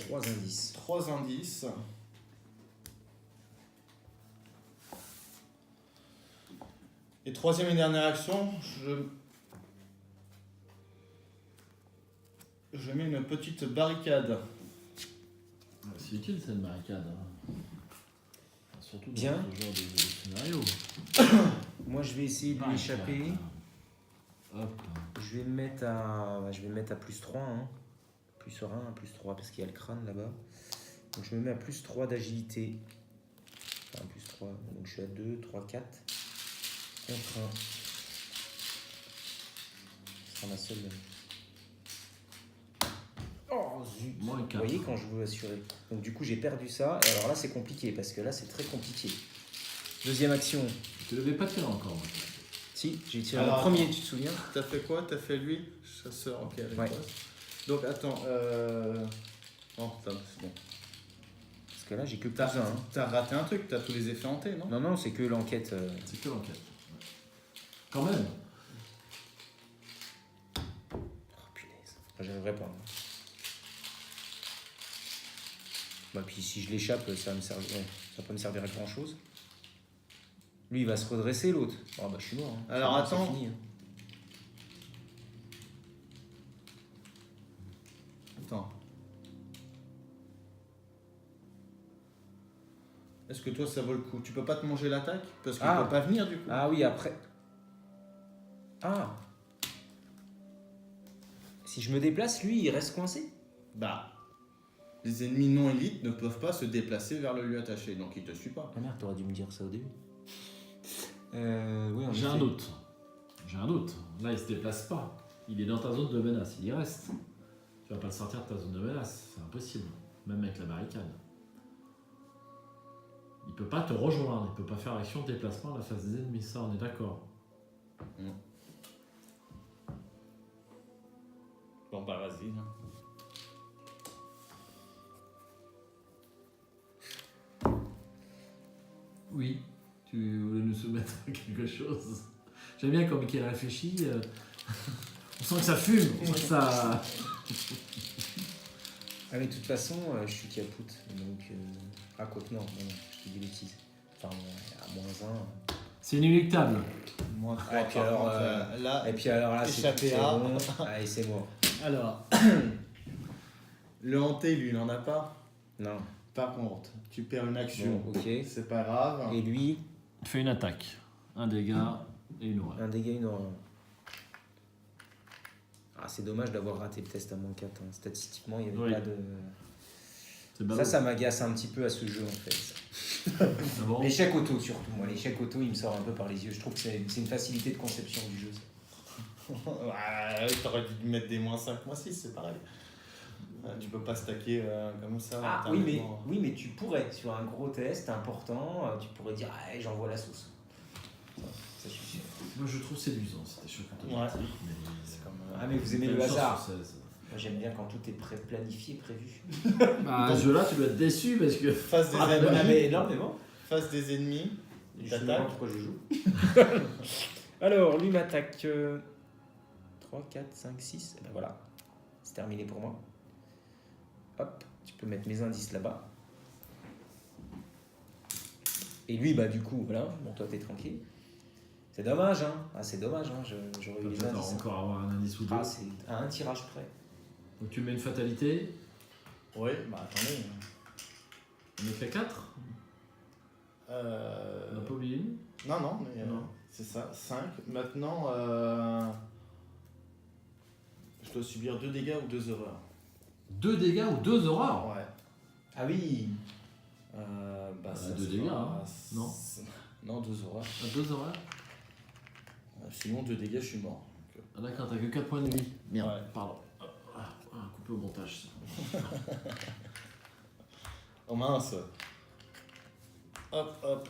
3 indices. 3 indices. Et troisième et dernière action, je mets une petite barricade. C'est utile cette barricade. Hein. Surtout dans Bien. ce genre de scénario. Moi, je vais essayer de m'échapper. Hop. Je vais me mettre à plus 3. Hein. Plus 1, plus 3, parce qu'il y a le crâne là-bas. Donc, je me mets à plus 3 d'agilité. Enfin, plus 3. Donc, je suis à 2, 3, 4. Contre 1. Ce sera ma seule. Oh zut! Moins Vous 4. voyez quand je veux assurer. Donc, du coup, j'ai perdu ça. Et alors là, c'est compliqué, parce que là, c'est très compliqué. Deuxième action. Tu l'avais pas tiré encore. Moi. Si, j'ai tiré Alors, le premier, tu te souviens? T'as fait quoi? T'as fait lui? Chasseur, ok, avec Ouais. toi. Donc attends, oh, c'est bon. Parce que là, j'ai que plus 1. Hein. T'as raté un truc, t'as tous les effets hantés, non? Non, non, c'est que l'enquête. C'est que l'enquête. Quand même. Oh punaise. J'arriverai pas. Hein. Bah, puis si je l'échappe, ça va me servir. Ouais, ça va pas me servir à grand chose. Lui, il va se redresser, l'autre. Oh bah, je suis mort. Hein. Alors, C'est attends. fini, hein. Attends. Est-ce que toi ça vaut le coup? Tu peux pas te manger l'attaque? Parce qu'il Ah. peut pas venir du coup. Ah oui, après. Ah. Si je me déplace, lui, il reste coincé. Bah. Les ennemis non élites ne peuvent pas se déplacer vers le lieu attaché, donc il te suit pas. Ah merde, t'aurais dû me dire ça au début. Oui, en J'ai effet. un doute. J'ai un doute. Là, il se déplace pas. Il est dans ta zone de menace. Il y reste. Tu vas pas le sortir de ta zone de menace. C'est impossible. Même avec la barricade. Il peut pas te rejoindre. Il peut pas faire action de déplacement à la face des ennemis. Ça, on est d'accord. Bon bah vas-y. Oui. Tu voulais nous soumettre à quelque chose. J'aime bien comme il réfléchit. On sent que ça fume. On sent que ça... Ah mais de toute façon, je suis capoute. Donc, Ah, quoi que non, je dis des bêtises. Enfin, à moins 1. C'est inéluctable. Moins 3, Et puis alors, là, Et puis alors là, échappé c'est à. bon. Allez, c'est mort. Alors, le hanté, lui, il n'en a pas. Non. Par contre, tu perds une action. Bon, ok. C'est pas grave. Et lui, Fais une attaque. Un dégât et une horreur. un dégât, une horreur. Ah, c'est dommage d'avoir raté le test à moins 4. Hein. Statistiquement, il n'y avait Oui. pas de... C'est ballot. Ça m'agace un petit peu à ce jeu, en fait. Ah bon L'échec auto, surtout. Moi, l'échec auto, il me sort un peu par les yeux. Je trouve que c'est une facilité de conception du jeu. Ouais, t'aurais dû mettre des moins 5, moins 6, c'est pareil. Tu peux pas stacker comme ça. Ah oui, mais tu pourrais, sur un gros test important, tu pourrais dire ah, j'envoie la sauce. Ça, je suis sûr. Moi je trouve séduisant, c'était choquant. Ouais. Mais C'est comme. Ah, mais vous aimez une le chance hasard. sur 16. Moi, j'aime bien quand tout est planifié, prévu. Bah, ce jeu-là, tu dois être déçu parce que. Face des Ah, ennemis. mais énormément. Face des ennemis. Il Je sais t'attaque. pas pourquoi je joue. Alors, lui m'attaque 3, 4, 5, 6. Et ben voilà, c'est terminé pour moi. Hop, tu peux mettre mes indices là-bas. Et lui, bah du coup, voilà, bon, toi t'es tranquille. C'est dommage, hein. Ah, c'est dommage, hein. J'aurais eu les Peut-être indices. encore avoir un indice ou deux. Ah, c'est à un tirage près. Donc tu mets une fatalité. Oui, bah attendez. On en fait 4. On n'a pas oublié une. Non, mais Non. c'est ça, 5. Maintenant, je dois subir 2 dégâts ou 2 horreurs. 2 dégâts ou 2 horreurs. Ouais. Ah oui. Bah, ça, 2 c'est dégâts, pas- hein. Non. Non, 2 horreurs. 2 horreurs. Sinon, 2 dégâts, je suis mort. Donc, Ah d'accord, t'as que 4 points de vie. Merde, Ouais. pardon. Coupé au montage. Ça. Oh mince. Hop, hop.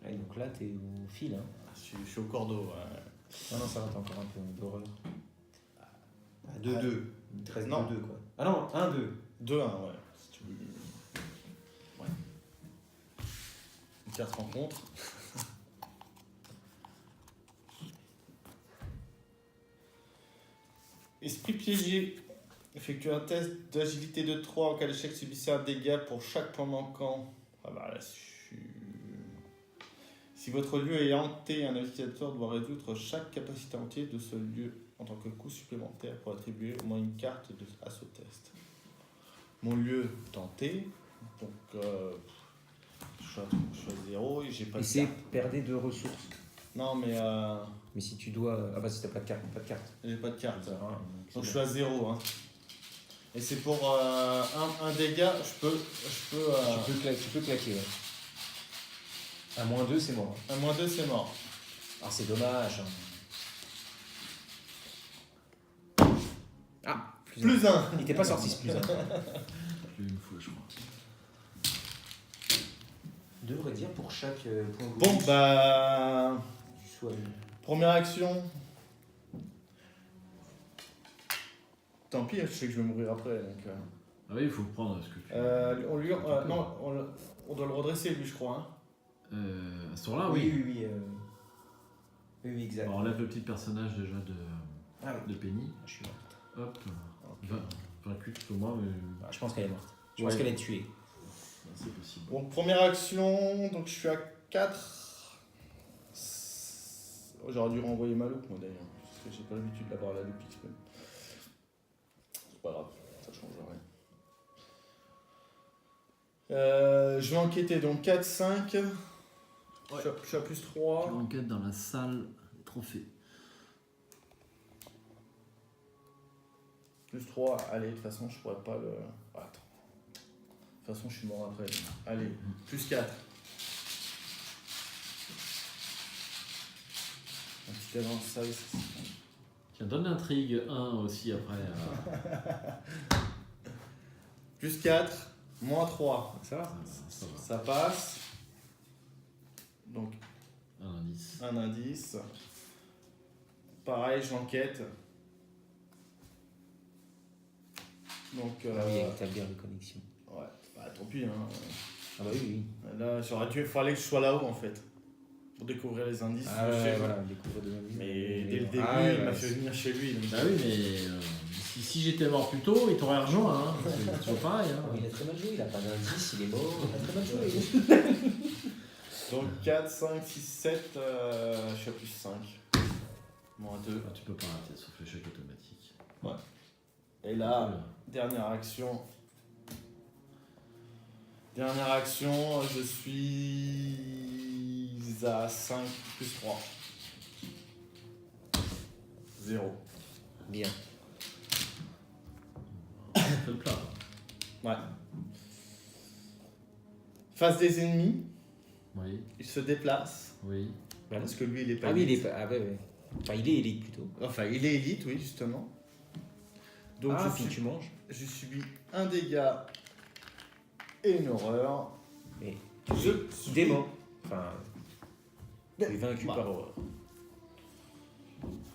Ouais, donc là, t'es au fil, hein. Je suis au cordeau. Ouais. Ah non, ça va, t'as encore un peu d'horreur. 2-2. Il te reste Non. 2-2, quoi. Ah non, 1-2. 2-1, ouais. Si tu veux. Ouais. Une carte rencontre. Esprit piégé. Effectue un test d'agilité de 3 en cas d'échec, subissez un dégât pour chaque point manquant. Ah bah là, si votre lieu est hanté, un navigateur doit résoudre chaque capacité entière de ce lieu en tant que coût supplémentaire pour attribuer au moins une carte à ce test. Mon lieu tenté, donc je suis à 0 et j'ai pas Et de c'est carte. perdre 2 ressources. Non, mais Mais si tu dois. Ah bah si t'as pas de carte, pas de carte. j'ai pas de carte. Ah, Donc je suis à 0. Hein. Et c'est pour un dégât, je peux tu peux claquer, ouais. À moins 2, c'est mort. un moins 2, c'est mort. Alors c'est dommage. Ah, Plus 1. Il t'est pas sorti ce plus 1. Plus une fois, je crois. Devrait dire pour chaque point de Bon, bah. tu sois. Première action. Tant pis, je sais que je vais mourir après. Donc, Ah oui, il faut prendre ce que tu. on lui, non, on doit le redresser, lui, je crois. Hein. À ce tour-là, Oui, oui. oui, oui. Oui, exact. Alors, on enlève le petit personnage déjà Ah oui. de Penny. Je suis morte. Hop. Vaincu pour moi, mais Ah, je pense qu'elle est morte. Je Ouais. pense qu'elle est tuée. c'est possible. Donc, première action, donc je suis à 4. J'aurais dû renvoyer ma loupe, moi d'ailleurs, parce que j'ai pas l'habitude d'avoir la loupe XP. C'est pas grave, ça change rien. Je vais enquêter, donc 4, 5. Ouais. Je suis à plus 3. Tu enquêtes dans la salle des trophées. Plus 3, allez, de toute façon, je pourrais pas le. Ah, attends. De toute façon, je suis mort après. Allez, plus 4. Un petit avance, ça aussi. Tiens, donne l'intrigue 1 aussi après. Plus 4, moins 3. Ça va. Ça va. Ça passe. Donc, Un indice. un indice. Pareil, j'enquête. Donc, Ah oui, établir les connexions. ouais, bah tant pis. Hein. Ah bah oui, oui. Là, fallait que je sois là-haut en fait. Pour découvrir les indices. Ah je sais. ouais, voilà, découvre de ma vie. Mais dès le début, Ah ouais, il m'a ouais, fait venir chez lui. Donc, Bah oui, mais ici si j'étais mort plus tôt, il t'aurait rejoint. Hein. C'est toujours pareil. Hein. Il a très mal joué, il a pas d'indice, il est mort, il a très mal joué. Donc 4, 5, 6, 7, je suis à plus 5. Moins 2. Ah, tu peux pas rater, sauf l'échec automatique. Et là, dernière action. Dernière action, je suis à 5 plus 3. 0. Bien. C'est le plat. Ouais. Face des ennemis, Oui, il se déplace. oui. Parce que lui, il est pas Ah oui, il est élite. pas. Ah ouais, ouais. Enfin, il est élite plutôt. Enfin, il est élite, oui, justement. Donc, Ah, je, puis tu manges. je subis un dégât et une horreur. Mais Je suis dément. Enfin, tu es vaincu Voilà. par horreur.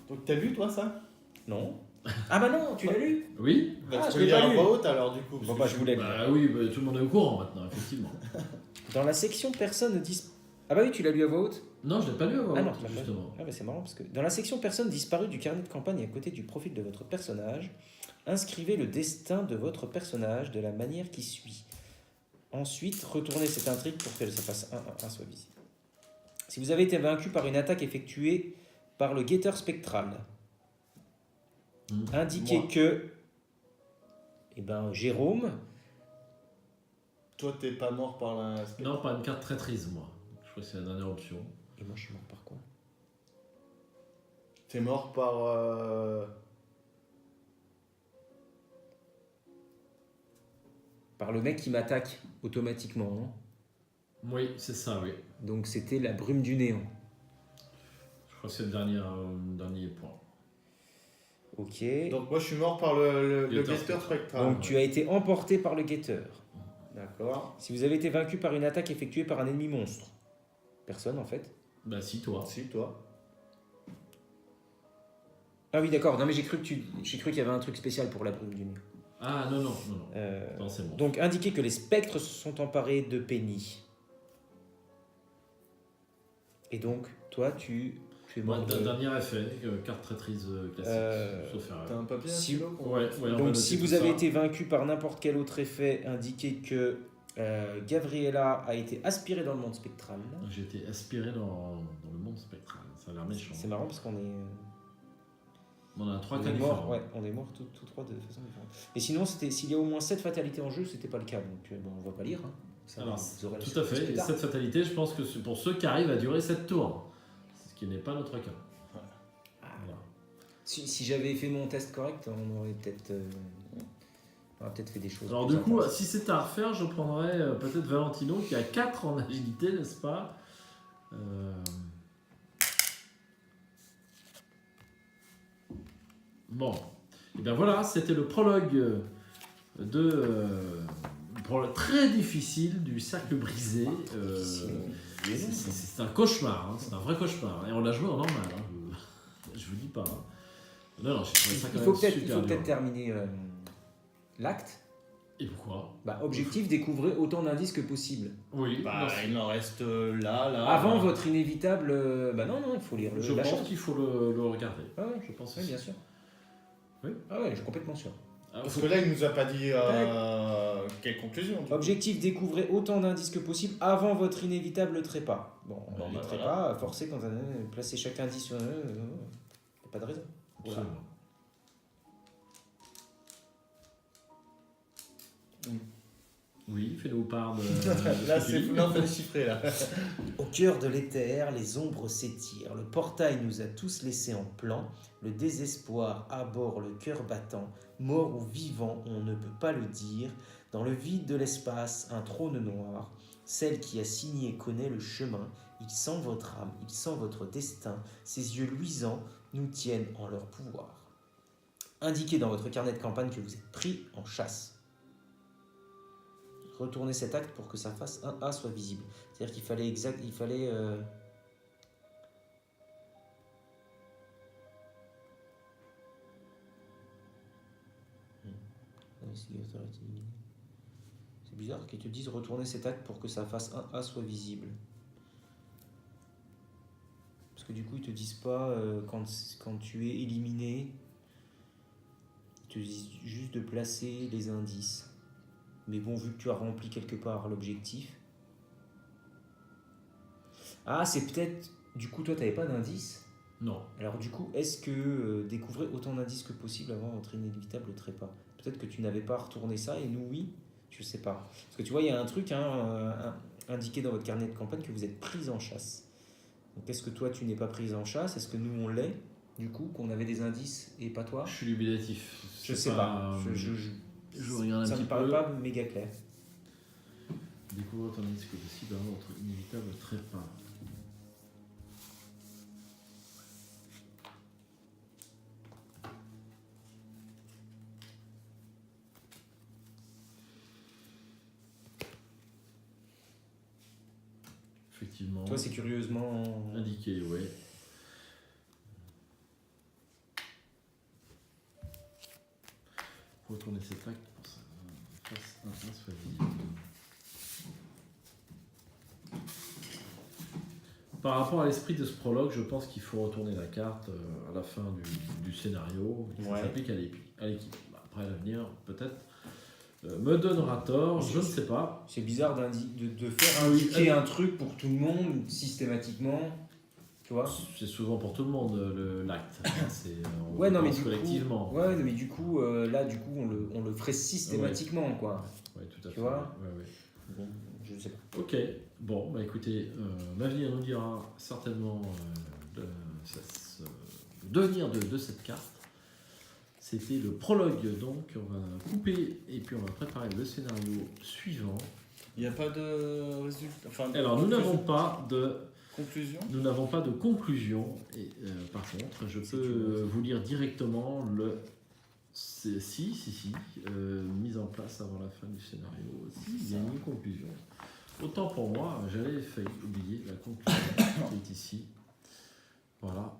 Donc, t'as lu, toi, ça? Non. Ah bah non, tu l'as lu. Oui. Ah, tu je l'ai lire pas à lu. voix haute, alors, du coup. parce Bon que bah je vous l'ai lu. Bah oui, bah, tout le monde est au courant maintenant, effectivement. Dans la section personnes Ah bah oui, tu l'as lu à voix haute. Non, je l'ai pas lu avant, Ah non, tu l'as pas lu. justement. Ah bah c'est marrant parce que dans la section personnes disparues du carnet de campagne à côté du profil de votre personnage, inscrivez le destin de votre personnage de la manière qui suit. Ensuite, retournez cette intrigue pour que ça fasse 1 soit visible. Si vous avez été vaincu par une attaque effectuée par le guetteur spectral, indiquez Moi. que Jérôme, Toi, t'es pas mort par la... Non, pas une carte traîtrise, moi. Je crois que c'est la dernière option. et moi je suis mort par quoi? T'es mort par... Par le mec qui m'attaque automatiquement, hein. Oui, c'est ça, oui. Donc c'était la brume du néant. Je crois que c'est le dernier point. Ok. Donc, moi, je suis mort par le Guetteur guetteur spectral. Donc tu as été emporté par le guetteur. D'accord. Si vous avez été vaincu par une attaque effectuée par un ennemi monstre. Personne en fait. Bah si, toi. Si, toi. Ah oui d'accord, non mais j'ai cru qu'il y avait un truc spécial pour la brume du néant. Ah non. Non, c'est bon. Donc indiquez que les spectres se sont emparés de Penny. Et donc toi tu es mort de... Dernier effet, carte traîtrise classique. Sauf erreur. T'as un papier, un Si- stylo pour- Ouais, on va Donc noter si tout vous avez ça. été vaincu par n'importe quel autre effet, indiquez que Gabriella a été aspirée dans le monde spectral. J'ai été aspiré dans le monde spectral. Ça a l'air méchant. C'est marrant parce qu'on est... On a 3 On cas est mort, différents. ouais, on est mort tous trois de façon différente. Et sinon, s'il y a au moins 7 fatalités en jeu, c'était pas le cas. Donc, on va pas lire. Hein. Ça, Alors, vous aurez la tout à surprise fait. plus Et tard. cette fatalité, je pense que c'est pour ceux qui arrivent à durer 7 tours. Ce qui n'est pas notre cas. Ah. Voilà. Si j'avais fait mon test correct, on aurait peut-être fait des choses. Alors plus du coup, intéressantes. si c'était à refaire, je prendrais peut-être Valentino qui a 4 en agilité, n'est-ce pas Bon, et bien voilà, c'était le prologue très difficile du cercle brisé. C'est un cauchemar, hein, c'est un vrai cauchemar. Et on l'a joué en normal, hein, je vous dis pas. Hein. Non, j'ai trouvé ça quand Il même faut super peut-être dur. terminer l'acte. Et pourquoi Objectif, découvrez autant d'indices que possible. Oui, Bah, il en reste là. Avant votre inévitable... non, il faut lire je la pense charte. qu'il faut le regarder. Ah ouais, Je pense oui, aussi. bien sûr. Oui. Ah ouais, je suis complètement sûr. Ah, Parce faut- que là, il nous a pas dit quelle conclusion. du coup. Objectif, découvrez autant d'indices que possible avant votre inévitable trépas. Bon, Bon, les bah, trépas, forcé quand placez chaque indice sur pas de raison. Voilà. Absolument. Oui, fais-nous part de... Là, c'est non, faut déchiffrer là. Au cœur de l'éther, les ombres s'étirent. Le portail nous a tous laissés en plan. Le désespoir aborde le cœur battant. Mort ou vivant, on ne peut pas le dire. Dans le vide de l'espace, un trône noir. Celle qui a signé connaît le chemin. Il sent votre âme, il sent votre destin. Ses yeux luisants nous tiennent en leur pouvoir. Indiquez dans votre carnet de campagne que vous êtes pris en chasse. Retournez cet acte pour que sa face 1A soit visible. C'est-à-dire qu'il fallait C'est bizarre qu'ils te disent retourner cet acte pour que sa face 1A soit visible. Parce que du coup, ils te disent pas quand tu es éliminé. Ils te dis juste de placer les indices. Mais bon, vu que tu as rempli quelque part l'objectif. Ah, c'est peut-être... Du coup, toi, tu n'avais pas d'indice. Non. Alors du coup, est-ce que découvrez autant d'indices que possible avant votre inévitable trépas? Peut-être que tu n'avais pas retourné ça et nous, oui. Je sais pas. Parce que tu vois, il y a un truc indiqué dans votre carnet de campagne que vous êtes prise en chasse. Donc est-ce que toi, tu n'es pas prise en chasse? Est-ce que nous, on l'est? Du coup, qu'on avait des indices et pas toi? Je suis dubitatif. Je sais pas. Je regarde un ça petit me paraît peu. pas méga clair. Découvrir autant d'indices que possible avant votre inévitable trépas. Effectivement. Toi, c'est curieusement indiqué, ouais. Faut retourner cet acte pour ça. Face un soit visible. Par rapport à l'esprit de ce prologue, je pense qu'il faut retourner la carte à la fin du scénario. Ça s'applique à l'équipe. Après, à l'avenir, peut-être, me donnera tort, je ne sais pas. C'est bizarre de faire indiquer un truc pour tout le monde, systématiquement. Tu vois? C'est souvent pour tout le monde l'acte. On ouais, non, mais pense du collectivement. Coup, ouais, mais du coup, là, du coup, on le ferait systématiquement, quoi. Ouais, tout à fait. Tu vois? Ouais. Bon, je ne sais pas. Ok, bon, bah écoutez, l'avenir nous dira certainement le devenir de cette carte. C'était le prologue, donc on va couper et puis on va préparer le scénario suivant. Il n'y a pas de résultat. Enfin, Alors nous n'avons pas de conclusion. Nous n'avons pas de conclusion. Et par contre, je peux vous lire directement le mise en place avant la fin du scénario. Si, il y a une conclusion. Autant pour moi, j'avais failli oublier la conclusion qui est ici. Voilà.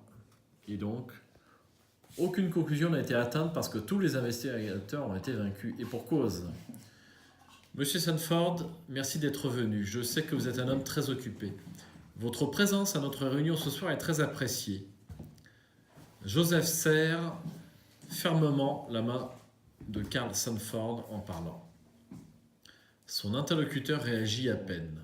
Et donc, aucune conclusion n'a été atteinte parce que tous les investigateurs ont été vaincus. Et pour cause. Monsieur Sanford, merci d'être venu. Je sais que vous êtes un homme très occupé. Votre présence à notre réunion ce soir est très appréciée. Joseph serre fermement la main de Carl Sanford en parlant. Son interlocuteur réagit à peine.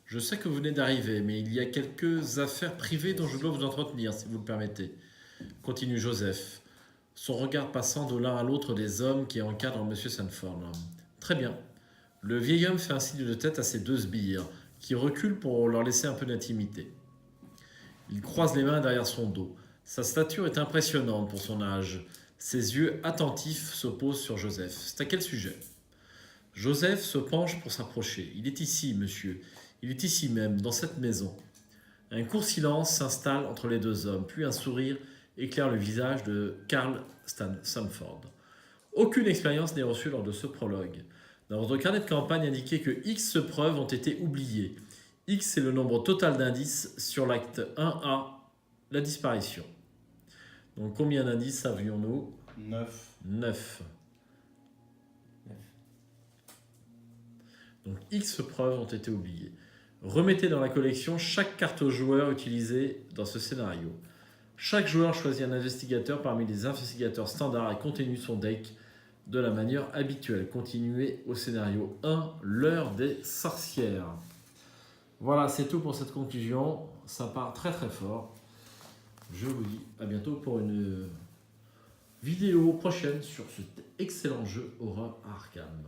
Je sais que vous venez d'arriver, mais il y a quelques affaires privées dont je dois vous entretenir, si vous le permettez. Continue Joseph, son regard passant de l'un à l'autre des hommes qui encadrent M. Sanford. Très bien. Le vieil homme fait un signe de tête à ses deux sbires, qui reculent pour leur laisser un peu d'intimité. Il croise les mains derrière son dos. Sa stature est impressionnante pour son âge. Ses yeux attentifs se posent sur Joseph. C'est à quel sujet? Joseph se penche pour s'approcher. Il est ici, monsieur. Il est ici même, dans cette maison. Un court silence s'installe entre les deux hommes, puis un sourire éclaire le visage de Carl Sanford. Aucune expérience n'est reçue lors de ce prologue. Dans votre carnet de campagne indiqué que X preuves ont été oubliées. X est le nombre total d'indices sur l'acte 1A, la disparition. Donc combien d'indices avions-nous? 9. Donc X preuves ont été oubliées. Remettez dans la collection chaque carte au joueur utilisée dans ce scénario. Chaque joueur choisit un investigateur parmi les investigateurs standards et continue son deck de la manière habituelle. Continuez au scénario 1, l'heure des sorcières. Voilà, c'est tout pour cette conclusion. Ça part très très fort. Je vous dis à bientôt pour une vidéo prochaine sur cet excellent jeu Horror Arkham.